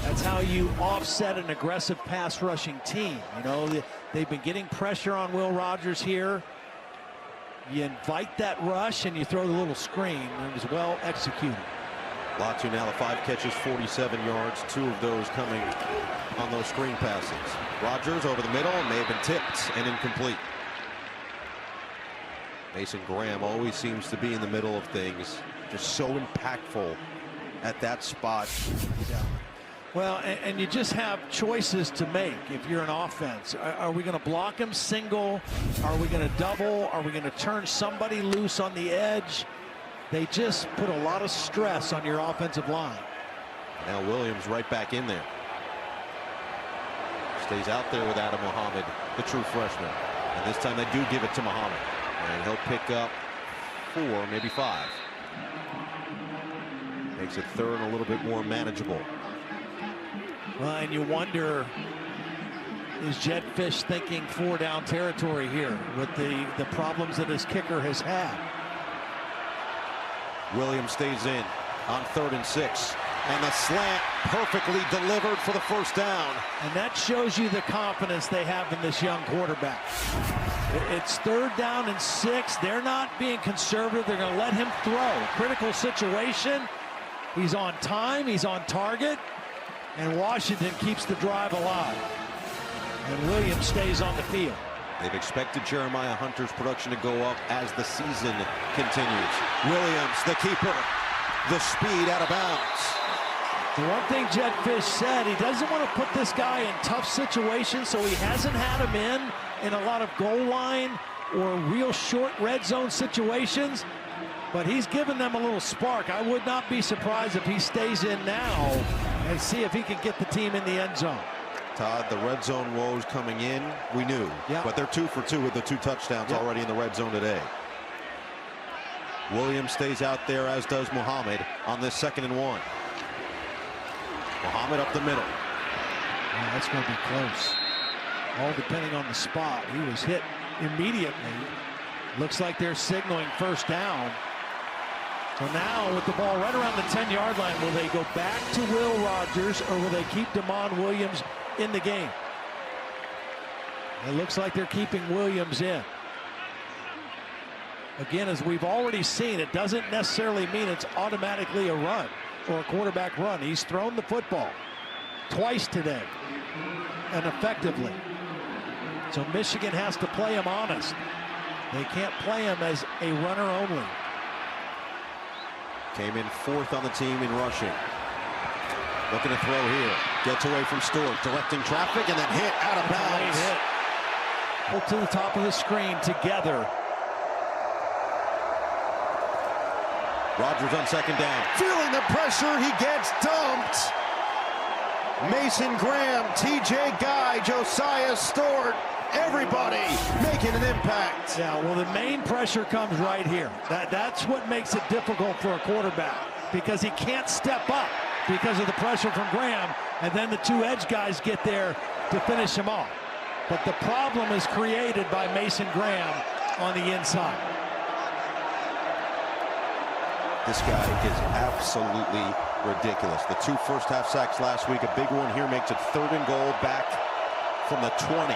That's how you offset an aggressive pass rushing team. You know, they've been getting pressure on Will Rogers here. You invite that rush and you throw the little screen, and it was well executed. Latu now the 5 catches, 47 yards, 2 of those coming on those screen passes. Rogers over the middle, may have been tipped and incomplete. Mason Graham always seems to be in the middle of things, just so impactful at that spot. Yeah. Well, and you just have choices to make if you're an offense. Are we going to block him single? Are we going to double? Are we going to turn somebody loose on the edge? They just put a lot of stress on your offensive line. Now Williams right back in there. Stays out there with Adam Muhammad, the true freshman. And this time they do give it to Muhammad. And he'll pick up 4, maybe 5. Makes it third and a little bit more manageable. Well, and you wonder, is Jedd Fisch thinking 4-down territory here with the problems that his kicker has had? Williams stays in on 3rd and 6. And the slant perfectly delivered for the first down. And that shows you the confidence they have in this young quarterback. It's 3rd down and 6. They're not being conservative. They're going to let him throw. Critical situation. He's on time. He's on target. And Washington keeps the drive alive. And Williams stays on the field. They've expected Jeremiah Hunter's production to go up as the season continues. Williams, the keeper, the speed out of bounds. The one thing Jedd Fisch said, he doesn't want to put this guy in tough situations, so he hasn't had him in a lot of goal line or real short red zone situations. But he's given them a little spark. I would not be surprised if he stays in now and see if he can get the team in the end zone. Todd, the red zone woes coming in, we knew. Yeah. But they're 2 for 2 with the 2 touchdowns already in the red zone today. Williams stays out there, as does Muhammad, on this 2nd and 1. Muhammad up the middle. Yeah, that's going to be close. All depending on the spot. He was hit immediately. Looks like they're signaling first down. So now with the ball right around the 10-yard line, will they go back to Will Rogers or will they keep Demond Williams in the game? It looks like they're keeping Williams in. Again, as we've already seen, it doesn't necessarily mean it's automatically a run or a quarterback run. He's thrown the football twice today and effectively. So Michigan has to play him honest. They can't play him as a runner only. Came in 4th on the team in rushing. Looking to throw here. Gets away from Stewart. Directing traffic and then hit out of bounds. Hit. Pulled to the top of the screen together. Rogers on 2nd down. Feeling the pressure. He gets dumped. Mason Graham, TJ Guy, Josiah Stewart. Everybody making an impact. Yeah, well, the main pressure comes right here. That's what makes it difficult for a quarterback because he can't step up because of the pressure from Graham, and then the 2 edge guys get there to finish him off. But the problem is created by Mason Graham on the inside. This guy is absolutely ridiculous. The 2 first-half sacks last week, a big one here makes it 3rd and goal back from the 20.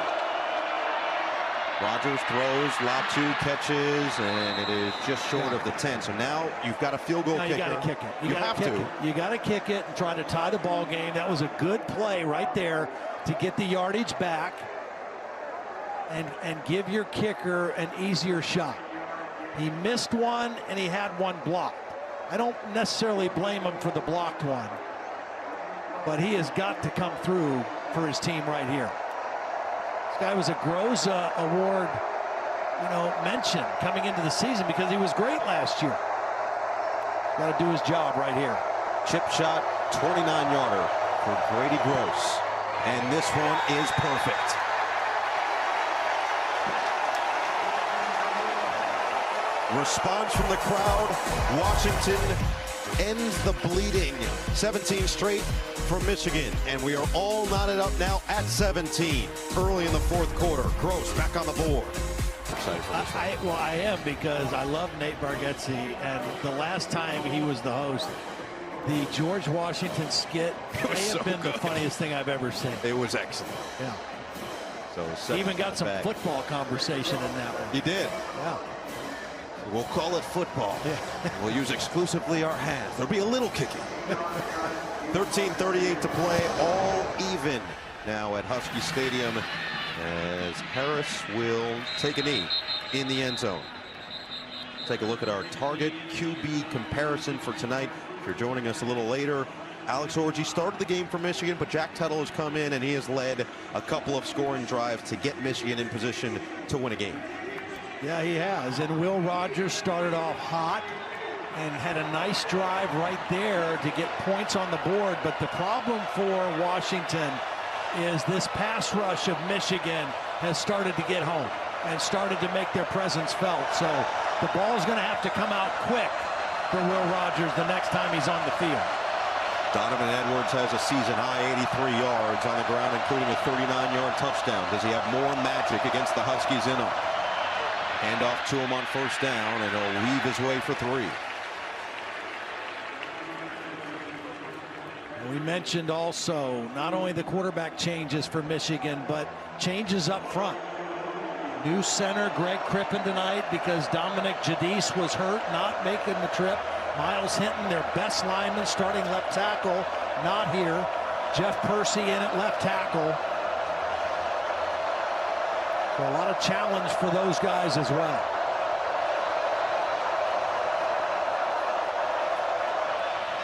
Rodgers throws, Latu catches, and it is just short of the 10. So now you've got a field goal kicker. You got to kick it. You have to. You got to kick it and try to tie the ball game. That was a good play right there to get the yardage back and give your kicker an easier shot. He missed one and he had one blocked. I don't necessarily blame him for the blocked one, but he has got to come through for his team right here. This guy was a Groza Award, mention coming into the season because he was great last year. Got to do his job right here. Chip shot, 29-yarder for Grady Gross, and this one is perfect. Response from the crowd. Washington ends the bleeding. 17 straight for Michigan, and we are all knotted up now at 17 early in the 4th quarter. Gross back on the board. Excited for this one. I am, because I love Nate Bargatze, and the last time he was the host, the George Washington skit may have been the funniest thing I've ever seen. It was excellent. Yeah. So he even got some football conversation in that one. He did. Yeah. We'll call it football. Yeah. We'll use exclusively our hands. There'll be a little kicking. 13:38 to play, all even now at Husky Stadium, as Harris will take a knee in the end zone. Take a look at our target QB comparison for tonight. If you're joining us a little later, Alex Orji started the game for Michigan, but Jack Tuttle has come in and he has led a couple of scoring drives to get Michigan in position to win a game. Yeah, he has. And Will Rogers started off hot and had a nice drive right there to get points on the board. But the problem for Washington is this pass rush of Michigan has started to get home and started to make their presence felt. So the ball is going to have to come out quick for Will Rogers the next time he's on the field. Donovan Edwards has a season-high 83 yards on the ground, including a 39-yard touchdown. Does he have more magic against the Huskies in him? Hand off to him on 1st down, and he'll weave his way for 3. We mentioned also not only the quarterback changes for Michigan, but changes up front. New center Greg Crippen tonight because Dominic Jadis was hurt, not making the trip. Miles Hinton, their best lineman, starting left tackle, not here. Jeff Percy in at left tackle. So a lot of challenge for those guys as well.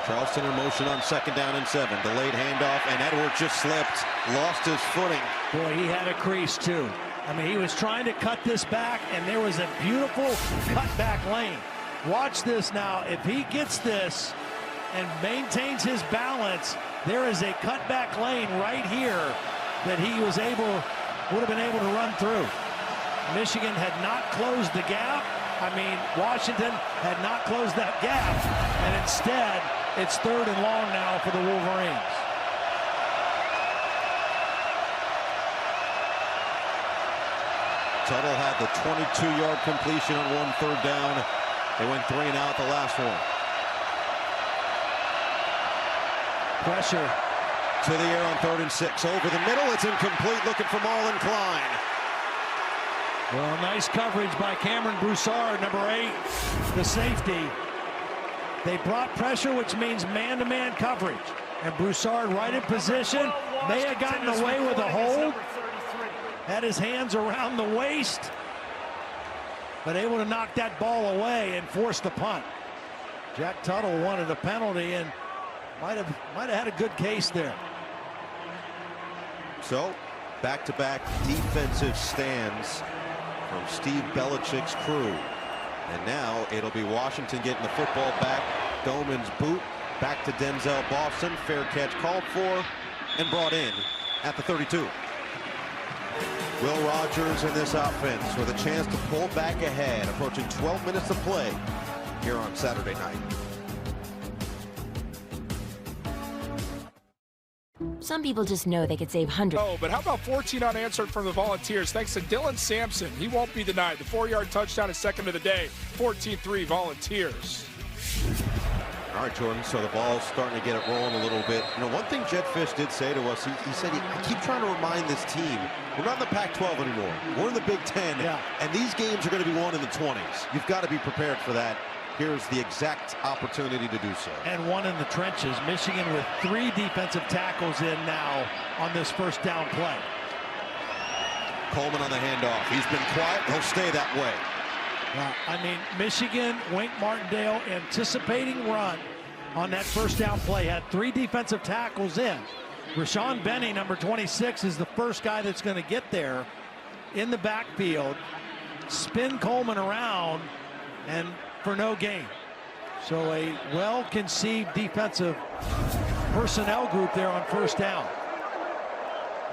Charleston in motion on 2nd down and 7. Delayed handoff, and Edwards just slipped, lost his footing. Boy, he had a crease too. I mean, he was trying to cut this back, and there was a beautiful cutback lane. Watch this now. If he gets this and maintains his balance, there is a cutback lane right here that he would have been able to run through. Michigan had not closed the gap. I mean, Washington had not closed that gap, and instead, it's 3rd and long now for the Wolverines. Tuttle had the 22-yard completion on 1 3rd down. They went 3 and out the last one. Pressure. To the air on 3rd and 6. Over the middle, it's incomplete, looking for Marlon Klein. Well, nice coverage by Cameron Broussard, number 8, the safety. They brought pressure, which means man-to-man coverage. And Broussard right in position. May have gotten away with a hold. Had his hands around the waist. But able to knock that ball away and force the punt. Jack Tuttle wanted a penalty and might have had a good case there. So, back-to-back defensive stands from Steve Belichick's crew. And now it'll be Washington getting the football back. Doman's boot back to Denzel Boston. Fair catch called for and brought in at the 32. Will Rogers in this offense with a chance to pull back ahead, approaching 12 minutes to play here on Saturday night. Some people just know they could save hundreds. Oh, but how about 14 unanswered from the Volunteers? Thanks to Dylan Sampson. He won't be denied. The 4-yard touchdown is second of the day. 14-3 Volunteers. All right, Jordan, so the ball's starting to get it rolling a little bit. You know, one thing Jedd Fisch did say to us, he said, I keep trying to remind this team, we're not in the Pac-12 anymore. We're in the Big Ten, and these games are going to be won in the 20s. You've got to be prepared for that. Here's the exact opportunity to do so. And one in the trenches. Michigan with 3 defensive tackles in now on this first down play. Coleman on the handoff. He's been quiet. He'll stay that way. I mean, Michigan, Wink Martindale anticipating run on that first down play. Had 3 defensive tackles in. Rashawn Benny, number 26, is the first guy that's going to get there in the backfield. Spin Coleman around and for no gain. So a well-conceived defensive personnel group there on first down.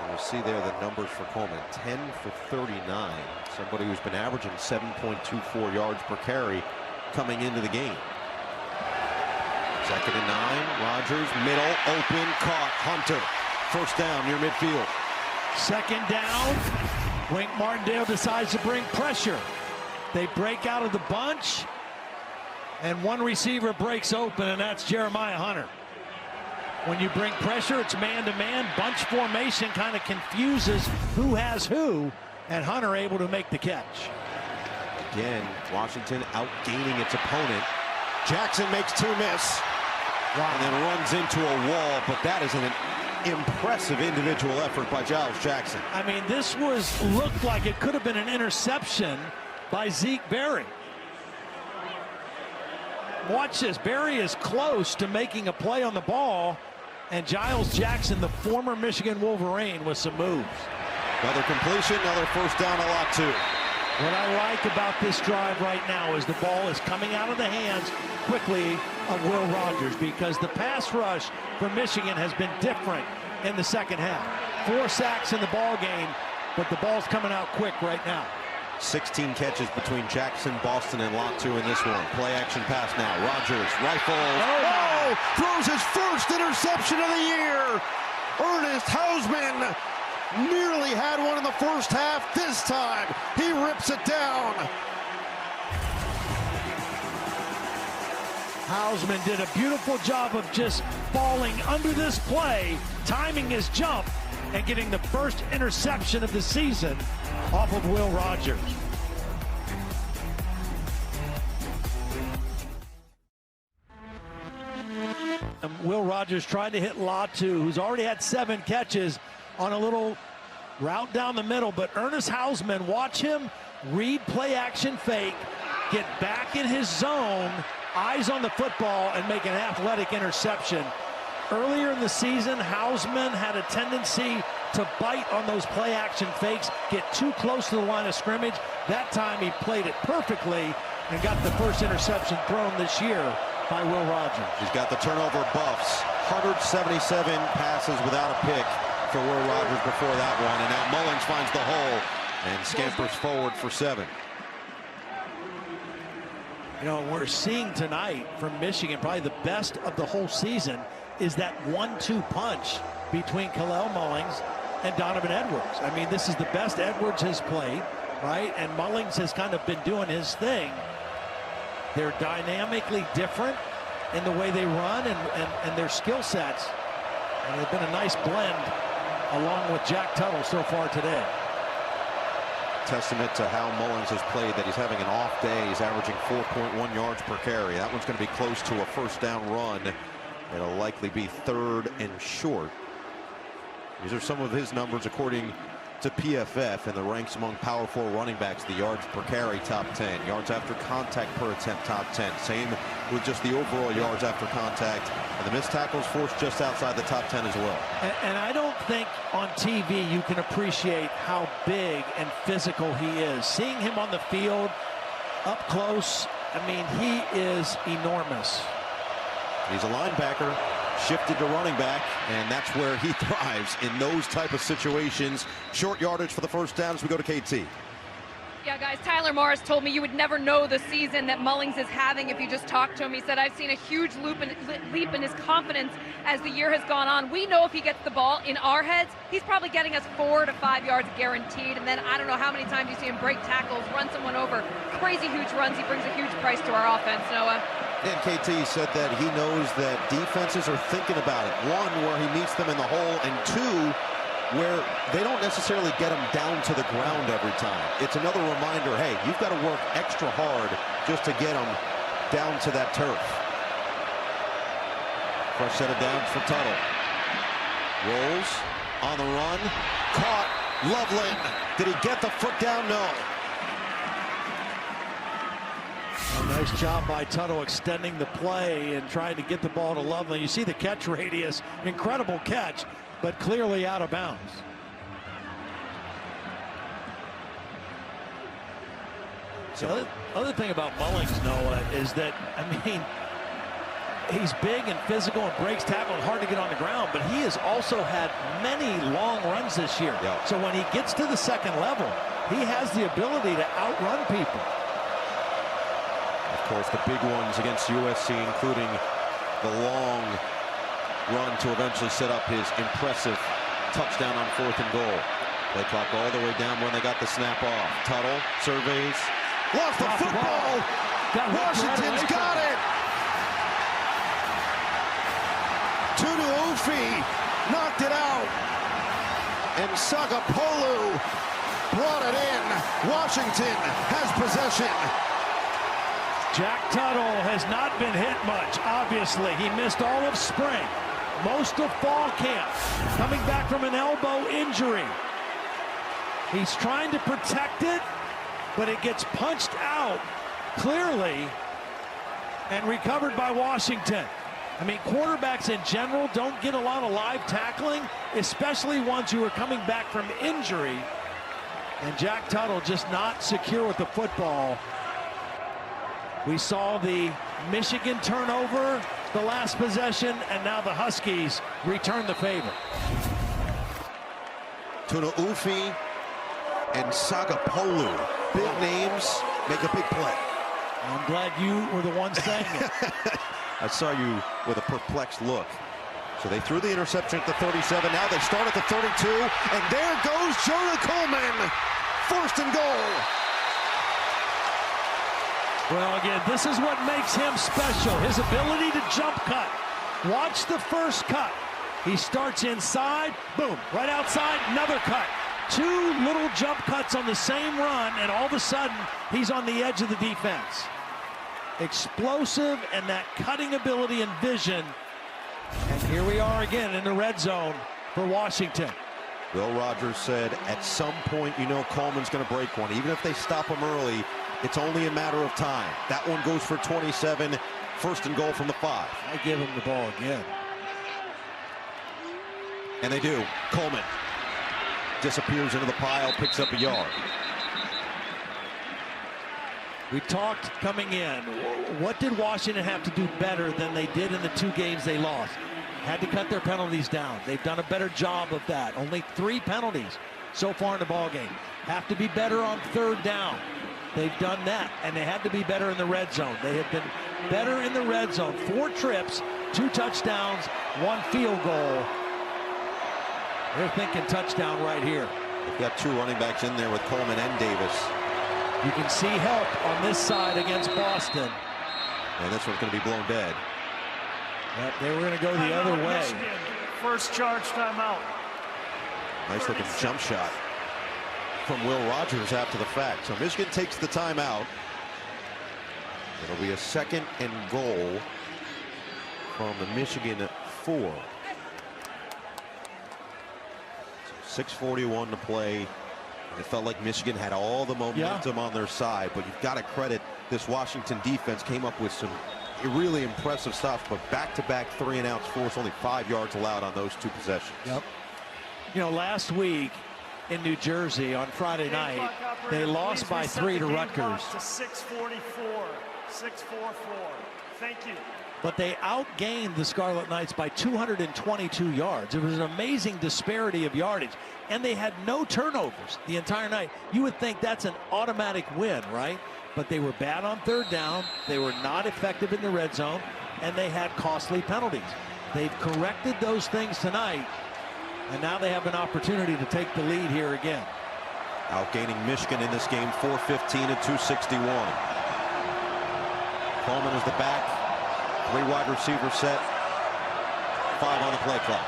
And you see there the numbers for Coleman, 10 for 39. Somebody who's been averaging 7.24 yards per carry coming into the game. 2nd and 9, Rodgers, middle, open, caught, Hunter. First down near midfield. 2nd down, Wink Martindale decides to bring pressure. They break out of the bunch, and one receiver breaks open, and that's Jeremiah Hunter. When you bring pressure, it's man-to-man. Bunch formation kind of confuses who has who, and Hunter able to make the catch. Again, Washington outgaining its opponent. Jackson makes 2 miss. And then runs into a wall, but that is an impressive individual effort by Giles Jackson. I mean, this looked like it could have been an interception by Zeke Berry. Watch this. Berry is close to making a play on the ball, and Giles Jackson, the former Michigan Wolverine, with some moves. Another completion, another first down, a lot too. What I like about this drive right now is the ball is coming out of the hands quickly of Will Rogers, because the pass rush for Michigan has been different in the second half. 4 sacks in the ball game, but the ball's coming out quick right now. 16 catches between Jackson, Boston, and Latu in this one. Play action pass now. Rogers rifles. Oh! Throws his first interception of the year. Ernest Hausmann nearly had one in the first half. This time, he rips it down. Hausmann did a beautiful job of just falling under this play, timing his jump, and getting the first interception of the season off of Will Rogers. Will Rogers tried to hit Latu, who's already had 7 catches on a little route down the middle, but Ernest Hausmann, watch him read play action fake, get back in his zone, eyes on the football, and make an athletic interception. Earlier in the season, Hausmann had a tendency to bite on those play action fakes, get too close to the line of scrimmage. That time he played it perfectly and got the first interception thrown this year by Will Rogers. He's got the turnover buffs. 177 passes without a pick for Will Rogers before that one. And now Mullins finds the hole and scampers forward for 7. You know, we're seeing tonight from Michigan, probably the best of the whole season, is that 1-2 punch between Kalel Mullins and Donovan Edwards. I mean, this is the best Edwards has played, right? And Mullins has kind of been doing his thing. They're dynamically different in the way they run and their skill sets. And it's been a nice blend along with Jack Tuttle so far today. Testament to how Mullins has played, that he's having an off day. He's averaging 4.1 yards per carry. That one's going to be close to a first down run. It'll likely be 3rd and short. These are some of his numbers according to PFF, and the ranks among Power 4 running backs. The yards per carry, top 10. Yards after contact per attempt, top 10. Same with just the overall yards after contact. And the missed tackles forced just outside the top 10 as well. And I don't think on TV you can appreciate how big and physical he is. Seeing him on the field up close, I mean, he is enormous. He's a linebacker, shifted to running back, and that's where he thrives, in those type of situations. Short yardage for the first down as we go to KT. Yeah, guys, Tyler Morris told me you would never know the season that Mullins is having if you just talked to him. He said, I've seen a huge leap in his confidence as the year has gone on. We know if he gets the ball in our heads, he's probably getting us 4 to 5 yards guaranteed. And then I don't know how many times you see him break tackles, run someone over, crazy huge runs. He brings a huge price to our offense, Noah. And KT said that he knows that defenses are thinking about it. One, where he meets them in the hole, and two, where they don't necessarily get him down to the ground every time. It's another reminder, hey, you've got to work extra hard just to get him down to that turf. Fresh set of downs for Tuttle. Rolls on the run, caught. Loveland, did he get the foot down? No. A nice job by Tuttle extending the play and trying to get the ball to Loveland. You see the catch radius, incredible catch, but clearly out of bounds. So the other thing about Mullings, Noah, is that, I mean, he's big and physical and breaks tackle and hard to get on the ground, but he has also had many long runs this year. Yep. So when he gets to the second level, he has the ability to outrun people. Of course, the big ones against USC, including the long run to eventually set up his impressive touchdown on 4th and goal. Play clock all the way down when they got the snap off. Tuttle surveys, lost the football. Washington's got it. Tunuufi knocked it out, and Sagapolu brought it in. Washington has possession. Jack Tuttle has not been hit much, obviously. He missed all of spring, most of fall camp, coming back from an elbow injury. He's trying to protect it, but it gets punched out clearly and recovered by Washington. I mean, quarterbacks in general don't get a lot of live tackling, especially ones who are coming back from injury. And Jack Tuttle just not secure with the football. We saw the Michigan turnover the last possession, and now the Huskies return the favor. Tunuufi and Sagapolu, big names, make a big play. I'm glad you were the one saying it. I saw you with a perplexed look. So they threw the interception at the 37. Now they start at the 32. And there goes Jonah Coleman. 1st and goal. Well, again, this is what makes him special. His ability to jump cut. Watch the first cut. He starts inside. Boom. Right outside. Another cut. 2 little jump cuts on the same run. And all of a sudden, he's on the edge of the defense. Explosive and that cutting ability and vision. And here we are again in the red zone for Washington. Will Rogers said at some point, you know, Coleman's going to break one. Even if they stop him early, it's only a matter of time. That one goes for 27. 1st and goal from the 5. I give him the ball again. And they do. Coleman disappears into the pile, picks up a yard. We talked coming in, what did Washington have to do better than they did in the 2 games they lost? Had to cut their penalties down. They've done a better job of that. Only 3 penalties so far in the ball game. Have to be better on 3rd down. They've done that, and they had to be better in the red zone. They have been better in the red zone. 4 trips, 2 touchdowns, 1 field goal. They're thinking touchdown right here. They've got 2 running backs in there with Coleman and Davis. You can see help on this side against Boston. And this one's going to be blown dead. Yep, they were going to go the other way. Michigan. First charge timeout. Nice looking jump shot from Will Rogers after the fact. So Michigan takes the timeout. It'll be a 2nd and goal from the Michigan 4. 6:41 to play. And it felt like Michigan had all the momentum on their side, but you've got to credit this Washington defense. Came up with some really impressive stuff, but back-to-back 3-and-outs force, only 5 yards allowed on those 2 possessions. Yep. You know, last week in New Jersey on Friday night, they lost by 3 to Rutgers. To 6:44, 6:44. Thank you. But they outgained the Scarlet Knights by 222 yards. It was an amazing disparity of yardage. And they had no turnovers the entire night. You would think that's an automatic win, right? But they were bad on 3rd down. They were not effective in the red zone. And they had costly penalties. They've corrected those things tonight. And now they have an opportunity to take the lead here again. Outgaining Michigan in this game, 4:15 and 2:61. Coleman is the back. 3 wide receiver set, 5 on the play clock.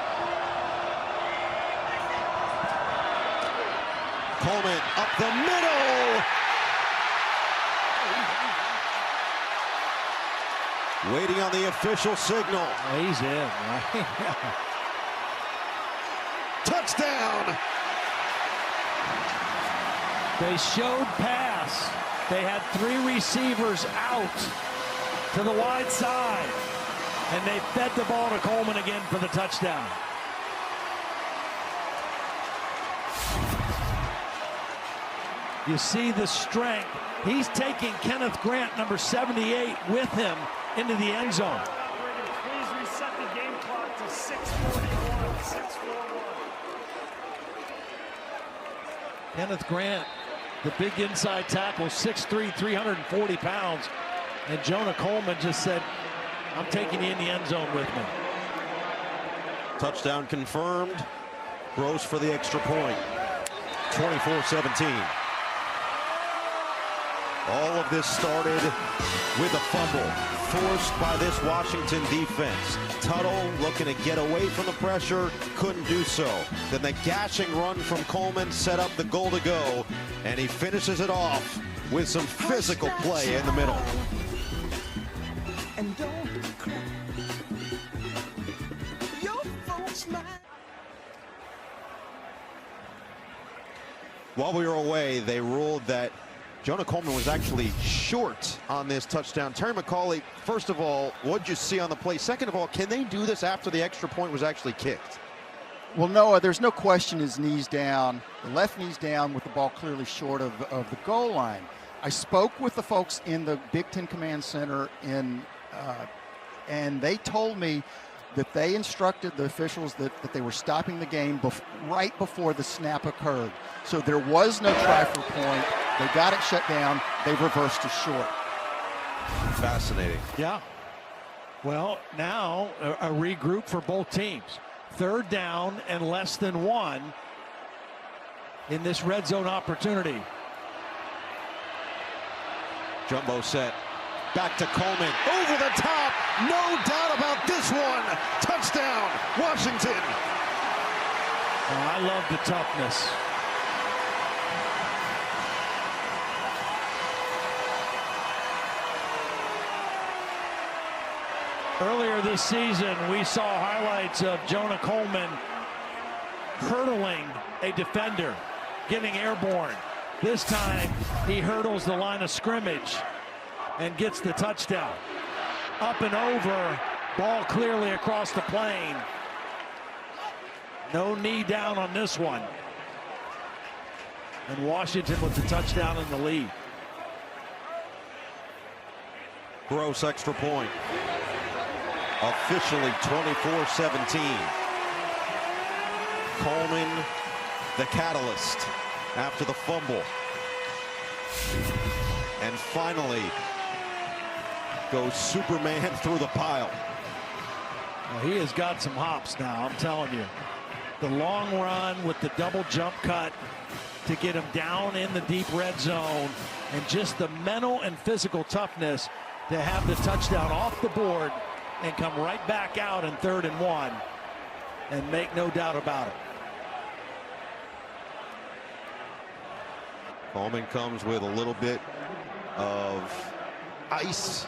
Coleman up the middle. Waiting on the official signal. He's in, right? Touchdown. They showed pass. They had 3 receivers out to the wide side, and they fed the ball to Coleman again for the touchdown. You see the strength. He's taking Kenneth Grant, number 78, with him into the end zone. Please reset the game clock to 6:41. 6:41. Kenneth Grant, the big inside tackle, 6'3", 340 pounds. And Jonah Coleman just said, I'm taking you in the end zone with me. Touchdown confirmed. Gross for the extra point. 24-17. All of this started with a fumble forced by this Washington defense. Tuttle looking to get away from the pressure, couldn't do so. Then the gashing run from Coleman set up the goal to go, and he finishes it off with some physical play in the middle. And don't cry. Your folks might. While we were away, they ruled that Jonah Coleman was actually short on this touchdown. Terry McCauley, first of all, what did you see on the play? Second of all, can they do this after the extra point was actually kicked? Well, Noah, there's no question his knee's down. The left knee's down with the ball clearly short of the goal line. I spoke with the folks in the Big Ten Command Center and they told me that they instructed the officials that they were stopping the game right before the snap occurred. So there was no try for point. They got it shut down. They reversed to short. Fascinating. Yeah. Well, now a regroup for both teams. 3rd down and less than 1 in this red zone opportunity. Jumbo set. Back to Coleman. Over the top. No doubt about this one. Touchdown, Washington. Oh, I love the toughness. Earlier this season, we saw highlights of Jonah Coleman hurdling a defender, getting airborne. This time, he hurdles the line of scrimmage and gets the touchdown. Up and over, ball clearly across the plane. No knee down on this one. And Washington with the touchdown in the lead. Gross extra point. Officially 24-17. Coleman, the catalyst after the fumble. And finally goes Superman through the pile. Well, he has got some hops now, I'm telling you. The long run with the double jump cut to get him down in the deep red zone, and just the mental and physical toughness to have the touchdown off the board and come right back out in 3rd and 1 and make no doubt about it. Coleman comes with a little bit of ice.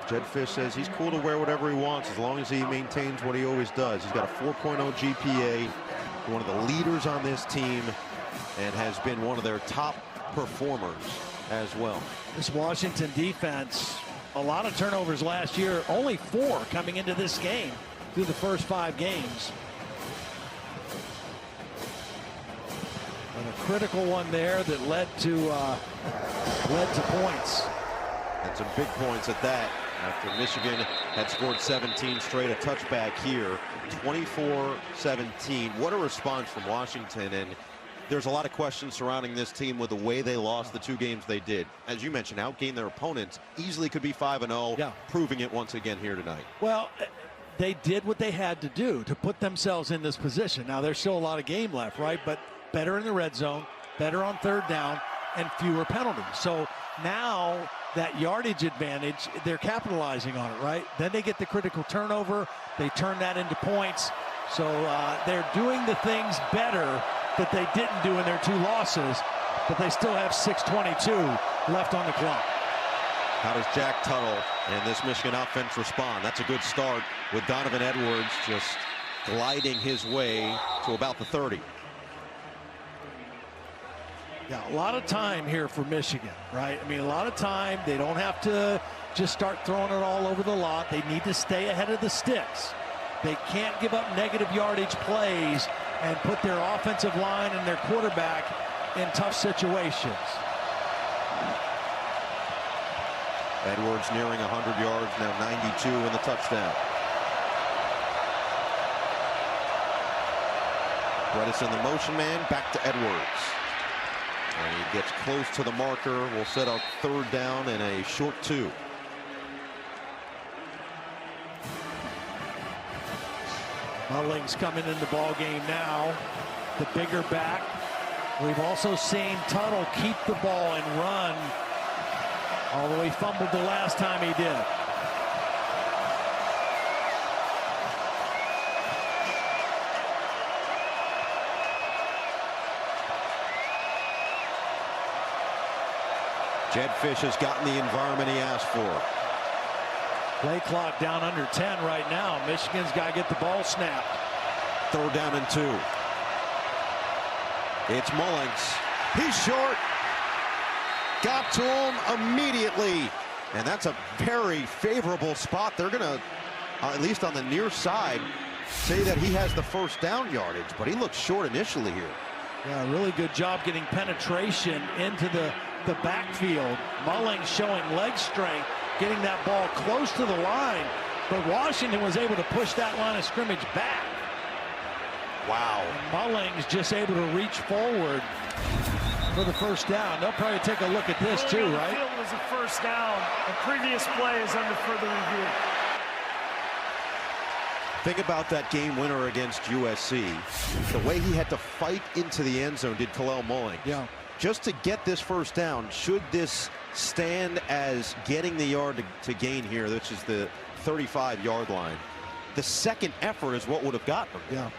Jed Fish says he's cool to wear whatever he wants as long as he maintains what he always does. He's got a 4.0 GPA, one of the leaders on this team, and has been one of their top performers as well. This Washington defense, a lot of turnovers last year, only 4 coming into this game through the first 5 games. And a critical one there that led to points. And some big points at that after Michigan had scored 17 straight, a touchback here. 24-17. What a response from Washington. And there's a lot of questions surrounding this team with the way they lost the 2 games they did. As you mentioned, outgained their opponents, easily could be 5-0, yeah, proving it once again here tonight. Well, they did what they had to do to put themselves in this position. Now, there's still a lot of game left, right? But better in the red zone, better on 3rd down, and fewer penalties. So now that yardage advantage, they're capitalizing on it, right? Then they get the critical turnover. They turn that into points. So they're doing the things better that they didn't do in their 2 losses, but they still have 6:22 left on the clock. How does Jack Tuttle and this Michigan offense respond? That's a good start with Donovan Edwards just gliding his way to about the 30. Yeah, a lot of time here for Michigan, right? I mean, a lot of time. They don't have to just start throwing it all over the lot. They need to stay ahead of the sticks. They can't give up negative yardage plays and put their offensive line and their quarterback in tough situations. Edwards nearing 100 yards, now 92 in the touchdown. Bredesen, the motion man, back to Edwards. And he gets close to the marker. We'll set up 3rd down and a short 2. Mullings coming in the ball game now, the bigger back. We've also seen Tuttle keep the ball and run, although he fumbled the last time he did. Jedd Fisch has gotten the environment he asked for. Play clock down under 10 right now. Michigan's got to get the ball snapped. 3rd down and 2. It's Mullings. He's short. Got to him immediately. And that's a very favorable spot. They're going to, at least on the near side, say that he has the 1st down yardage, but he looks short initially here. Yeah, really good job getting penetration into the backfield. Mullings showing leg strength, getting that ball close to the line, but Washington was able to push that line of scrimmage back. Wow. And Mullings just able to reach forward for the 1st down. They'll probably take a look at this too, right? The field was a 1st down. The previous play is under further review. Think about that game winner against USC. The way he had to fight into the end zone did Kalel Mullings. Yeah. Just to get this 1st down, should this stand as getting the yard to gain here, which is the 35-yard line, the 2nd effort is what would have gotten him. Yeah.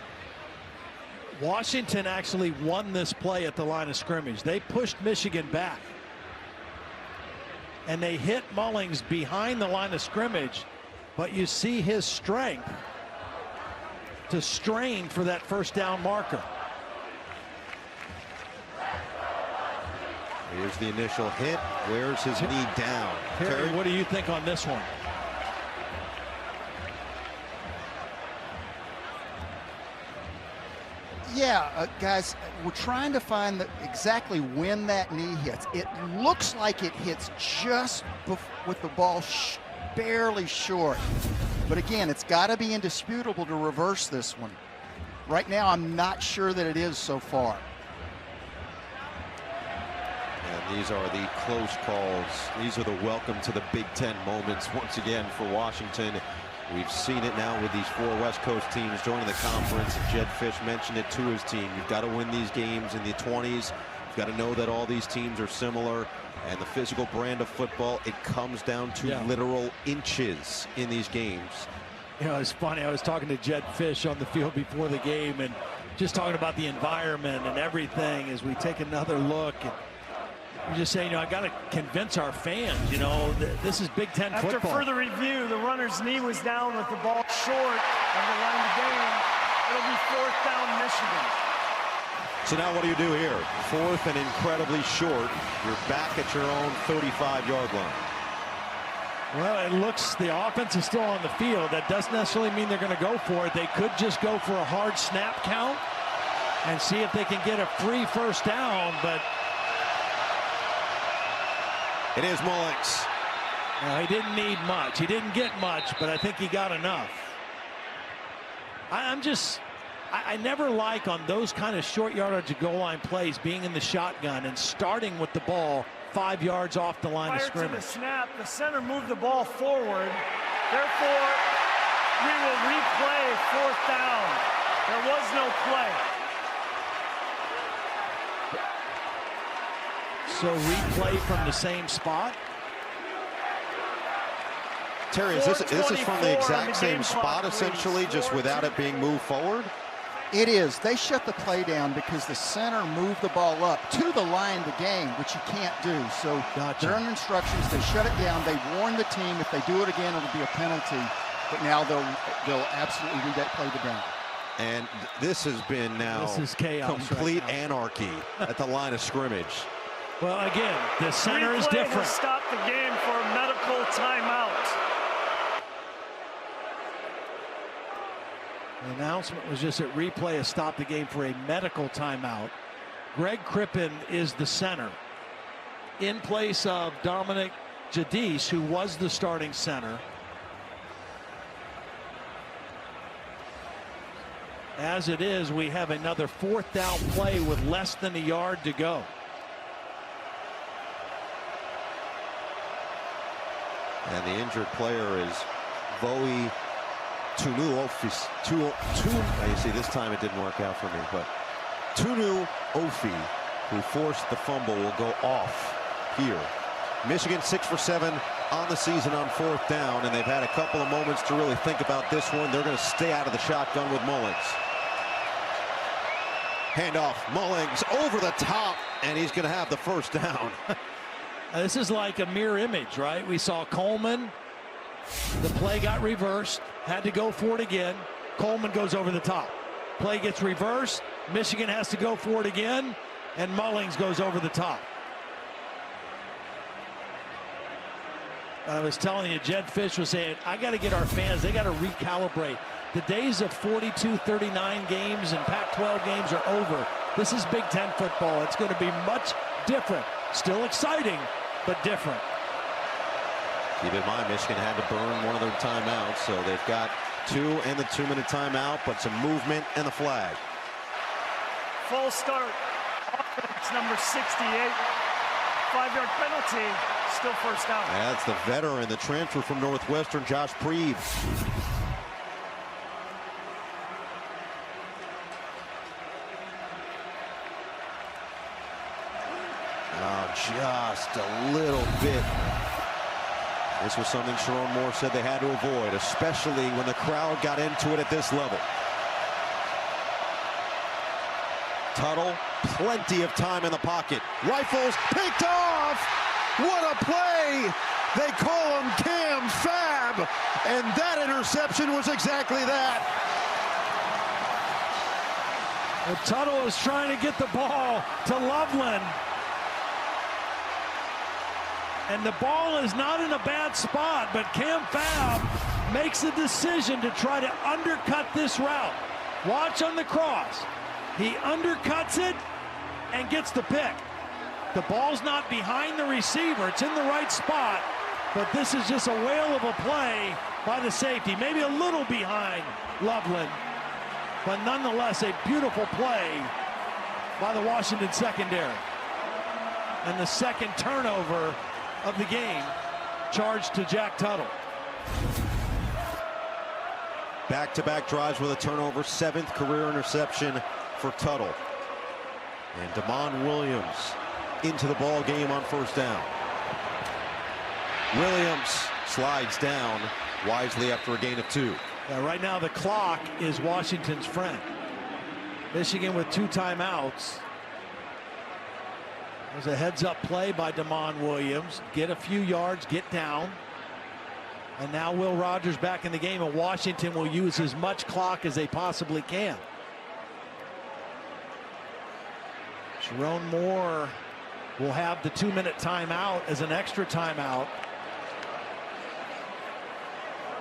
Washington actually won this play at the line of scrimmage. They pushed Michigan back. And they hit Mullings behind the line of scrimmage, but you see his strength to strain for that 1st down marker. Here's the initial hit. Where's his knee down? Terry, what do you think on this one? Yeah, guys, we're trying to find exactly when that knee hits. It looks like it hits just with the ball barely short. But again, it's got to be indisputable to reverse this one. Right now, I'm not sure that it is so far. And these are the close calls. These are the welcome to the Big Ten moments once again for Washington. We've seen it now with these 4 West Coast teams joining the conference. And Jedd Fisch mentioned it to his team. You've got to win these games in the 20s. You've got to know that all these teams are similar. And the physical brand of football, it comes down to literal inches in these games. You know, it's funny. I was talking to Jedd Fisch on the field before the game and just talking about the environment and everything as we take another look. And we're just saying, you know, I got to convince our fans, you know, this is Big Ten football. After further review, the runner's knee was down with the ball short of the line of game. It'll be 4th down Michigan. So now what do you do here? 4th and incredibly short. You're back at your own 35-yard line. Well, it looks the offense is still on the field. That doesn't necessarily mean they're going to go for it. They could just go for a hard snap count and see if they can get a free 1st down, but it is Mullings. He didn't need much. He didn't get much, but I think he got enough. I never like on those kind of short yardage goal line plays being in the shotgun and starting with the ball 5 yards off the line of scrimmage. Prior to the snap, the center moved the ball forward. Therefore, we will replay 4th down. There was no play. So replay from the same spot. Terry, is this is from the exact same spot, essentially, just without it being moved forward? It is. They shut the play down because the center moved the ball up to the line of the game, which you can't do. So during instructions, they shut it down. They warn the team if they do it again, it'll be a penalty. But now they'll absolutely replay the down. And this has been now complete anarchy at the line of scrimmage. Well, again, the center is Replay different. has stopped the game for a medical timeout. The announcement was just that replay has stopped the game for a medical timeout. Greg Crippen is the center in place of Dominic Jadis, who was the starting center. As it is, we have another 4th down play with less than a yard to go. And the injured player is Voe Tunu. You see, this time it didn't work out for me, but Tunu Ofi, who forced the fumble, will go off here. Michigan 6 for 7 on the season on 4th down, and they've had a couple of moments to really think about this one. They're going to stay out of the shotgun with Mullings. Handoff, Mullings over the top, and he's going to have the 1st down. This is like a mirror image, right? We saw Coleman. The play got reversed, had to go for it again. Coleman goes over the top. Play gets reversed. Michigan has to go for it again, and Mullings goes over the top. I was telling you, Jed Fish was saying, I got to get our fans, they got to recalibrate. The days of 42-39 games and Pac-12 games are over. This is Big Ten football. It's going to be much different. Still exciting, but different. Keep in mind, Michigan had to burn one of their timeouts, so they've got 2 and the 2-minute timeout, but some movement and the flag. Full start. Offense number 68. 5-yard penalty. Still 1st down. That's the veteran, the transfer from Northwestern, Josh Preeb. Oh, just a little bit. This was something Sharon Moore said they had to avoid, especially when the crowd got into it at this level. Tuttle, plenty of time in the pocket. Rifles picked off. What a play. They call him Cam Fab. And that interception was exactly that. Well, Tuttle is trying to get the ball to Loveland. And the ball is not in a bad spot, but Cam Fab makes a decision to try to undercut this route. Watch on the cross. He undercuts it and gets the pick. The ball's not behind the receiver. It's in the right spot, but this is just a whale of a play by the safety. Maybe a little behind Loveland, but nonetheless a beautiful play by the Washington secondary. And the 2nd turnover of the game charged to Jack Tuttle. Back-to-back drives with a turnover, 7th career interception for Tuttle. And Damon Williams into the ball game on 1st down. Williams slides down wisely after a gain of 2. Yeah, right now the clock is Washington's friend. Michigan with 2 timeouts. There's a heads-up play by Damon Williams. Get a few yards, get down. And now Will Rogers back in the game, and Washington will use as much clock as they possibly can. Sharon Moore will have the 2-minute timeout as an extra timeout.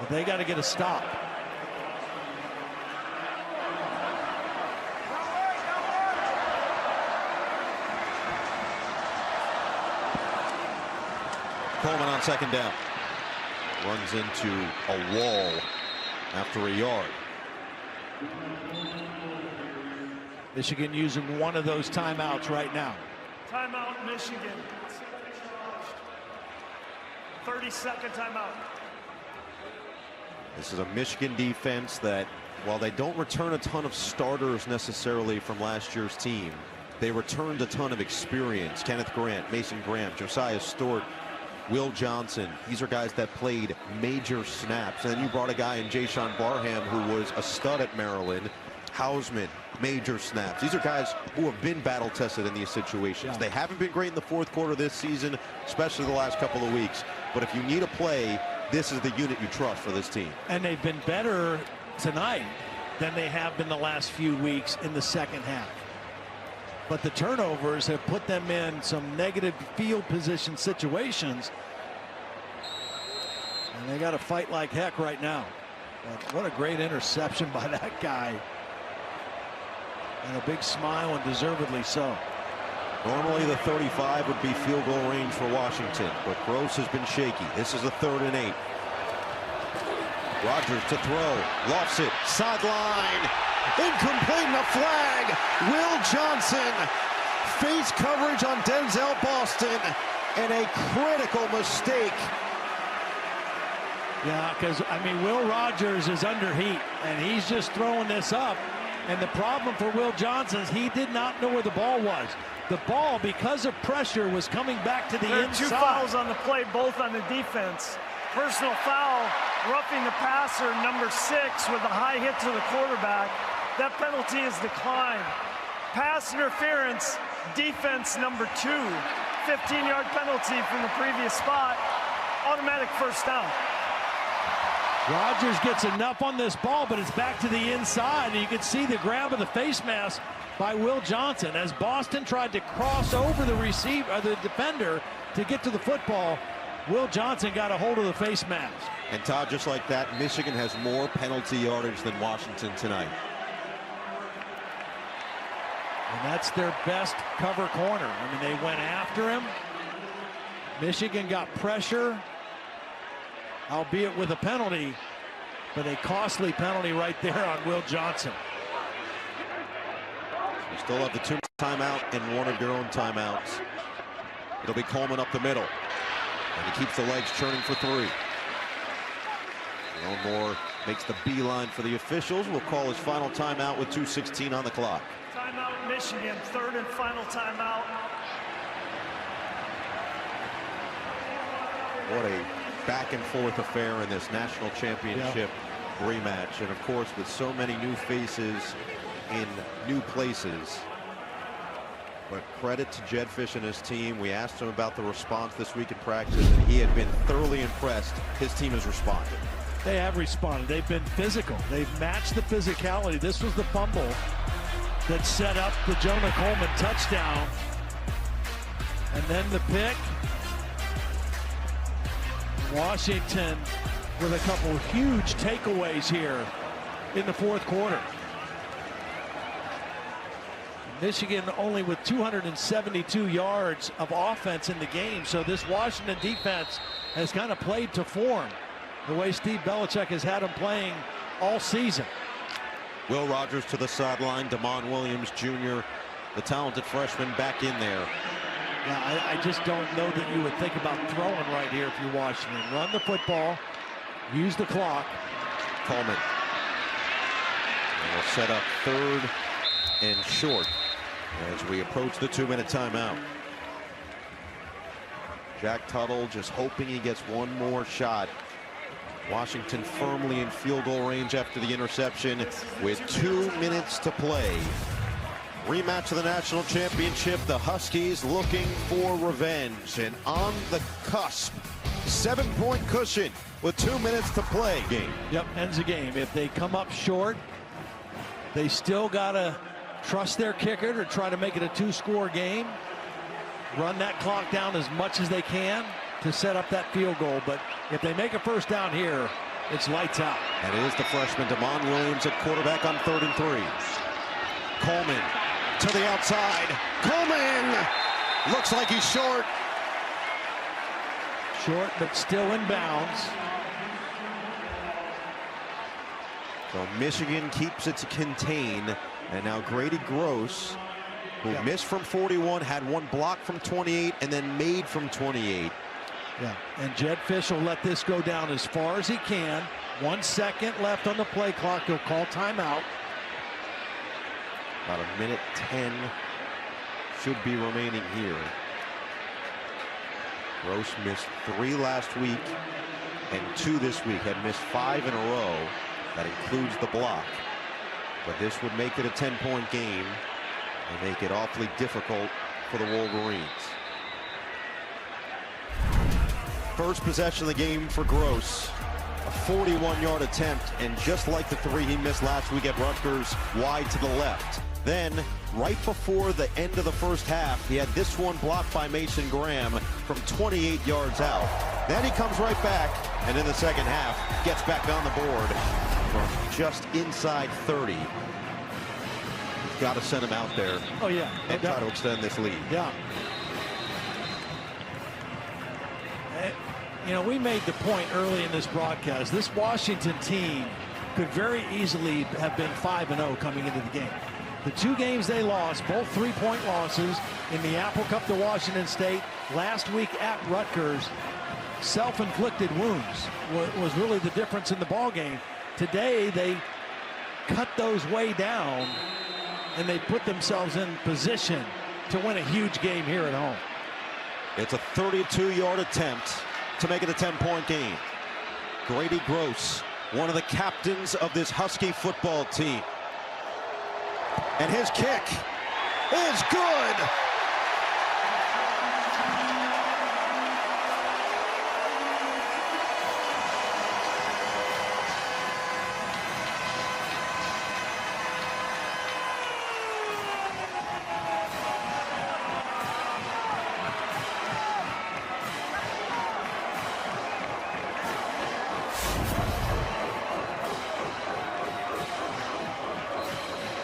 But they got to get a stop. Coleman on 2nd down. Runs into a wall after a yard. Michigan using one of those timeouts right now. Timeout, Michigan. 30-second timeout. This is a Michigan defense that, while they don't return a ton of starters necessarily from last year's team, They returned a ton of experience. Kenneth Grant, Mason Graham, Josiah Stewart, Will Johnson. These are guys that played major snaps. And then you brought a guy in Jayshawn Barham who was a stud at Maryland. Hausman, major snaps. These are guys who have been battle tested in these situations. Yeah. They haven't been great in the fourth quarter this season, especially the last couple of weeks. But if you need a play, this is the unit you trust for this team. And they've been better tonight than they have been the last few weeks in the second half. But the turnovers have put them in some negative field position situations. And they got to fight like heck right now. But what a great interception by that guy. And a big smile, and deservedly so. Normally the 35 would be field goal range for Washington, but Gross has been shaky. This is a 3rd and 8. Rogers to throw, lofts it, sideline, incomplete, and a flag. Will Johnson face coverage on Denzel Boston, and a critical mistake. Yeah, because, I mean, Will Rogers is under heat, and he's just throwing this up. And the problem for Will Johnson is he did not know where the ball was. The ball, because of pressure, was coming back to the There are inside. 2 fouls on the play, both on the defense. Personal foul, roughing the passer, number 6, with a high hit to the quarterback. That penalty is declined. Pass interference, defense number 2. 15-yard penalty from the previous spot. Automatic first down. Rogers gets enough on this ball, but it's back to the inside. And you can see the grab of the face mask by Will Johnson as Boston tried to cross over the the defender to get to the football. Will Johnson got a hold of the face mask. And Todd, just like that, Michigan has more penalty yardage than Washington tonight. And that's their best cover corner. I mean, they went after him. Michigan got pressure, albeit with a penalty, but a costly penalty right there on Will Johnson. You still have the 2 timeout and 1 of your own timeouts. It'll be Coleman up the middle, and he keeps the legs churning for 3. Moore makes the beeline for the officials. Will call his final timeout with 2:16 on the clock. Timeout Michigan, 3rd and final timeout. What a back and forth affair in this national championship rematch. And of course, with so many new faces in new places. But credit to Jedd Fisch and his team. We asked him about the response this week in practice, and he had been thoroughly impressed. His team has responded. They have responded. They've been physical. They've matched the physicality. This was the fumble that set up the Jonah Coleman touchdown. And then the pick. Washington with a couple huge takeaways here in the fourth quarter. Michigan only with 272 yards of offense in the game. So this Washington defense has kind of played to form the way Steve Belichick has had them playing all season. Will Rogers to the sideline. Damon Williams Jr., the talented freshman, back in there. Yeah, I just don't know that you would think about throwing right here if you're Washington. Run the football, use the clock. Coleman. And we'll set up 3rd and short as we approach the 2-minute timeout. Jack Tuttle just hoping he gets one more shot. Washington firmly in field goal range after the interception with 2 minutes to play. Rematch of the national championship. The Huskies looking for revenge, and on the cusp, 7-point cushion with 2 minutes to play. Game. Yep, ends the game. If they come up short, they still got to trust their kicker to try to make it a 2-score game. Run that clock down as much as they can to set up that field goal. But if they make a first down here, it's lights out. And it is the freshman Damon Williams at quarterback on 3rd and 3. Coleman to the outside. Coleman looks like he's short. Short, but still in bounds. So Michigan keeps it to contain. And now Grady Gross, who missed from 41, had one block from 28, and then made from 28. Yeah, and Jedd Fisch will let this go down as far as he can. 1 second left on the play clock. He'll call timeout. About 1:10 should be remaining here. Gross missed 3 last week and 2 this week. Had missed 5 in a row. That includes the block. But this would make it a 10-point game and make it awfully difficult for the Wolverines. First possession of the game for Gross. A 41-yard attempt, and just like the 3 he missed last week at Rutgers, wide to the left. Then, right before the end of the first half, he had this one blocked by Mason Graham from 28 yards out. Then he comes right back, and in the second half, gets back on the board from just inside 30. He's got to send him out there. Oh, yeah. And try to extend this lead. Yeah. You know, we made the point early in this broadcast. This Washington team could very easily have been 5-0 coming into the game. The 2 games they lost, both 3-point losses in the Apple Cup to Washington State, last week at Rutgers, self-inflicted wounds was really the difference in the ball game. Today, they cut those way down, and they put themselves in position to win a huge game here at home. It's a 32-yard attempt to make it a 10-point game. Grady Gross, one of the captains of this Husky football team. And his kick is good.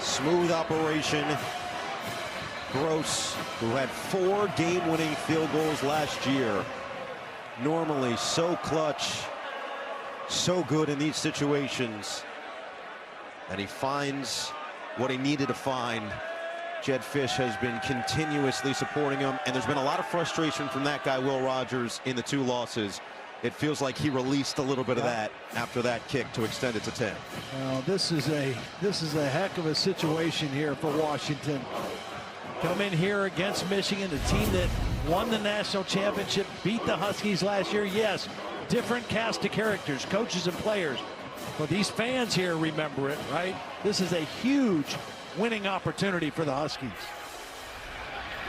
Smooth operation. Gross, who had 4 game-winning field goals last year, normally so clutch, so good in these situations, and he finds what he needed to find. Jedd Fisch has been continuously supporting him, and there's been a lot of frustration from that guy, Will Rogers, in the 2 losses. It feels like he released a little bit of that after that kick to extend it to 10. Well, this is a heck of a situation here for Washington. Come in here against Michigan, the team that won the national championship, beat the Huskies last year. Yes, different cast of characters, coaches and players. But these fans here remember it, right? This is a huge winning opportunity for the Huskies.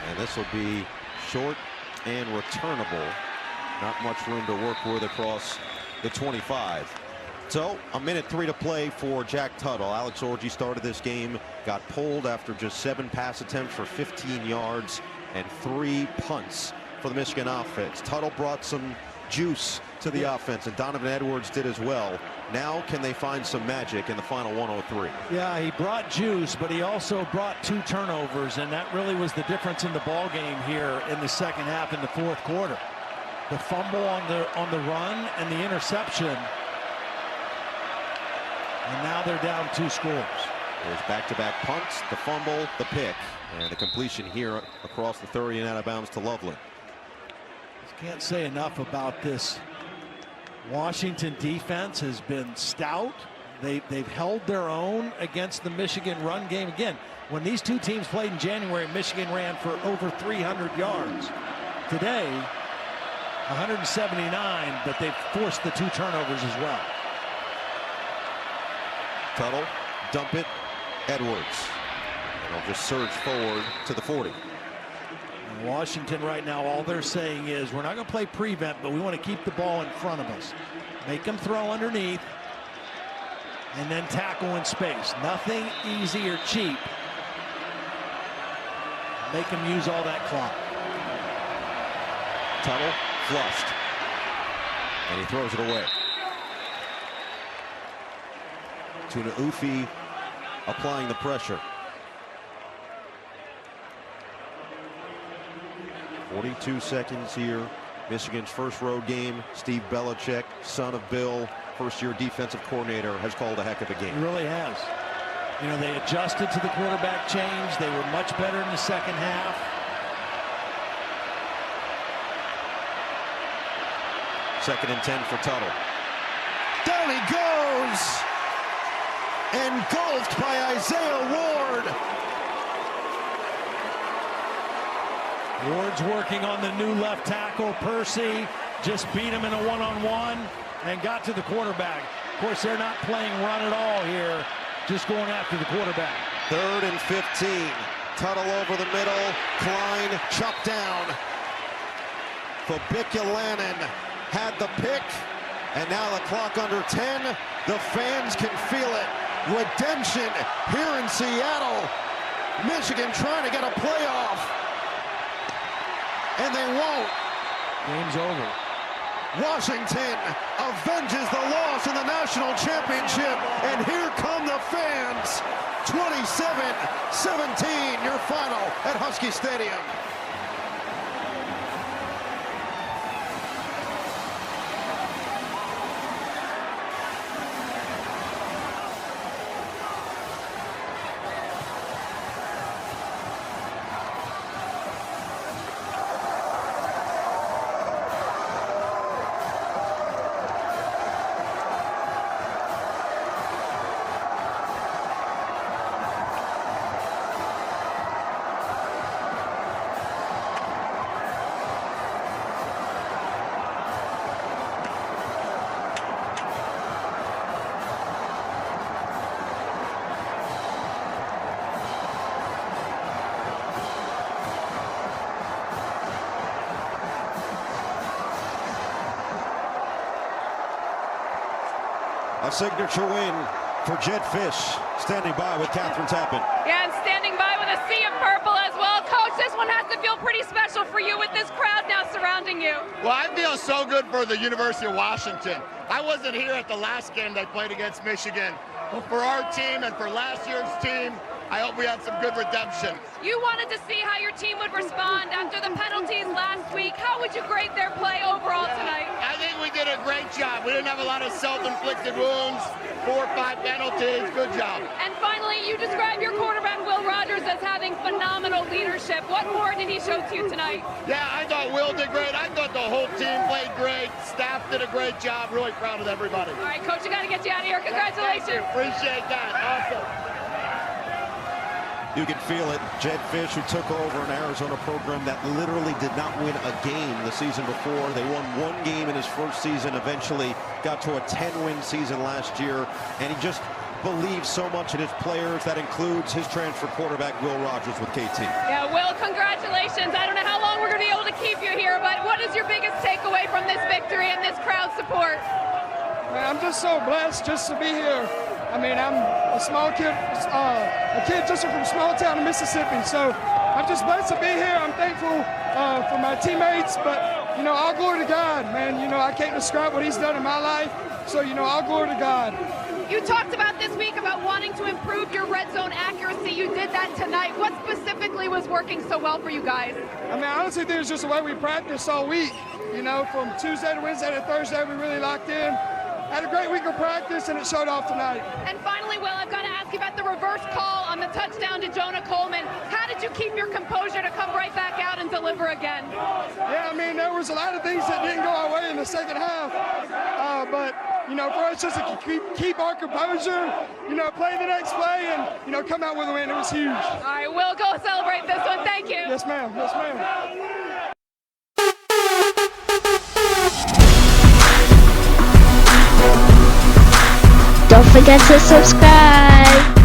And this will be short and returnable. Not much room to work with across the 25. So, 1:03 to play for Jack Tuttle. Alex Orji started this game, got pulled after just 7 pass attempts for 15 yards and 3 punts for the Michigan offense. Tuttle brought some juice to the offense, and Donovan Edwards did as well. Now, can they find some magic in the final 103? Yeah, he brought juice, but he also brought 2 turnovers, and that really was the difference in the ball game here in the second half in the 4th quarter. The fumble on the run and the interception. And now they're down 2 scores. There's back-to-back punts, the fumble, the pick, and the completion here across the 30 and out of bounds to Loveland. Just can't say enough about this. Washington defense has been stout. They've held their own against the Michigan run game. Again, when these 2 teams played in January, Michigan ran for over 300 yards. Today, 179, but they've forced the 2 turnovers as well. Tuttle, dump it, Edwards. And they'll just surge forward to the 40. And Washington right now, all they're saying is, we're not going to play prevent, but we want to keep the ball in front of us. Make them throw underneath, and then tackle in space. Nothing easy or cheap. Make them use all that clock. Tuttle flushed, and he throws it away. Tuna Ufi applying the pressure. 42 seconds here. Michigan's first road game. Steve Belichick, son of Bill, first-year defensive coordinator, has called a heck of a game. He really has. You know, they adjusted to the quarterback change. They were much better in the second half. Second and 10 for Tuttle. Down he goes! Engulfed by Isaiah Ward. Ward's working on the new left tackle. Percy just beat him in a one-on-one and got to the quarterback. Of course, they're not playing run at all here, just going after the quarterback. 3rd and 15. Tuttle over the middle. Klein chopped down. Fabiculanen had the pick, and now the clock under 10. The fans can feel it. Redemption here in Seattle. Michigan trying to get a playoff, and they won't. Game's over. Washington avenges the loss in the national championship, and here come the fans. 27-17, your final at Husky Stadium. A signature win for Jedd Fisch. Standing by with Catherine Tappan. Yeah, and standing by with a sea of purple as well. Coach, this one has to feel pretty special for you with this crowd now surrounding you. Well, I feel so good for the University of Washington. I wasn't here at the last game they played against Michigan. But for our team and for last year's team, I hope we had some good redemption. You wanted to see how your team would respond after the penalties last week. How would you grade their play overall tonight? I think we did a great job. We didn't have a lot of self-inflicted wounds, 4 or 5 penalties. Good job. And finally, you describe your quarterback, Will Rogers, as having phenomenal leadership. What more did he show to you tonight? Yeah, I thought Will did great. I thought the whole team played great. Staff did a great job. Really proud of everybody. All right, Coach, I got to get you out of here. Congratulations. Thank you. Appreciate that. Awesome. You can feel it. Jedd Fisch, who took over an Arizona program that literally did not win a game the season before. They won 1 game in his first season, eventually got to a 10-win season last year, and he just believes so much in his players. That includes his transfer quarterback, Will Rogers, with KT. Yeah, Will, congratulations. I don't know how long we're going to be able to keep you here, but what is your biggest takeaway from this victory and this crowd support? Man, I'm just so blessed just to be here. I mean, I'm a small kid, a kid just from a small town in Mississippi. So I'm just blessed to be here. I'm thankful for my teammates, but, you know, all glory to God, man. You know, I can't describe what he's done in my life. So, you know, all glory to God. You talked about this week about wanting to improve your red zone accuracy. You did that tonight. What specifically was working so well for you guys? I mean, I honestly think it's just the way we practiced all week. You know, from Tuesday to Wednesday to Thursday, we really locked in. Had a great week of practice, and it showed off tonight. And finally, Will, I've got to ask you about the reverse call on the touchdown to Jonah Coleman. How did you keep your composure to come right back out and deliver again? Yeah, I mean, there was a lot of things that didn't go our way in the second half. But, you know, for us just to keep our composure, you know, play the next play and, you know, come out with a win, it was huge. All right, Will, go celebrate this one. Thank you. Yes, ma'am. Yes, ma'am. Don't forget to subscribe.